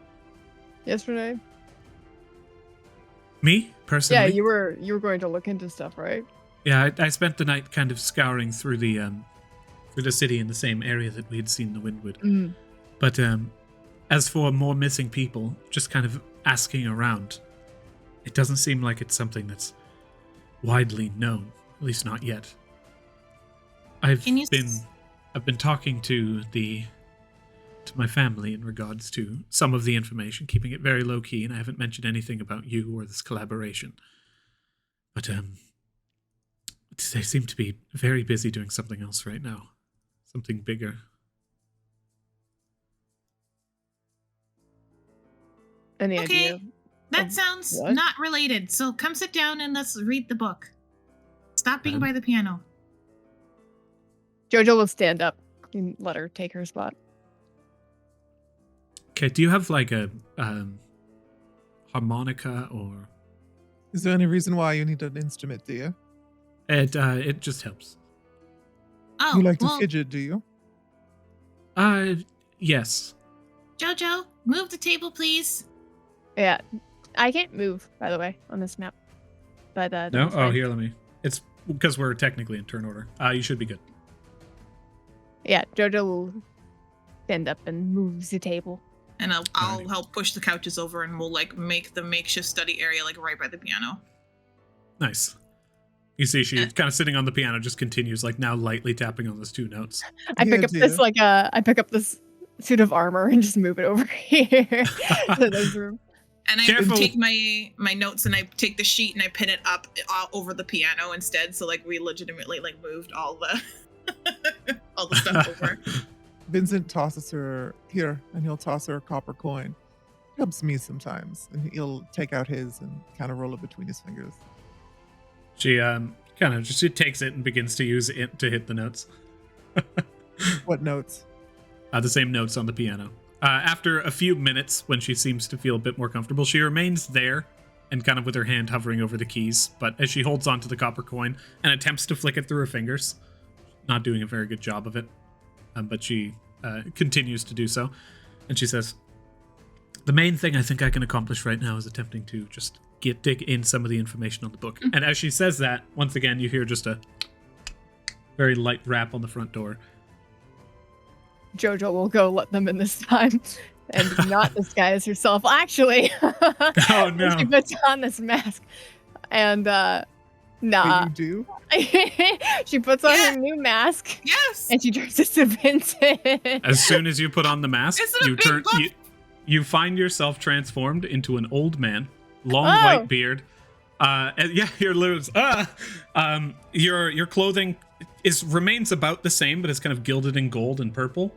Speaker 2: yesterday?
Speaker 1: Me personally?
Speaker 2: Yeah, you were going to look into stuff, right?
Speaker 1: Yeah, I spent the night kind of scouring through the city in the same area that we had seen the Windward.
Speaker 2: Mm.
Speaker 1: But as for more missing people, just kind of asking around, it doesn't seem like it's something that's widely known, at least not yet. I've
Speaker 4: Can you
Speaker 1: been talking to my family in regards to some of the information, keeping it very low key, and I haven't mentioned anything about you or this collaboration. But they seem to be very busy doing something else right now, something bigger.
Speaker 2: Any
Speaker 4: Okay,
Speaker 2: idea?
Speaker 4: that sounds
Speaker 2: what?
Speaker 4: not related. So come sit down and let's read the book. Stop being by the piano.
Speaker 2: Jhojo will stand up and let her take her spot.
Speaker 1: Okay, do you have like a harmonica or?
Speaker 3: Is there any reason why you need an instrument, do you?
Speaker 1: It just helps.
Speaker 4: Oh,
Speaker 3: You like to
Speaker 4: well,
Speaker 3: fidget, do you?
Speaker 1: Yes.
Speaker 4: Jhojo, move the table, please.
Speaker 2: Yeah, I can't move, by the way, on this map. But
Speaker 1: No?
Speaker 2: that's
Speaker 1: Oh,
Speaker 2: fine.
Speaker 1: here, let me. It's because we're technically in turn order. You should be good.
Speaker 2: Yeah, Jhojo will stand up and move the table.
Speaker 4: And I'll
Speaker 1: Alrighty.
Speaker 4: help push the couches over, and we'll like make the makeshift study area like right by the piano.
Speaker 1: Nice. You see, she's kind of sitting on the piano, just continues, like now lightly tapping on those two notes.
Speaker 2: I pick
Speaker 3: Yeah,
Speaker 2: up this
Speaker 3: dear.
Speaker 2: I pick up this suit of armor and just move it over here to this room.
Speaker 4: And I
Speaker 1: Careful.
Speaker 4: take my notes and I take the sheet and I pin it up over the piano instead. So like we legitimately like moved all the all the stuff over.
Speaker 3: Vincent tosses her here, and he'll toss her a copper coin. Helps me sometimes, and he'll take out his and kind of roll it between his fingers.
Speaker 1: She kind of just she takes it and begins to use it to hit the notes.
Speaker 3: What notes?
Speaker 1: The same notes on the piano. After a few minutes, when she seems to feel a bit more comfortable, she remains there and kind of with her hand hovering over the keys. But as she holds onto the copper coin and attempts to flick it through her fingers, not doing a very good job of it. But she continues to do so. And she says, the main thing I think I can accomplish right now is attempting to just dig in some of the information on the book. And as she says that, once again, you hear just a very light rap on the front door.
Speaker 2: Jhojo will go let them in this time and not disguise herself. Actually,
Speaker 1: Oh, no.
Speaker 2: she puts on this mask and nah.
Speaker 3: What you do?
Speaker 2: She puts on
Speaker 4: Yeah.
Speaker 2: her new mask
Speaker 4: Yes.
Speaker 2: and she turns into Vincent.
Speaker 1: As soon as you put on the mask,
Speaker 4: Isn't it a
Speaker 1: you
Speaker 4: big
Speaker 1: turn
Speaker 4: buff?
Speaker 1: you find yourself transformed into an old man, long
Speaker 2: Oh.
Speaker 1: white beard. And yeah, your limbs. Your clothing remains about the same, but it's kind of gilded in gold and purple.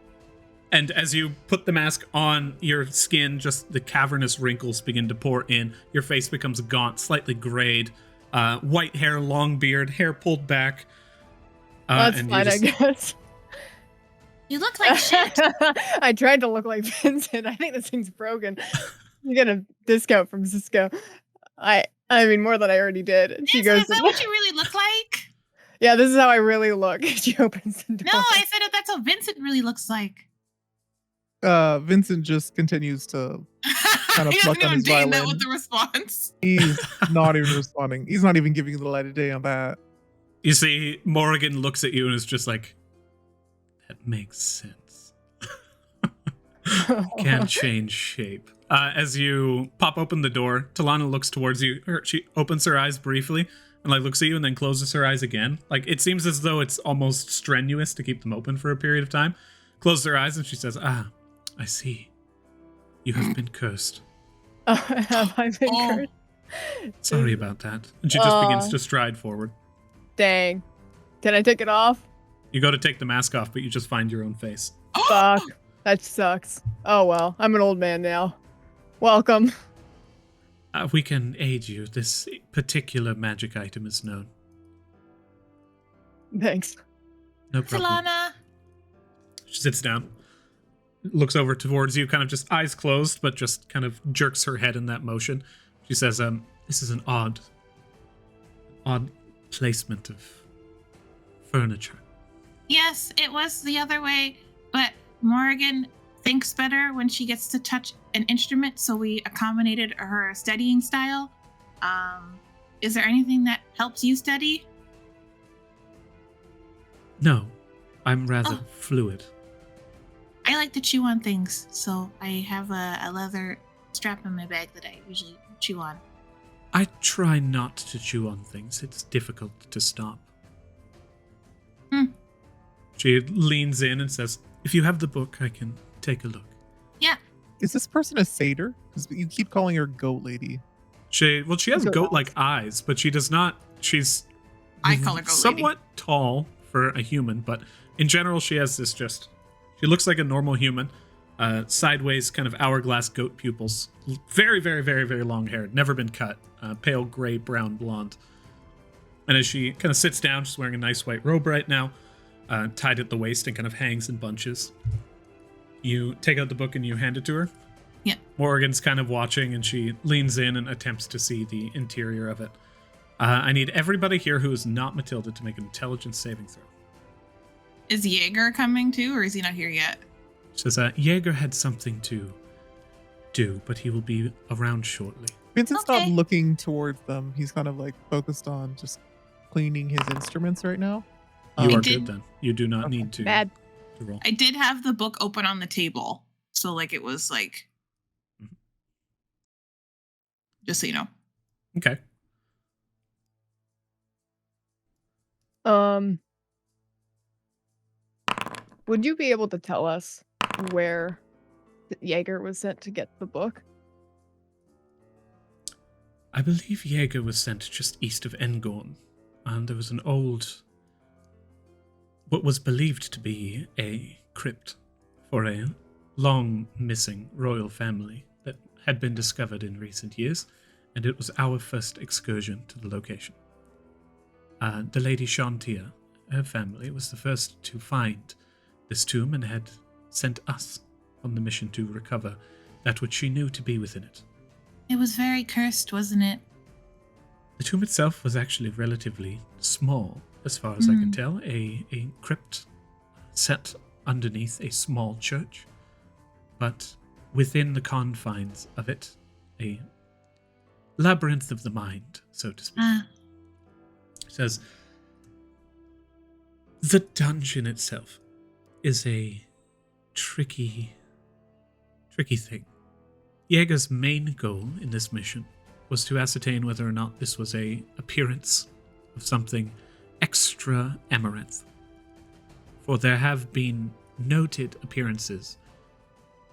Speaker 1: And as you put the mask on your skin, just the cavernous wrinkles begin to pour in. Your face becomes gaunt, slightly grayed. White hair, long beard, hair pulled back.
Speaker 2: That's
Speaker 1: and
Speaker 2: fine,
Speaker 1: you're
Speaker 2: I
Speaker 1: just-
Speaker 2: guess.
Speaker 4: You look like shit.
Speaker 2: I tried to look like Vincent. I think this thing's broken. You get a discount from Cisco. I mean, more than I already did. She
Speaker 4: Is
Speaker 2: goes,
Speaker 4: that what you really look like?
Speaker 2: yeah, this is how I really look. She opens the door.
Speaker 4: No, I said that that's what Vincent really looks like.
Speaker 3: Vincent just continues to. Kind of
Speaker 4: he
Speaker 3: pluck
Speaker 4: doesn't
Speaker 3: on
Speaker 4: even
Speaker 3: his
Speaker 4: deign that
Speaker 3: violin.
Speaker 4: with the response.
Speaker 3: He's not even responding. He's not even giving you the light of day on that.
Speaker 1: You see, Morrigan looks at you and is just like, that makes sense. Can't change shape. As you pop open the door, Talana looks towards you. She opens her eyes briefly and like looks at you and then closes her eyes again. Like it seems as though it's almost strenuous to keep them open for a period of time. Closes her eyes and she says, I see. You have been cursed.
Speaker 2: Have I been
Speaker 4: Oh.
Speaker 2: cursed?
Speaker 1: Sorry about that. And she just begins to stride forward.
Speaker 2: Dang. Can I take it off?
Speaker 1: You go to take the mask off, but you just find your own face.
Speaker 2: Fuck. That sucks. Oh well, I'm an old man now. Welcome.
Speaker 1: We can aid you. This particular magic item is known.
Speaker 2: Thanks.
Speaker 1: No problem.
Speaker 4: Talana.
Speaker 1: She sits down, looks over towards you, kind of just eyes closed, but just kind of jerks her head in that motion. She says, this is an odd placement of furniture.
Speaker 4: Yes, it was the other way, but Morrigan thinks better when she gets to touch an instrument, so we accommodated her studying style. Is there anything that helps you study?
Speaker 1: No, I'm rather
Speaker 4: Oh.
Speaker 1: fluid.
Speaker 4: I like to chew on things, so I have a leather strap in my bag that I usually chew on.
Speaker 1: I try not to chew on things. It's difficult to stop. She leans in and says, "If you have the book, I can take a look."
Speaker 4: Yeah.
Speaker 3: Is this person a satyr? Because you keep calling her goat lady.
Speaker 1: She has
Speaker 2: Goat
Speaker 1: goat-like eyes, but she does not. She's
Speaker 4: I call her goat
Speaker 1: somewhat tall for a human, but in general, she has this just. She looks like a normal human, sideways, kind of hourglass goat pupils, very, very, very, very long hair, never been cut, pale gray, brown, blonde. And as she kind of sits down, she's wearing a nice white robe right now, tied at the waist and kind of hangs in bunches. You take out the book and you hand it to her.
Speaker 4: Yeah.
Speaker 1: Morrigan's kind of watching, and she leans in and attempts to see the interior of it. I need everybody here who is not Matilda to make an intelligence saving throw.
Speaker 4: Is Jaeger coming too, or is he not here yet?
Speaker 1: She says, Jaeger had something to do, but he will be around shortly.
Speaker 3: Vincent's
Speaker 4: Okay.
Speaker 3: not looking towards them. He's kind of like focused on just cleaning his instruments right now.
Speaker 1: You
Speaker 4: I
Speaker 1: are
Speaker 4: did-
Speaker 1: good then. You do not
Speaker 3: Okay.
Speaker 1: need to
Speaker 2: Bad.
Speaker 1: roll.
Speaker 4: I did have the book open on the table, so like it was like,
Speaker 1: Mhm.
Speaker 4: just so you know.
Speaker 1: Okay.
Speaker 2: Would you be able to tell us where Jaeger was sent to get the book?
Speaker 1: I believe Jaeger was sent just east of Engorn, and there was an old, what was believed to be a crypt for a long missing royal family that had been discovered in recent years, and it was our first excursion to the location. The Lady Shantia, her family, was the first to find this tomb and had sent us on the mission to recover that which she knew to be within it.
Speaker 4: It was very cursed, wasn't it?
Speaker 1: The tomb itself was actually relatively small, as far as I can tell. A crypt set underneath a small church, but within the confines of it, a labyrinth of the mind, so to speak. It says, the dungeon itself is a tricky thing. Jaeger's main goal in this mission was to ascertain whether or not this was a appearance of something extra Amaranth. For there have been noted appearances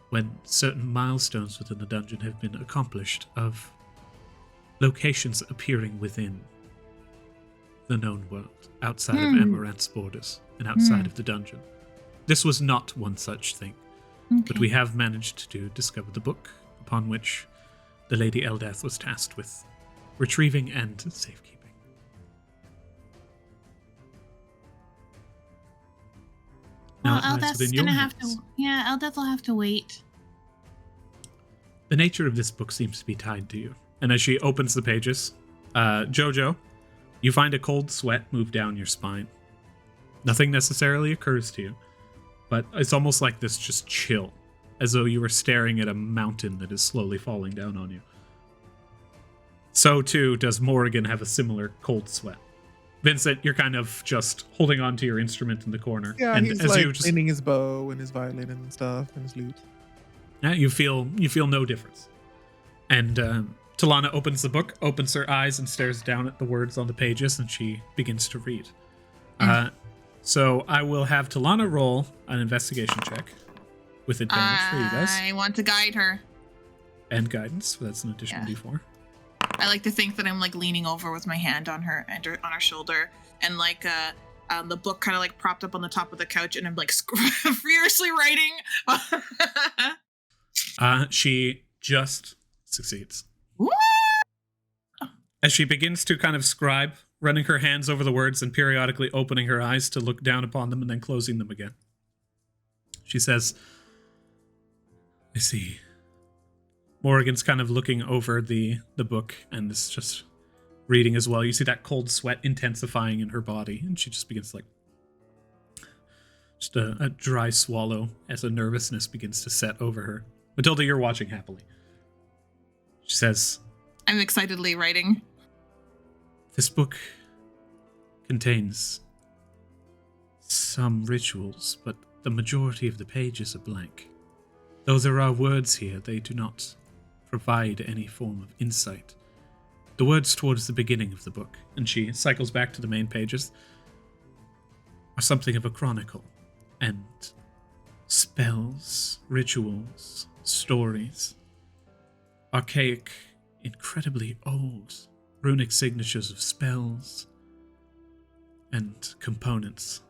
Speaker 1: when certain milestones within the dungeon have been accomplished of locations appearing within the known world, outside of Amaranth's borders and outside of the dungeon. This was not one such thing, but we have managed to discover the book upon which the Lady Eldath was tasked with retrieving and safekeeping.
Speaker 4: Well,
Speaker 1: Now it lies
Speaker 4: Eldath's
Speaker 1: within your
Speaker 4: gonna have to.
Speaker 1: hands.
Speaker 4: Yeah, Eldath will have to wait.
Speaker 1: The nature of this book seems to be tied to you. And as she opens the pages, Jhojo, you find a cold sweat move down your spine. Nothing necessarily occurs to you, but it's almost like this just chill, as though you were staring at a mountain that is slowly falling down on you. So too does Morrigan have a similar cold sweat. Vincent, you're kind of just holding on to your instrument in the corner.
Speaker 3: Yeah,
Speaker 1: and
Speaker 3: he's
Speaker 1: as
Speaker 3: like
Speaker 1: you just
Speaker 3: cleaning his bow and his violin and stuff and his lute.
Speaker 1: yeah, you feel no difference. And Talana opens the book, opens her eyes, and stares down at the words on the pages, and she begins to read. So I will have Talana roll an investigation check with advantage for you guys.
Speaker 4: I want to guide her.
Speaker 1: And guidance, so that's an additional
Speaker 4: Yeah.
Speaker 1: D4.
Speaker 4: I like to think that I'm like leaning over with my hand on her shoulder, and like the book kind of like propped up on the top of the couch, and I'm like furiously writing.
Speaker 1: She just succeeds.
Speaker 4: Woo!
Speaker 1: As she begins to kind of scribe, running her hands over the words and periodically opening her eyes to look down upon them and then closing them again. She says, I see. Morrigan's kind of looking over the book and is just reading as well. You see that cold sweat intensifying in her body, and she just begins like just a dry swallow as a nervousness begins to set over her. Matilda, you're watching happily. She says,
Speaker 4: I'm excitedly writing.
Speaker 1: this book contains some rituals, but the majority of the pages are blank. Though there are words here, they do not provide any form of insight. The words towards the beginning of the book, and she cycles back to the main pages, are something of a chronicle and spells, rituals, stories, archaic, incredibly old runic signatures of spells and components.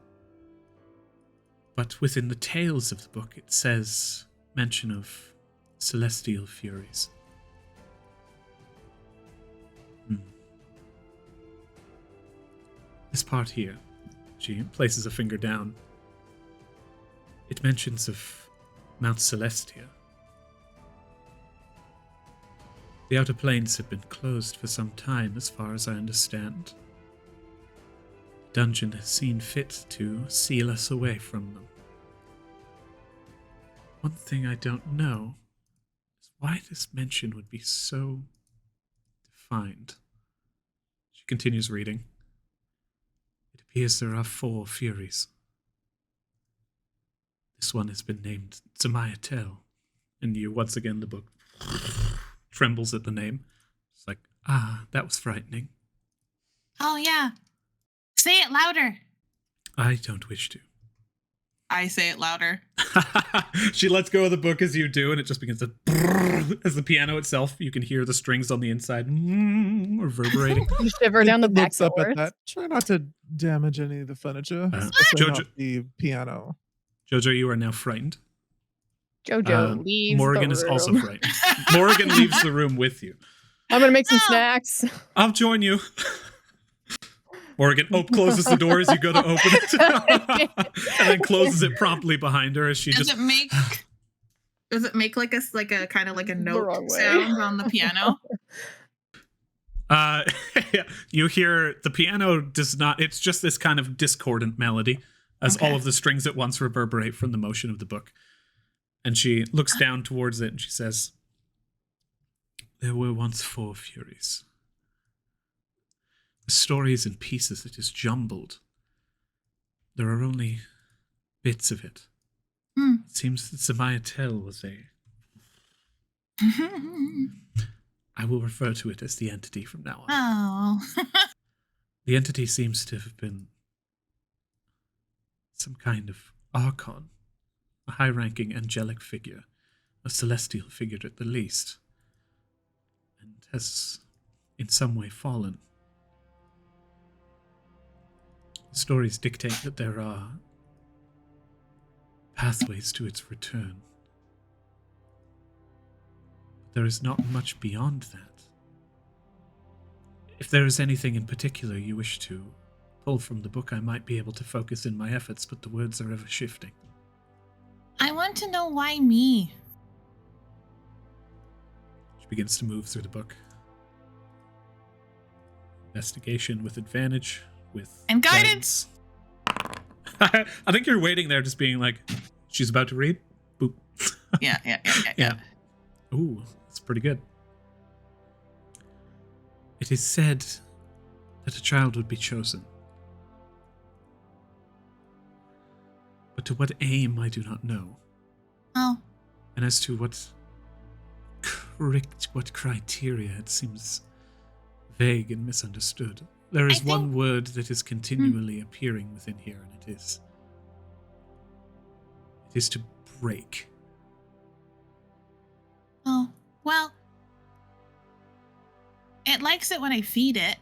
Speaker 1: But within the tales of the book, it says mention of celestial furies. This part here, she places a finger down. It mentions of Mount Celestia. The outer planes have been closed for some time, as far as I understand. The dungeon has seen fit to seal us away from them. One thing I don't know is why this mention would be so defined. She continues reading. It appears there are 4 Furies. This one has been named Zamayatel, and you, once again, the book trembles at the name. It's like, that was frightening.
Speaker 4: Oh, yeah. Say it louder.
Speaker 1: I don't wish to.
Speaker 4: I say it louder.
Speaker 1: She lets go of the book as you do, and it just begins to... As the piano itself, you can hear the strings on the inside reverberating.
Speaker 2: You shiver down the back
Speaker 3: Looks up
Speaker 2: doors.
Speaker 3: at that. Try not to damage any of the furniture, especially
Speaker 1: Jhojo-
Speaker 3: not the piano.
Speaker 1: Jhojo, you are now frightened.
Speaker 2: Jhojo leaves
Speaker 1: Morgan
Speaker 2: the
Speaker 1: is
Speaker 2: room.
Speaker 1: also frightened. Morgan leaves the room with you.
Speaker 2: I'm gonna make some snacks.
Speaker 1: I'll join you. Morgan closes the door as you go to open it, and then closes it promptly behind her as she
Speaker 4: Does
Speaker 1: just.
Speaker 4: it make like a kind of like a
Speaker 2: The
Speaker 4: note
Speaker 2: wrong way.
Speaker 4: sound on the piano?
Speaker 1: Yeah, you hear the piano does not. It's just this kind of discordant melody as all of the strings at once reverberate from the motion of the book. And she looks down towards it and she says, "There were once 4 Furies. The story is in pieces. It is jumbled. There are only bits of it. It seems that Zamayatel was a... I will refer to it as the entity from now on.
Speaker 4: Oh.
Speaker 1: The entity seems to have been some kind of archon, a high-ranking angelic figure, a celestial figure at the least, and has in some way fallen. The stories dictate that there are pathways to its return. But there is not much beyond that. If there is anything in particular you wish to pull from the book, I might be able to focus in my efforts, but the words are ever shifting."
Speaker 4: I want to know why me.
Speaker 1: She begins to move through the book. Investigation with advantage, with...
Speaker 4: And guidance!
Speaker 1: I think you're waiting there just being like, she's about to read? Boop.
Speaker 4: Yeah.
Speaker 1: Ooh, that's pretty good. It is said that a child would be chosen. But to what aim, I do not know.
Speaker 4: Oh.
Speaker 1: And as to what criteria, it seems vague and misunderstood. There is one word that is continually appearing within here, and it is to break.
Speaker 4: Oh. Well, it likes it when I feed it.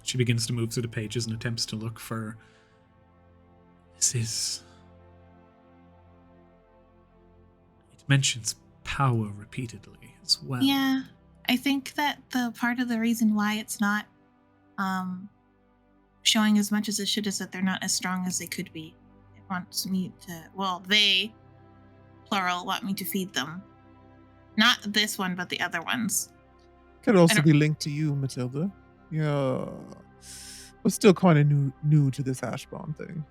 Speaker 1: She begins to move through the pages and attempts to look for... It mentions power repeatedly as well.
Speaker 4: Yeah. I think that the part of the reason why it's not showing as much as it should is that they're not as strong as they could be. It wants me to, well, they, plural, want me to feed them. Not this one, but the other ones.
Speaker 3: Could also be linked to you, Matilda. Yeah. But still kind of new to this Ashball thing.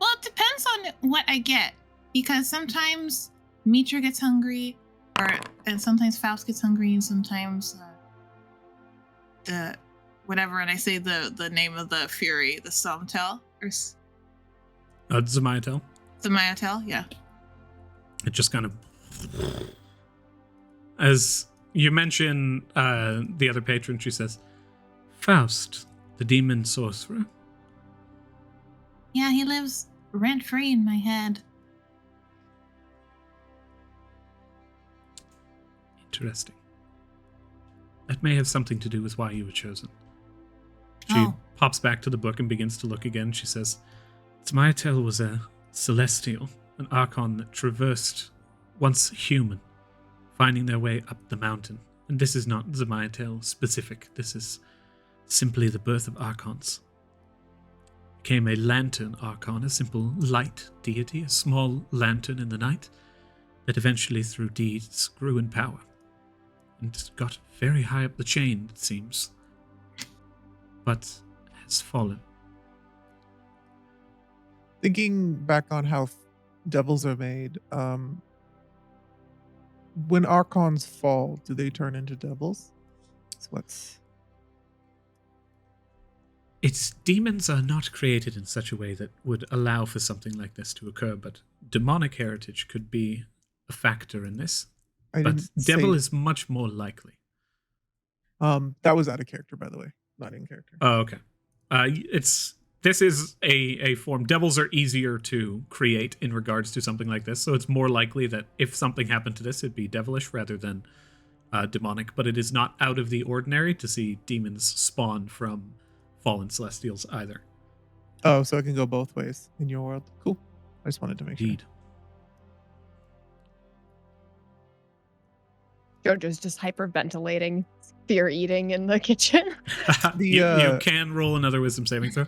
Speaker 4: Well, it depends on what I get. Because sometimes Mystra gets hungry, and sometimes Faust gets hungry, and sometimes the whatever, and I say the name of the fury, the Somtel, or
Speaker 1: Zamayatel.
Speaker 4: Zamayatel, yeah.
Speaker 1: It just kind of... As you mention the other patron, she says, "Faust, the demon sorcerer.
Speaker 4: Yeah, he lives rent-free in my head.
Speaker 1: Interesting. That may have something to do with why you were chosen. She
Speaker 4: Oh.
Speaker 1: pops back to the book and begins to look again. She says, Zemayatel was a celestial, an archon that traversed, once human, finding their way up the mountain. And this is not Zemayatel specific. This is simply the birth of archons. Became a lantern archon, a simple light deity, a small lantern in the night that eventually through deeds grew in power. And got very high up the chain, it seems. But has fallen.
Speaker 3: Thinking back on how devils are made, when archons fall, do they turn into devils?
Speaker 1: Its demons are not created in such a way that would allow for something like this to occur, but demonic heritage could be a factor in this. But devil is much more likely.
Speaker 3: That was out of character, by the way, not in character.
Speaker 1: Oh, okay. This is a form. Devils are easier to create in regards to something like this, so it's more likely that if something happened to this, it'd be devilish rather than demonic. But it is not out of the ordinary to see demons spawn from fallen celestials either.
Speaker 3: Oh, so it can go both ways in your world. Cool. I just wanted to make
Speaker 1: Indeed.
Speaker 3: sure.
Speaker 2: Jojo's just hyperventilating, fear eating in the kitchen.
Speaker 1: You can roll another wisdom saving throw.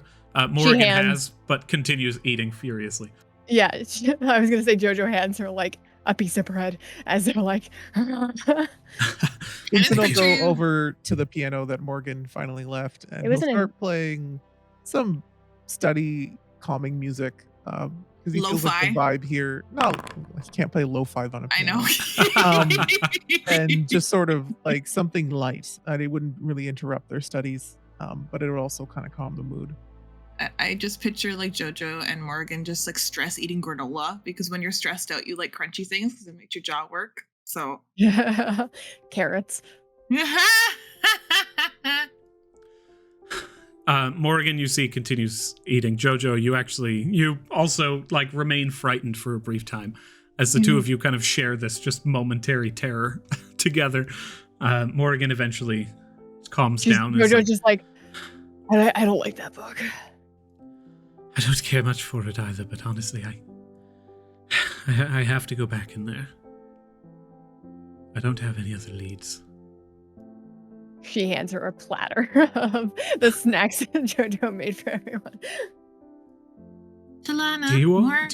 Speaker 1: Morgan has, but continues eating furiously.
Speaker 2: Yeah, I was gonna say Jojo hands her like a piece of bread as they're like.
Speaker 3: Vincent will go over to the piano that Morgan finally left, and he'll start playing some steady, calming music. Because he feels like the vibe here. No, he can't play lo-fi on a piano.
Speaker 4: I know.
Speaker 3: And just sort of like something light. It wouldn't really interrupt their studies, but it would also kind of calm the mood.
Speaker 4: I just picture like Jhojo and Morgan just like stress eating granola, because when you're stressed out, you like crunchy things because it makes your jaw work. So
Speaker 2: yeah, carrots.
Speaker 1: Morgan, you see, continues eating. Jhojo, you also like remain frightened for a brief time as the two of you kind of share this just momentary terror together. Morgan eventually calms down.
Speaker 2: Jojo's just like, I don't like that book.
Speaker 1: I don't care much for it either, but honestly, I have to go back in there. I don't have any other leads.
Speaker 2: She hands her a platter of the snacks that Jhojo made for everyone.
Speaker 4: Talana,
Speaker 1: do you all?
Speaker 4: more?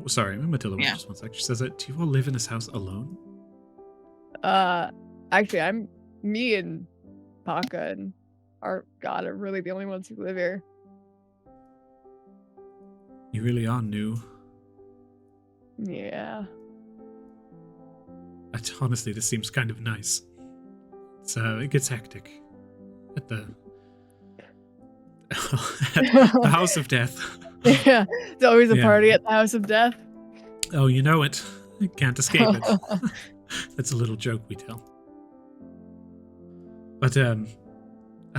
Speaker 1: Sorry, Matilda. Just one sec. She says that. Do you all live in this house alone?
Speaker 2: Actually, me and Paca and our God are really the only ones who live here.
Speaker 1: You really are new.
Speaker 2: Yeah.
Speaker 1: Honestly, this seems kind of nice. It gets hectic at the House of Death.
Speaker 2: Yeah, it's always a party at the House of Death.
Speaker 1: Oh, you know it. You can't escape it. That's a little joke we tell. But I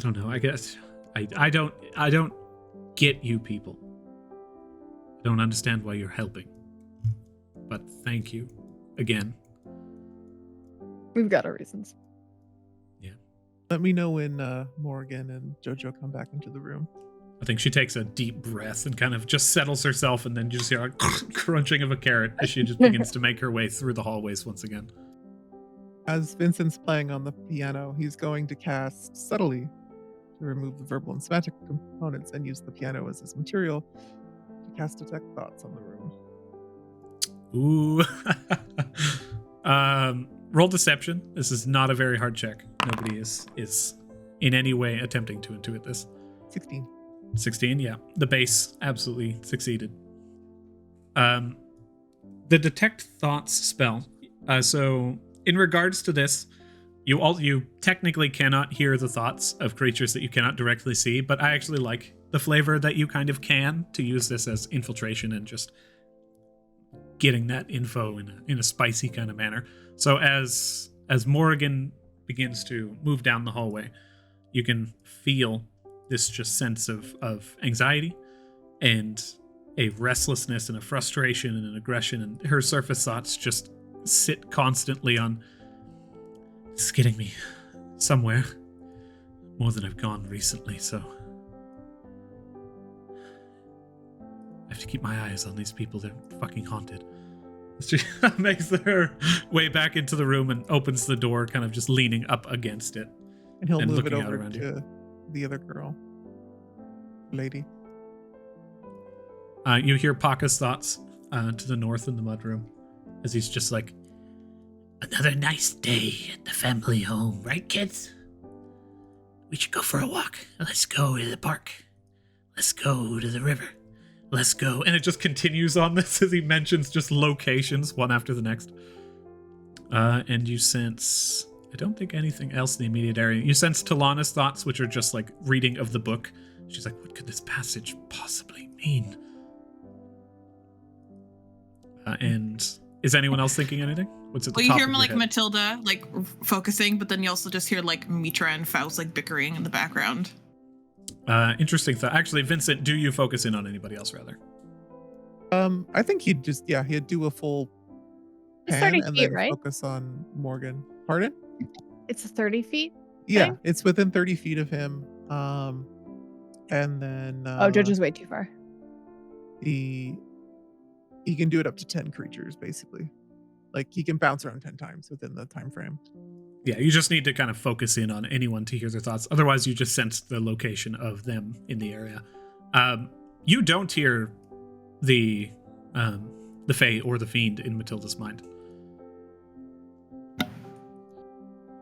Speaker 1: don't know. I guess I don't get you people. I don't understand why you're helping. But thank you again.
Speaker 2: We've got our reasons.
Speaker 3: Let me know when Morgan and Jhojo come back into the room.
Speaker 1: I think she takes a deep breath and kind of just settles herself, and then you just hear a crunching of a carrot as she just begins to make her way through the hallways once again.
Speaker 3: As Vincent's playing on the piano, he's going to cast Subtly to remove the verbal and semantic components and use the piano as his material to cast Detect Thoughts on the room.
Speaker 1: Ooh. Roll deception. This is not a very hard check. Nobody is in any way attempting to intuit this.
Speaker 3: 16.
Speaker 1: 16, yeah. The base absolutely succeeded. The Detect Thoughts spell. So in regards to this, you technically cannot hear the thoughts of creatures that you cannot directly see, but I actually like the flavor that you kind of can to use this as infiltration and just getting that info in a spicy kind of manner. So as Morgan begins to move down the hallway, you can feel this just sense of anxiety and a restlessness and a frustration and an aggression, and her surface thoughts just sit constantly on, it's getting me somewhere more than I've gone recently, so I have to keep my eyes on these people. They're fucking haunted. She makes her way back into the room and opens the door, kind of just leaning up against it.
Speaker 3: And he'll
Speaker 1: And
Speaker 3: move it
Speaker 1: looking out
Speaker 3: over
Speaker 1: around
Speaker 3: to the other girl. Lady.
Speaker 1: You hear Paka's thoughts to the north in the mudroom, as he's just like, another nice day at the family home, right, kids? We should go for a walk. Let's go to the park. Let's go to the river. Let's go. And it just continues on this as he mentions just locations, one after the next. And you sense, I don't think anything else in the immediate area. You sense Talana's thoughts, which are just like reading of the book. She's like, what could this passage possibly mean? And is anyone else thinking anything? What's at the
Speaker 4: Well, you
Speaker 1: top
Speaker 4: hear
Speaker 1: of your
Speaker 4: like
Speaker 1: head?
Speaker 4: Matilda like focusing, but then you also just hear like Mitra and Faust like bickering in the background.
Speaker 1: Interesting thought. Actually, Vincent, do you focus in on anybody else rather?
Speaker 3: I think he'd do a full
Speaker 2: It's
Speaker 3: pan
Speaker 2: 30
Speaker 3: and
Speaker 2: feet,
Speaker 3: then
Speaker 2: right?
Speaker 3: focus on Morgan. Pardon?
Speaker 2: It's 30 feet.
Speaker 3: Yeah,
Speaker 2: Thing?
Speaker 3: it's within 30 feet of him. And then
Speaker 2: Jojo's way too far.
Speaker 3: he can do it up to 10 creatures, basically. Like he can bounce around 10 times within the time frame.
Speaker 1: Yeah, you just need to kind of focus in on anyone to hear their thoughts. Otherwise, you just sense the location of them in the area. You don't hear the Fae or the Fiend in Matilda's mind.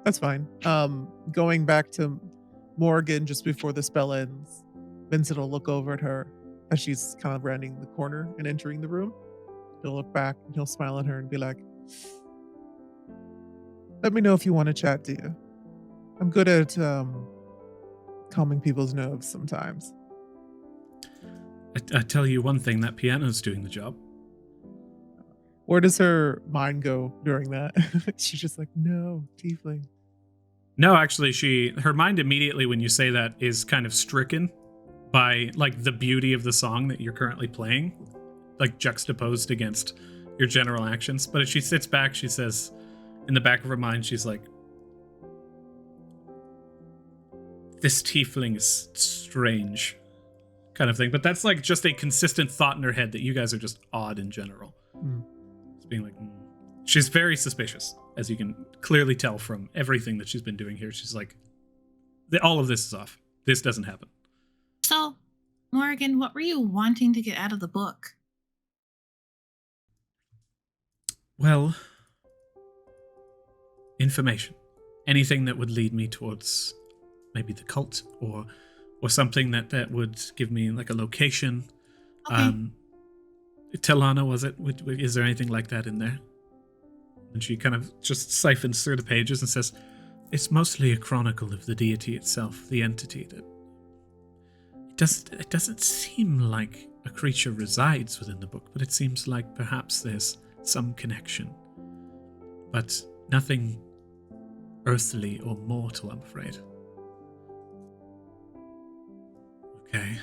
Speaker 3: That's fine. Going back to Morgan just before the spell ends, Vincent will look over at her as she's kind of rounding the corner and entering the room. He'll look back and he'll smile at her and be like, let me know if you want to chat, dear. I'm good at calming people's nerves sometimes.
Speaker 1: I tell you one thing, that piano's doing the job.
Speaker 3: Where does her mind go during that? She's just like, no, tiefling.
Speaker 1: No, actually, her mind immediately when you say that is kind of stricken by like the beauty of the song that you're currently playing, like juxtaposed against your general actions. But as she sits back, she says, in the back of her mind, she's like, this tiefling is strange, kind of thing. But that's like just a consistent thought in her head that you guys are just odd in general. It's being like, she's very suspicious, as you can clearly tell from everything that she's been doing here. She's like, all of this is off. This doesn't happen.
Speaker 4: So, Morgan, what were you wanting to get out of the book?
Speaker 1: Well, information. Anything that would lead me towards maybe the cult or something that would give me like a location.
Speaker 4: Okay.
Speaker 1: Talana, was it? Is there anything like that in there? And she kind of just siphons through the pages and says, it's mostly a chronicle of the deity itself, the entity that it doesn't seem like a creature resides within the book, but it seems like perhaps there's some connection. But nothing earthly or mortal, I'm afraid. Okay.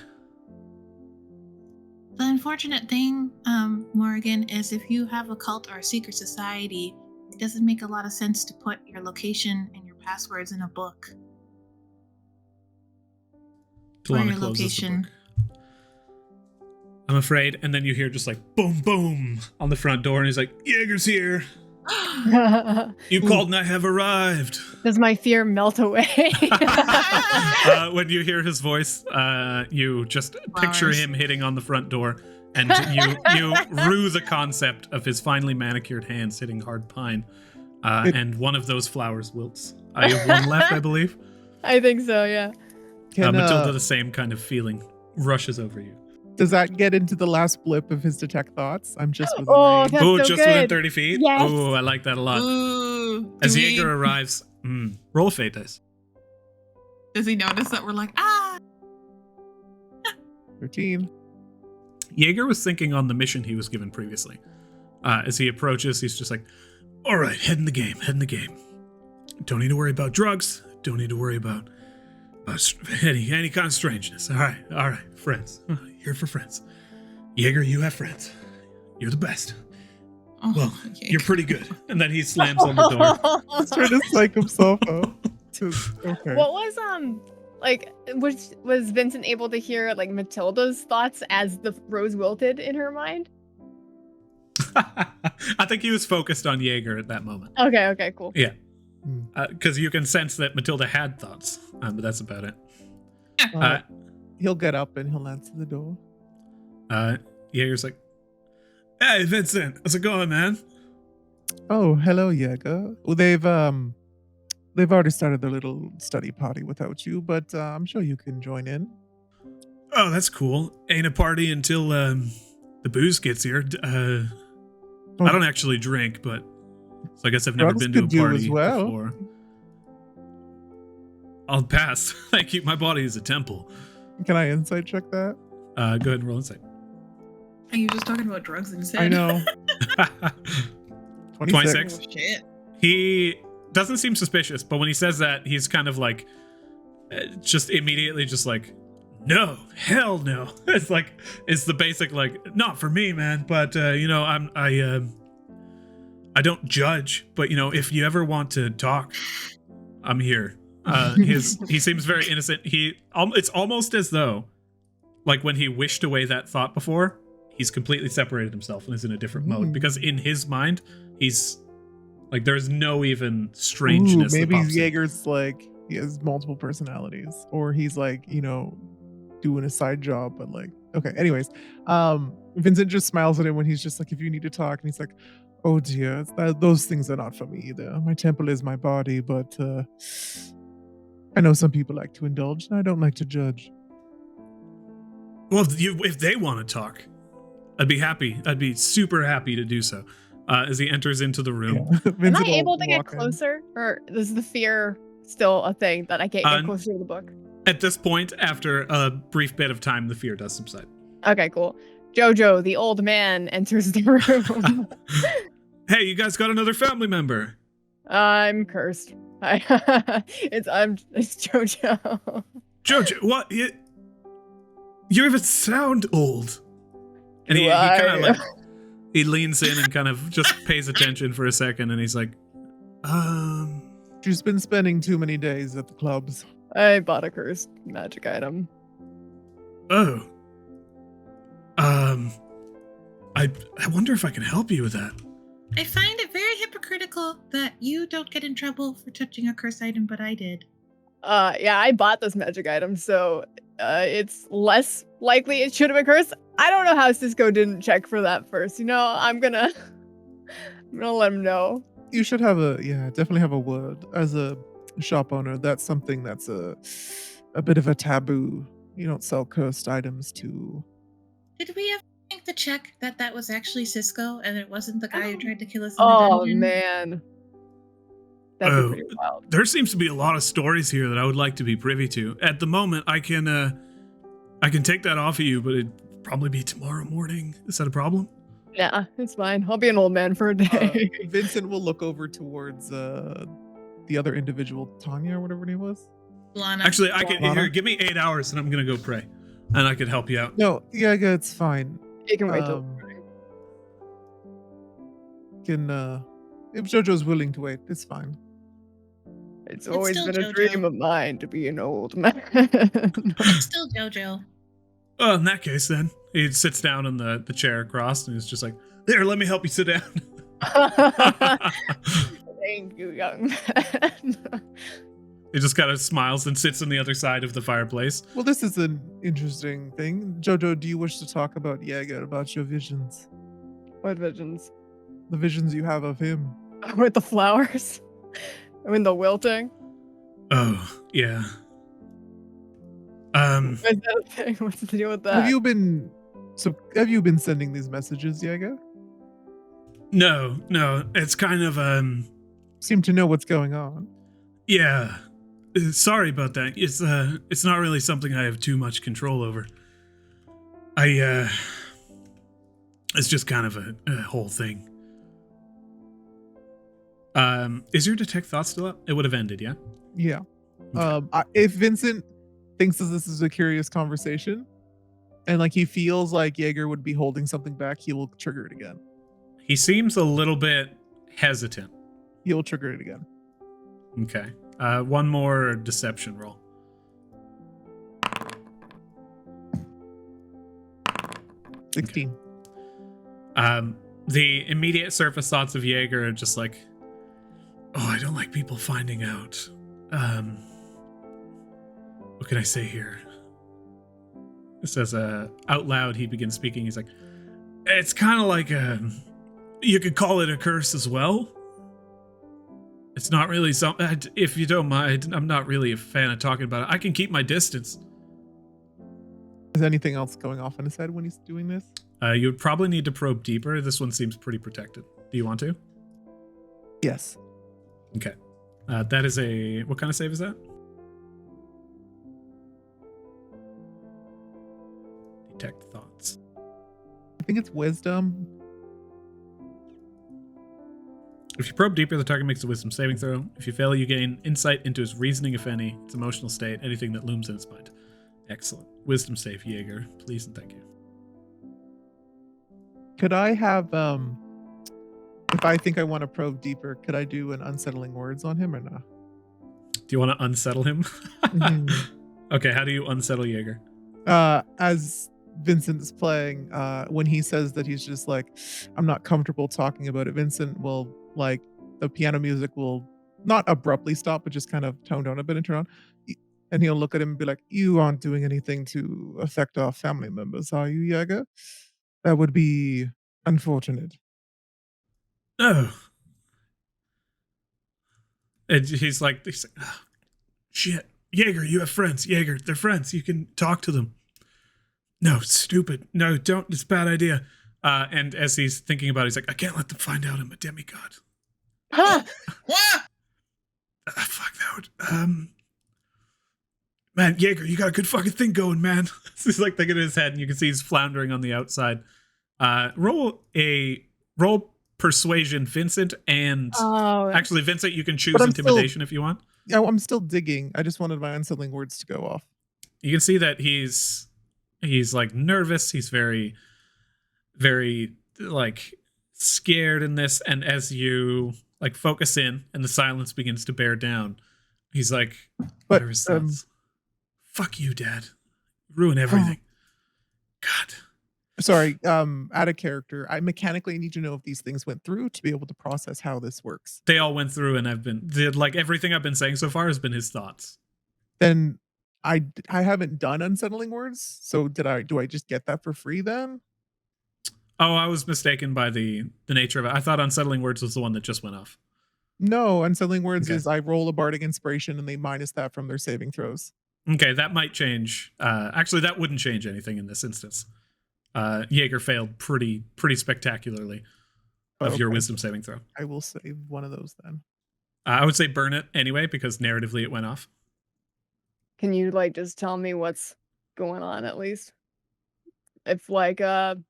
Speaker 4: The unfortunate thing, Morgan, is if you have a cult or a secret society, it doesn't make a lot of sense to put your location and your passwords in a book. Or
Speaker 1: Talana
Speaker 4: your
Speaker 1: closes
Speaker 4: location.
Speaker 1: the book. I'm afraid. And then you hear just like boom, boom on the front door, and he's like, Jaeger's here. You called and I have arrived.
Speaker 2: Does my fear melt away?
Speaker 1: When you hear his voice, you just picture
Speaker 4: Flowers.
Speaker 1: him hitting on the front door, and you rue the concept of his finely manicured hands hitting hard pine, and one of those flowers wilts. I have one left, I believe.
Speaker 2: I think so, yeah.
Speaker 1: Matilda, the same kind of feeling rushes over you.
Speaker 3: Does that get into the last blip of his detect thoughts? I'm just within
Speaker 2: Oh,
Speaker 3: range.
Speaker 2: that's
Speaker 1: Ooh,
Speaker 2: so
Speaker 1: just
Speaker 2: good.
Speaker 1: within 30 feet?
Speaker 2: Yes.
Speaker 1: Ooh, I like that a lot.
Speaker 4: Ooh,
Speaker 1: As
Speaker 4: do we-
Speaker 1: Jaeger arrives, roll a fate dice.
Speaker 4: Does he notice that we're like, ah?
Speaker 3: 13.
Speaker 1: Jaeger was thinking on the mission he was given previously. As he approaches, he's just like, all right, head in the game. Don't need to worry about drugs. Don't need to worry about Any kind of strangeness. All right, friends. Here for friends. Jaeger, you have friends. You're the best.
Speaker 4: Oh,
Speaker 1: Well,
Speaker 4: okay.
Speaker 1: you're pretty good. And then he slams on the door.
Speaker 3: He's trying to psych himself out. Okay.
Speaker 2: What was like was Vincent able to hear like Matilda's thoughts as the rose wilted in her mind?
Speaker 1: I think he was focused on Jaeger at that moment.
Speaker 2: Okay, cool.
Speaker 1: Yeah. Because you can sense that Matilda had thoughts, but that's about it.
Speaker 3: He'll get up and he'll answer the door.
Speaker 1: Jaeger's like, "Hey, Vincent, how's it going, man?"
Speaker 3: Oh, hello, Jaeger. Well, they've already started their little study party without you, but I'm sure you can join in.
Speaker 1: Oh, that's cool. Ain't a party until the booze gets here. I don't actually drink, but so I guess I've never
Speaker 3: Drugs
Speaker 1: been to a
Speaker 3: could do
Speaker 1: party
Speaker 3: as well.
Speaker 1: before. I'll pass. Thank you. My body is a temple.
Speaker 3: Can I insight check that?
Speaker 1: Go ahead and roll insight.
Speaker 4: Are you just talking about drugs instead?
Speaker 3: I know.
Speaker 1: 26.
Speaker 4: Oh, shit.
Speaker 1: He doesn't seem suspicious, but when he says that, he's kind of like, just immediately just like, no, hell no. It's the basic like, not for me, man. But I don't judge. But if you ever want to talk, I'm here. He seems very innocent. It's almost as though, like when he wished away that thought before, he's completely separated himself and is in a different mode, because in his mind, he's like, there's no even strangeness.
Speaker 3: Maybe
Speaker 1: that pops in.
Speaker 3: Jaeger's like, he has multiple personalities, or he's like, doing a side job, but like, okay. Anyways, Vincent just smiles at him when he's just like, if you need to talk, and he's like, oh dear, those things are not for me either. My temple is my body, but I know some people like to indulge, and I don't like to judge.
Speaker 1: Well, if they want to talk, I'd be happy. I'd be super happy to do so. As he enters into the room.
Speaker 3: Yeah.
Speaker 2: Am I
Speaker 3: will
Speaker 2: able to get
Speaker 3: walk in.
Speaker 2: closer, or is the fear still a thing that I can't get closer to the book?
Speaker 1: At this point, after a brief bit of time, the fear does subside.
Speaker 2: Okay, cool. Jhojo, the old man, enters the room.
Speaker 1: Hey, you guys got another family member.
Speaker 2: I'm cursed. It's Jhojo.
Speaker 1: Jhojo, what? You even sound old. And he
Speaker 2: Do
Speaker 1: kind
Speaker 2: I?
Speaker 1: of like, he leans in and kind of just pays attention for a second, and he's like,
Speaker 3: She's been spending too many days at the clubs.
Speaker 2: I bought a cursed magic item.
Speaker 1: oh. I wonder if I can help you with that.
Speaker 4: I find it very hypocritical that you don't get in trouble for touching a curse item, but I did.
Speaker 2: Yeah, I bought this magic item, so it's less likely it should have been cursed. I don't know how Cisco didn't check for that first. I'm gonna let him know.
Speaker 3: You should definitely have a word as a shop owner. That's something that's a bit of a taboo. You don't sell cursed items to.
Speaker 4: Did we ever think to check that was actually Cisco and it wasn't the guy who tried to kill us in the
Speaker 2: Oh
Speaker 4: dungeon?
Speaker 2: man, that'd be pretty wild.
Speaker 1: There seems to be a lot of stories here that I would like to be privy to. At the moment, I can take that off of you, but it'd probably be tomorrow morning. Is that a problem?
Speaker 2: Yeah, it's fine. I'll be an old man for a day.
Speaker 3: Vincent will look over towards the other individual, Tanya or whatever her name was.
Speaker 4: Lana.
Speaker 1: Actually, I can.
Speaker 3: Lana?
Speaker 1: Here, give me 8 hours, and I'm gonna go pray, and I could help you out.
Speaker 3: No, yeah, it's fine.
Speaker 2: You can wait till.
Speaker 3: If Jojo's willing to wait, it's fine.
Speaker 2: It's
Speaker 4: It's
Speaker 2: always
Speaker 4: still
Speaker 2: been a
Speaker 4: JoJo.
Speaker 2: dream of mine to be an old man.
Speaker 4: It's still Jhojo.
Speaker 1: Oh, in that case, then he sits down in the chair across, and he's just like, "There, let me help you sit down."
Speaker 2: Thank you, young man.
Speaker 1: He just kind of smiles and sits on the other side of the fireplace.
Speaker 3: Well, this is an interesting thing. Jojo, do you wish to talk about Jaeger, about your visions?
Speaker 2: What visions?
Speaker 3: The visions you have of him.
Speaker 2: With the flowers? I mean, the wilting?
Speaker 1: Oh, yeah.
Speaker 2: Is that a thing? What's the deal with that?
Speaker 3: Have you been sending these messages, Jaeger?
Speaker 1: No, it's kind of
Speaker 3: Seem to know what's going on.
Speaker 1: yeah. Sorry about that. It's not really something I have too much control over. It's just kind of a whole thing. Is your detect thought still up? It would have ended, yeah?
Speaker 3: Yeah.
Speaker 1: Okay.
Speaker 3: If Vincent thinks that this is a curious conversation, and like he feels like Jaeger would be holding something back, he will trigger it again.
Speaker 1: He seems a little bit hesitant.
Speaker 3: He will trigger it again.
Speaker 1: Okay. One more deception roll.
Speaker 3: Okay. 16.
Speaker 1: The immediate surface thoughts of Jaeger are just like, oh, I don't like people finding out. What can I say here? It says out loud, he begins speaking. He's like, it's kind of like you could call it a curse as well. It's not really something, if you don't mind, I'm not really a fan of talking about it. I can keep my distance.
Speaker 3: Is anything else going off in his head when he's doing this?
Speaker 1: You would probably need to probe deeper. This one seems pretty protected. Do you want to?
Speaker 3: Yes.
Speaker 1: Okay. That is a... What kind of save is that? Detect thoughts.
Speaker 3: I think it's wisdom.
Speaker 1: If you probe deeper, the target makes a wisdom saving throw. If you fail, you gain insight into his reasoning, if any, its emotional state, anything that looms in his mind. Excellent. Wisdom save, Jaeger. Please and thank you.
Speaker 3: Could I have, if I think I want to probe deeper, could I do an unsettling words on him or not?
Speaker 1: Do you want to unsettle him?
Speaker 3: Mhm.
Speaker 1: Okay, how do you unsettle Jaeger?
Speaker 3: As Vincent's playing, when he says that he's just like, I'm not comfortable talking about it, Vincent will, like, the piano music will not abruptly stop, but just kind of tone down a bit and turn on. And he'll look at him and be like, you aren't doing anything to affect our family members, are you, Jaeger? That would be unfortunate.
Speaker 1: Oh. And he's like oh, shit. Jaeger, you have friends. Jaeger, they're friends. You can talk to them. No, stupid. No, don't. It's a bad idea. And as he's thinking about it, he's like, I can't let them find out I'm a demigod.
Speaker 2: Huh?
Speaker 4: What?
Speaker 1: Fuck that would... Man, Jaeger, you got a good fucking thing going, man. He's like thinking in his head, and you can see he's floundering on the outside. Roll persuasion, Vincent, and actually, Vincent, you can choose intimidation if you want.
Speaker 3: Yeah, I'm still digging. I just wanted my unsettling words to go off.
Speaker 1: You can see that he's like nervous. He's very, very like scared in this. And as you like focus in, and the silence begins to bear down, he's like, "What are his thoughts? Fuck you, Dad. Ruin everything." God.
Speaker 3: Sorry, out of character. I mechanically need to know if these things went through to be able to process how this works.
Speaker 1: They all went through, and like everything I've been saying so far has been his thoughts.
Speaker 3: Then I haven't done unsettling words, so do I just get that for free then?
Speaker 1: Oh, I was mistaken by the nature of it. I thought unsettling words was the one that just went off.
Speaker 3: No, unsettling words is I roll a bardic inspiration and they minus that from their saving throws.
Speaker 1: Okay, that might change. Actually, that wouldn't change anything in this instance. Jaeger failed pretty spectacularly of your wisdom saving throw.
Speaker 3: I will save one of those then.
Speaker 1: I would say burn it anyway, because narratively it went off.
Speaker 2: Can you like just tell me what's going on at least? If like I'm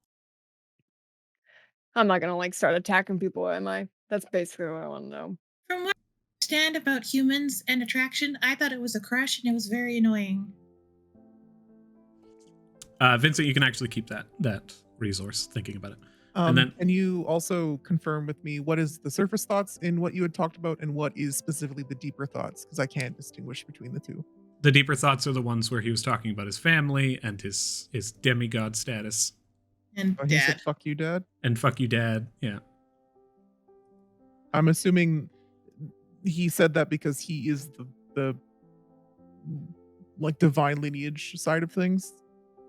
Speaker 2: not gonna like start attacking people, am I? That's basically what I want to know.
Speaker 4: From what I understand about humans and attraction, I thought it was a crush and it was very annoying.
Speaker 1: Vincent, you can actually keep that resource thinking about it. And then,
Speaker 3: can you also confirm with me what is the surface thoughts in what you had talked about and what is specifically the deeper thoughts? Because I can't distinguish between the two.
Speaker 1: the deeper thoughts are the ones where he was talking about his family and his demigod status.
Speaker 4: And
Speaker 3: He said,
Speaker 4: Dad.
Speaker 3: fuck you, Dad.
Speaker 1: And fuck you, Dad. Yeah.
Speaker 3: I'm assuming he said that because he is the like divine lineage side of things.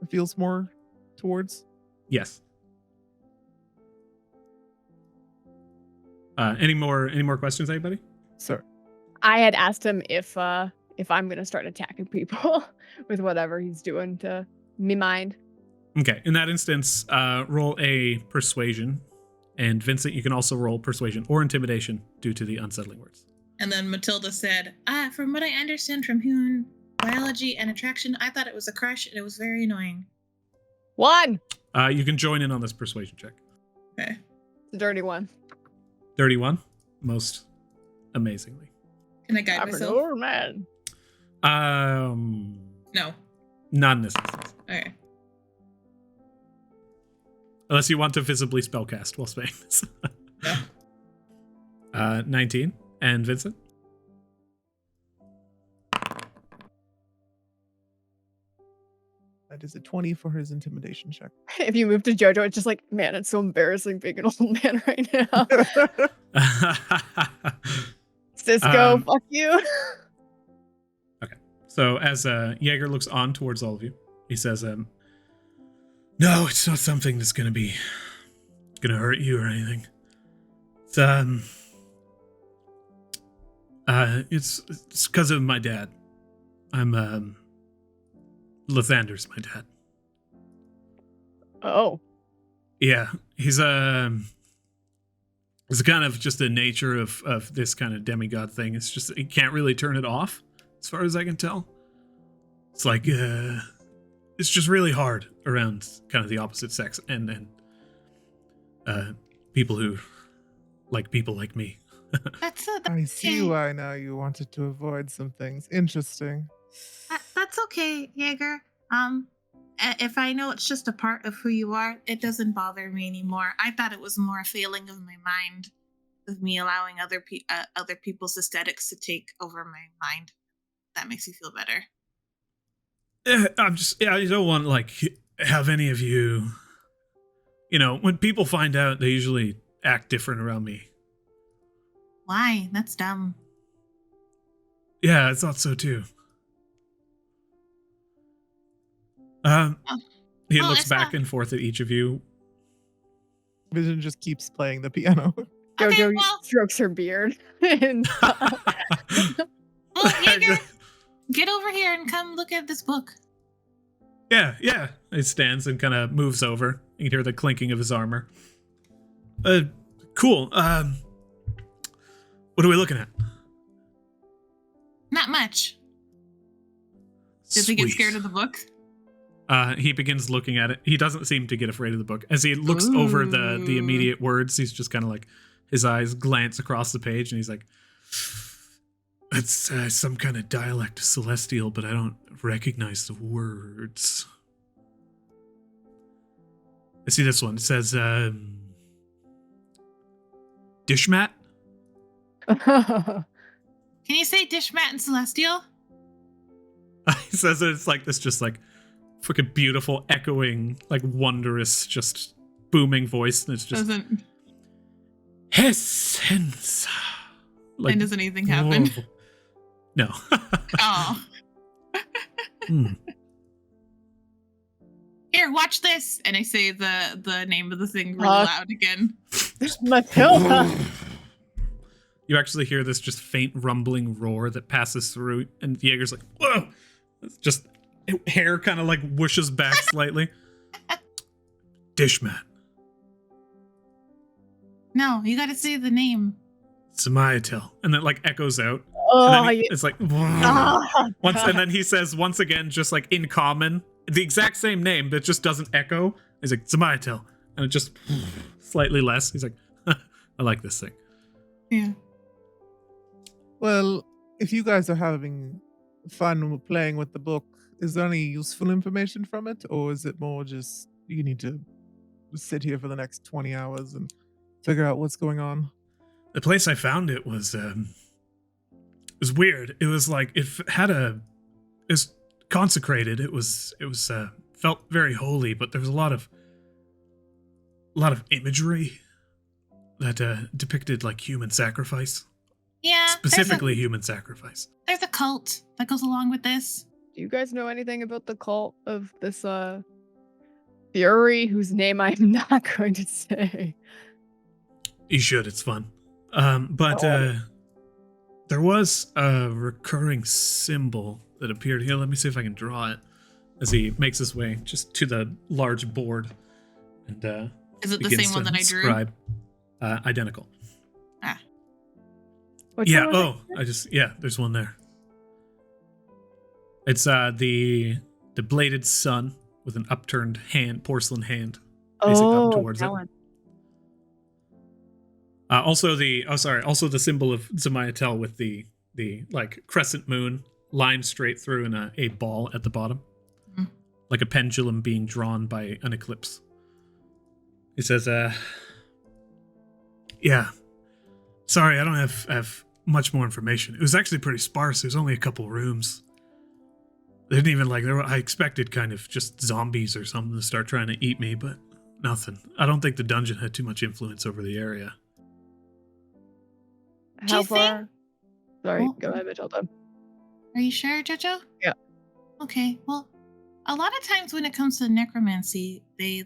Speaker 3: It feels more towards.
Speaker 1: Yes. Any more questions, anybody?
Speaker 3: Sir.
Speaker 2: I had asked him if I'm gonna start attacking people with whatever he's doing to me mind.
Speaker 1: Okay. In that instance, roll a persuasion. And Vincent, you can also roll persuasion or intimidation due to the unsettling words.
Speaker 4: And then Matilda said, from what I understand from human biology and attraction, I thought it was a crush and it was very annoying.
Speaker 2: 1.
Speaker 1: You can join in on this persuasion check.
Speaker 4: Okay.
Speaker 2: The dirty one.
Speaker 1: 31. Most amazingly.
Speaker 4: Can I guide myself?
Speaker 2: Man.
Speaker 4: No.
Speaker 1: Not in this instance.
Speaker 4: Okay.
Speaker 1: Unless you want to visibly spellcast while saying this.
Speaker 4: Yeah.
Speaker 1: 19. And Vincent?
Speaker 3: That is a 20 for his intimidation check.
Speaker 2: If you move to Jhojo, it's just like, man, it's so embarrassing being an old man right now. Cisco, fuck you.
Speaker 1: So as Jaeger looks on towards all of you, he says, no, it's not something that's gonna hurt you or anything. It's because of my dad. I'm Lathander's my dad.
Speaker 2: Oh.
Speaker 1: Yeah, he's it's kind of just the nature of this kind of demigod thing. It's just he can't really turn it off, as far as I can tell. It's like it's just really hard around kind of the opposite sex and people who like people like me.
Speaker 3: I see why now you wanted to avoid some things. Interesting.
Speaker 4: That's okay, Jaeger. If I know it's just a part of who you are, it doesn't bother me anymore. I thought it was more a failing of my mind, of me allowing other people's aesthetics to take over my mind. That makes you feel better.
Speaker 1: I don't want like have any of you. You know, when people find out, they usually act different around me.
Speaker 4: Why? That's dumb.
Speaker 1: Yeah, I thought so too. He looks back and forth at each of you.
Speaker 3: Vision just keeps playing the piano.
Speaker 2: Jhojo strokes her beard. And,
Speaker 4: well, Jaeger, get over here and come look at this book.
Speaker 1: Yeah. He stands and kind of moves over. You can hear the clinking of his armor. Cool. What are we looking at?
Speaker 4: Not much. Does he get scared of the book?
Speaker 1: He begins looking at it. He doesn't seem to get afraid of the book. As he looks over the immediate words, he's just kind of like, his eyes glance across the page, and he's like, it's some kind of dialect celestial, but I don't recognize the words. I see this one. It says, Dishmat?
Speaker 4: Can you say Dishmat in Celestial?
Speaker 1: He says that it's like this, just like freaking beautiful, echoing, like wondrous, just booming voice. And it's just Hessensa. Like,
Speaker 4: and does anything happen?
Speaker 1: No.
Speaker 4: Oh. Here, watch this. And I say the name of the thing really loud again.
Speaker 2: Matilda.
Speaker 1: You actually hear this just faint rumbling roar that passes through, and Jaeger's like, whoa! It's just hair kind of like whooshes back slightly. Dishmat.
Speaker 4: No, you gotta say the name.
Speaker 1: Samayatel. And then like echoes out.
Speaker 2: Oh,
Speaker 1: and then it's like, once, and then he says once again, just like in common, the exact same name that just doesn't echo. He's like, Samayatel. And it just slightly less. He's like, I like this thing.
Speaker 4: Yeah.
Speaker 3: Well, if you guys are having fun playing with the book, is there any useful information from it? Or is it more just you need to sit here for the next 20 hours and figure out what's going on?
Speaker 1: The place I found it was weird. It was like it was consecrated. It was felt very holy, but there was a lot of imagery that depicted like human sacrifice.
Speaker 4: Yeah.
Speaker 1: Specifically human sacrifice.
Speaker 4: There's a cult that goes along with this.
Speaker 2: Do you guys know anything about the cult of this Fury, whose name I'm not going to say?
Speaker 1: You should, it's fun. But there was a recurring symbol that appeared here. Let me see if I can draw it as he makes his way just to the large board. And
Speaker 4: is it the same one that I drew?
Speaker 1: Scribe. Identical.
Speaker 4: Ah.
Speaker 2: Which
Speaker 1: yeah,
Speaker 2: one was
Speaker 1: there's one there. It's the bladed sun with an upturned hand, porcelain hand, facing up towards it.
Speaker 2: One.
Speaker 1: Also the symbol of Zamayatel with the like crescent moon line straight through and a ball at the bottom. Like a pendulum being drawn by an eclipse. He says, yeah. Sorry, I don't have much more information. It was actually pretty sparse. There's only a couple rooms. They didn't even I expected kind of just zombies or something to start trying to eat me, but nothing. I don't think the dungeon had too much influence over the area.
Speaker 2: How far?
Speaker 4: Think...
Speaker 2: Sorry,
Speaker 4: Oh.
Speaker 2: go ahead, Matilda.
Speaker 4: Are you sure, Jhojo?
Speaker 2: Yeah.
Speaker 4: Okay, well, a lot of times when it comes to necromancy, they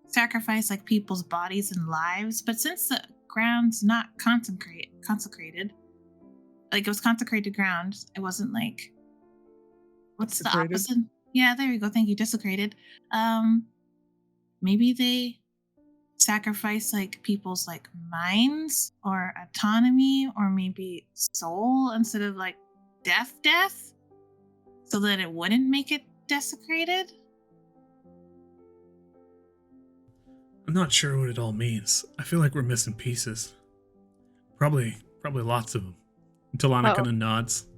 Speaker 4: sacrifice people's bodies and lives, but since the ground's not consecrated, it was consecrated ground, it wasn't what's the opposite? Yeah, there you go. Thank you. Desecrated. Maybe they sacrifice people's minds or autonomy or maybe soul instead of death, so that it wouldn't make it desecrated.
Speaker 1: I'm not sure what it all means. I feel like we're missing pieces. Probably lots of them. Talana kind of nods.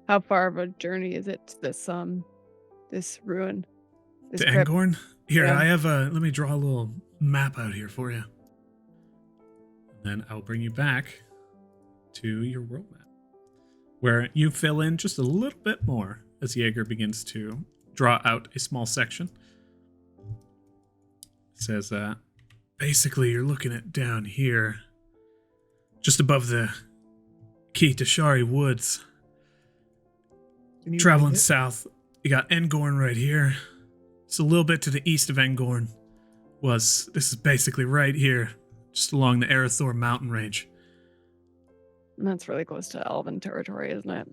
Speaker 2: How far of a journey is it to this ruin?
Speaker 1: To Angorn? Here,
Speaker 2: Yeah.
Speaker 1: I have let me draw a little map out here for you. And then I'll bring you back to your world map, where you fill in just a little bit more as Jaeger begins to draw out a small section. It says, basically you're looking at down here, just above the Key to Shari Woods. Traveling south, you got Engorn right here. It's a little bit to the east of Engorn. This is basically right here, just along the Arathor mountain range.
Speaker 2: That's really close to Elven territory, isn't it?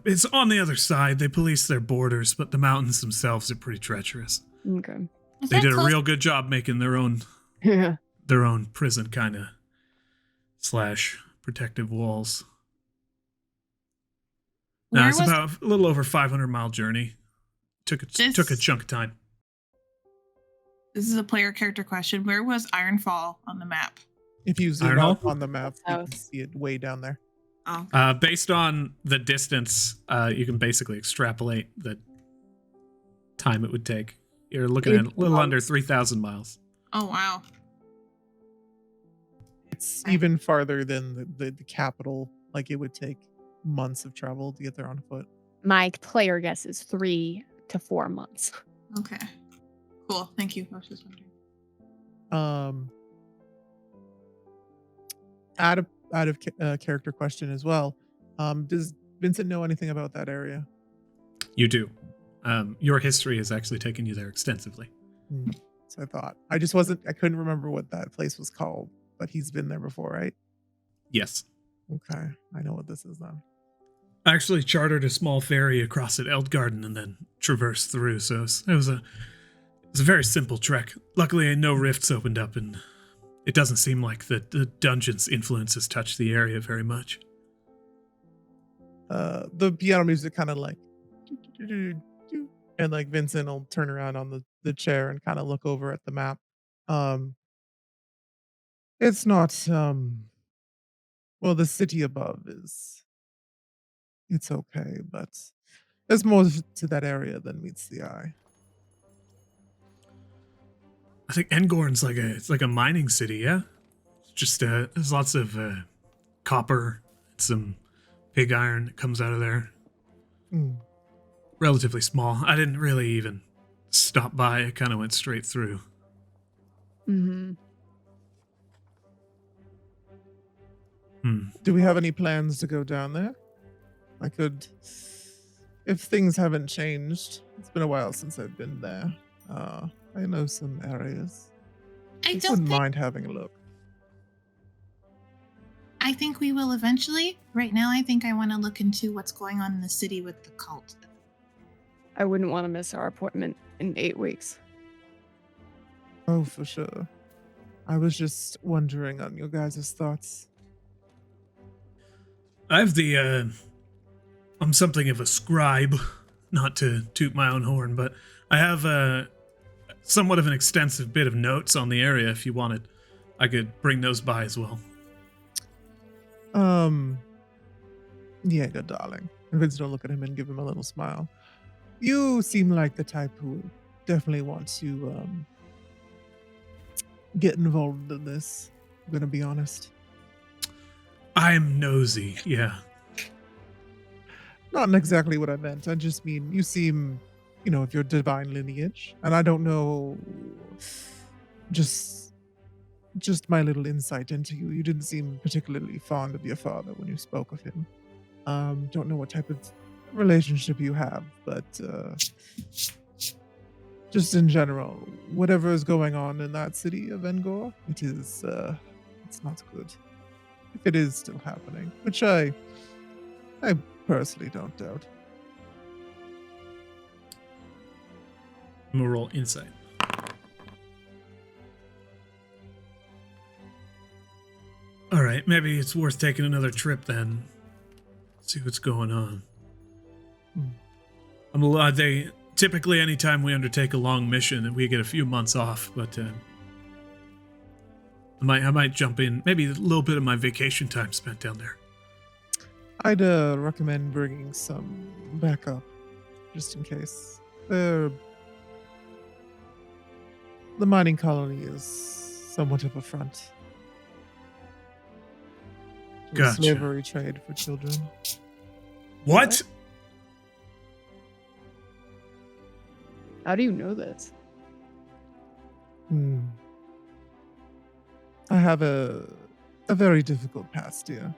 Speaker 1: It's on the other side. They police their borders, but the mountains themselves are pretty treacherous.
Speaker 2: Okay.
Speaker 1: They did a real good job making their own prison kind of / protective walls. No, it's about a little over 500-mile journey. Took a chunk of time.
Speaker 4: This is a player character question. Where was Ironfall on the map?
Speaker 3: If you zoom out on the map, you
Speaker 2: South.
Speaker 3: can see it way down there.
Speaker 4: Oh.
Speaker 1: Based on the distance, you can basically extrapolate the time it would take. You're looking at a little under 3,000 miles.
Speaker 4: Oh, wow.
Speaker 3: It's even farther than the capital. It would take months of travel to get there on foot.
Speaker 2: My player guess is 3 to 4 months.
Speaker 4: Okay. Cool. Thank you. I was just wondering.
Speaker 3: Out of character question as well. Does Vincent know anything about that area?
Speaker 1: You do. Your history has actually taken you there extensively.
Speaker 3: So I thought. I couldn't remember what that place was called, but he's been there before, right?
Speaker 1: Yes.
Speaker 3: Okay. I know what this is then.
Speaker 1: I actually chartered a small ferry across at Eldgarden and then traversed through, so it was a very simple trek. Luckily, no rifts opened up, and it doesn't seem like the dungeon's influence has touched the area very much.
Speaker 3: The piano music kind of and Vincent will turn around on the chair and kind of look over at the map. It's not the city above it's okay, but there's more to that area than meets the eye.
Speaker 1: I think Engorn's like a mining city, yeah? Just there's lots of copper and some pig iron that comes out of there. Relatively small. I didn't really even stop by. I kind of went straight through.
Speaker 2: Mm-hmm.
Speaker 3: Do we have any plans to go down there? I could, if things haven't changed. It's been a while since I've been there. I know some areas.
Speaker 4: I
Speaker 3: wouldn't mind having a look.
Speaker 4: I think we will eventually. Right now, I think I want to look into what's going on in the city with the cult.
Speaker 2: I wouldn't want to miss our appointment in 8 weeks.
Speaker 3: Oh, for sure. I was just wondering on your guys' thoughts.
Speaker 1: I have I'm something of a scribe, not to toot my own horn, but I have somewhat of an extensive bit of notes on the area. If you wanted, I could bring those by as well.
Speaker 3: Jaeger, darling. And Vincent will look at him and give him a little smile. You seem like the type who definitely wants to get involved in this. I'm going to be honest.
Speaker 1: I'm nosy, yeah.
Speaker 3: Not exactly what I meant. I just mean you seem, of your divine lineage. And I don't know, just my little insight into you. You didn't seem particularly fond of your father when you spoke of him. Don't know what type of relationship you have, but just in general, whatever is going on in that city of Engor, it's not good. If it is still happening, which I personally don't doubt.
Speaker 1: I'm gonna roll insight. All right, maybe it's worth taking another trip then. See what's going on. They typically anytime we undertake a long mission, we get a few months off, but I might jump in. Maybe a little bit of my vacation time spent down there.
Speaker 3: I'd recommend bringing some backup, just in case. The mining colony is somewhat of a front to the
Speaker 1: Gotcha.
Speaker 3: slavery trade for children.
Speaker 1: What?
Speaker 2: How do you know this?
Speaker 3: I have a very difficult past, dear.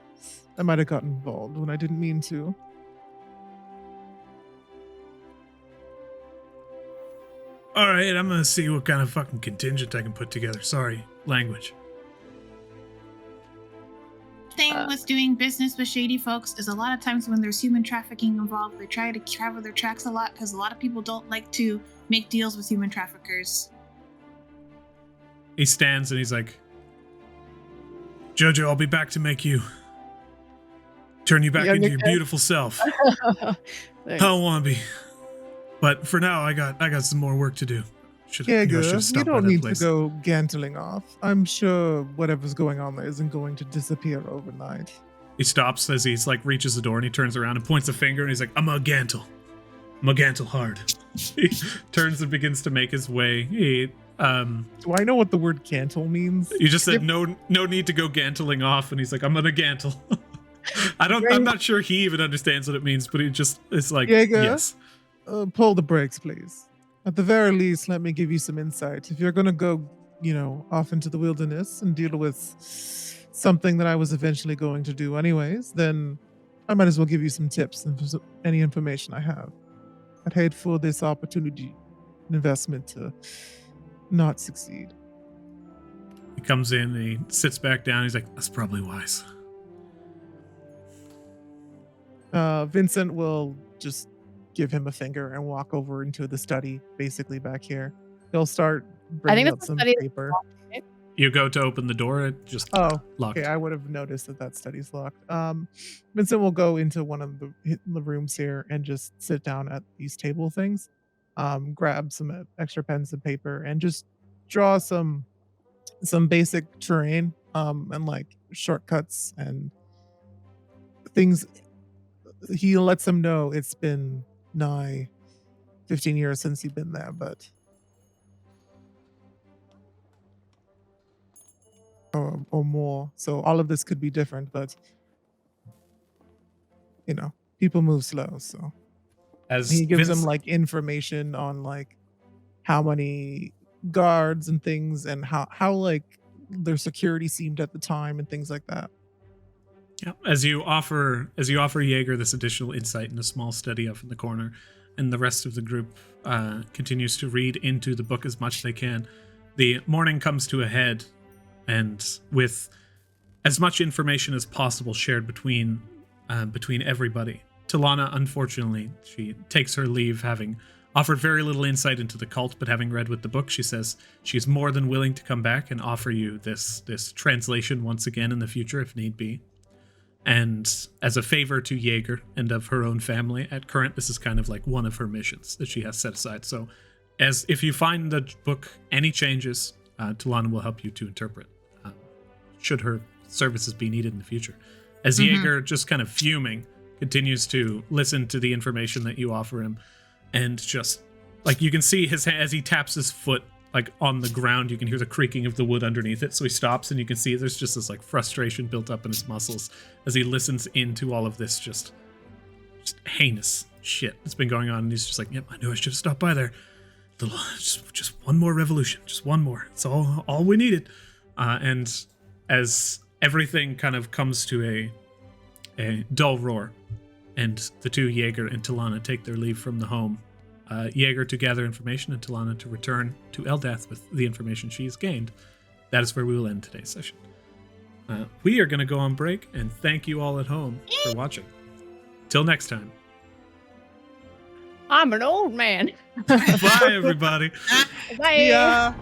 Speaker 3: I might have gotten involved when I didn't mean to.
Speaker 1: All right, I'm gonna see what kind of fucking contingent I can put together. Sorry, language.
Speaker 4: Thing with doing business with shady folks is a lot of times when there's human trafficking involved, they try to cover their tracks a lot because a lot of people don't like to make deals with human traffickers.
Speaker 1: He stands and he's like, Jhojo, I'll be back to make you turn you back into your beautiful self. I don't want to be, but for now, I got some more work to do.
Speaker 3: You don't need to go gantling off. I'm sure whatever's going on there isn't going to disappear overnight.
Speaker 1: He stops as he's like reaches the door and he turns around and points a finger and he's like, I'm a gantle hard. He turns and begins to make his way.
Speaker 3: Do I know what the word gantle means?
Speaker 1: You just said no need to go gantling off, and he's like, I'm gonna gantle. I'm not sure he even understands what it means, but it's like,
Speaker 3: Jaeger,
Speaker 1: yes.
Speaker 3: Pull the brakes, please. At the very least, let me give you some insight. If you're gonna go, off into the wilderness and deal with something that I was eventually going to do anyways, then I might as well give you some tips and any information I have. I'd hate for this opportunity investment to not succeed.
Speaker 1: He comes in and he sits back down. He's like, that's probably wise.
Speaker 3: Vincent will just give him a finger and walk over into the study, basically back here. He'll start bringing up some paper.
Speaker 1: You go to open the door, it just locked.
Speaker 3: Okay, I would have noticed that study's locked. Vincent will go into one of the rooms here and just sit down at these table things, grab some extra pens and paper, and just draw some basic terrain, and like shortcuts and things. He lets them know it's been nigh 15 years since you've been there, but or more. So all of this could be different, but people move slow. So
Speaker 1: As
Speaker 3: he gives them like information on like how many guards and things, and how like their security seemed at the time and things like that.
Speaker 1: Yeah. As you offer Jaeger this additional insight in a small study up in the corner, and the rest of the group continues to read into the book as much as they can, the morning comes to a head, and with as much information as possible shared between everybody. Talana, unfortunately, she takes her leave, having offered very little insight into the cult, but having read with the book, she says she's more than willing to come back and offer you this translation once again in the future if need be. And as a favor to Jaeger and of her own family, at current, this is kind of like one of her missions that she has set aside. So as if you find the book any changes, Talana will help you to interpret, should her services be needed in the future. As Jaeger, just kind of fuming, continues to listen to the information that you offer him, and just like you can see his hand as he taps his foot like on the ground, you can hear the creaking of the wood underneath it. So he stops, and you can see there's just this like frustration built up in his muscles as he listens into all of this just heinous shit that's been going on. And he's just like, "Yep, I knew I should have stopped by there. Just one more revolution, just one more. It's all we needed." And as everything kind of comes to a dull roar, and the two, Jaeger and Talana, take their leave from the home, Jaeger to gather information and Talana to return to Eldath with the information she's gained, that is where we will end today's session. We are going to go on break, and thank you all at home for watching. Till next time.
Speaker 2: I'm an old man.
Speaker 1: Bye, everybody.
Speaker 2: Bye.
Speaker 3: Yeah.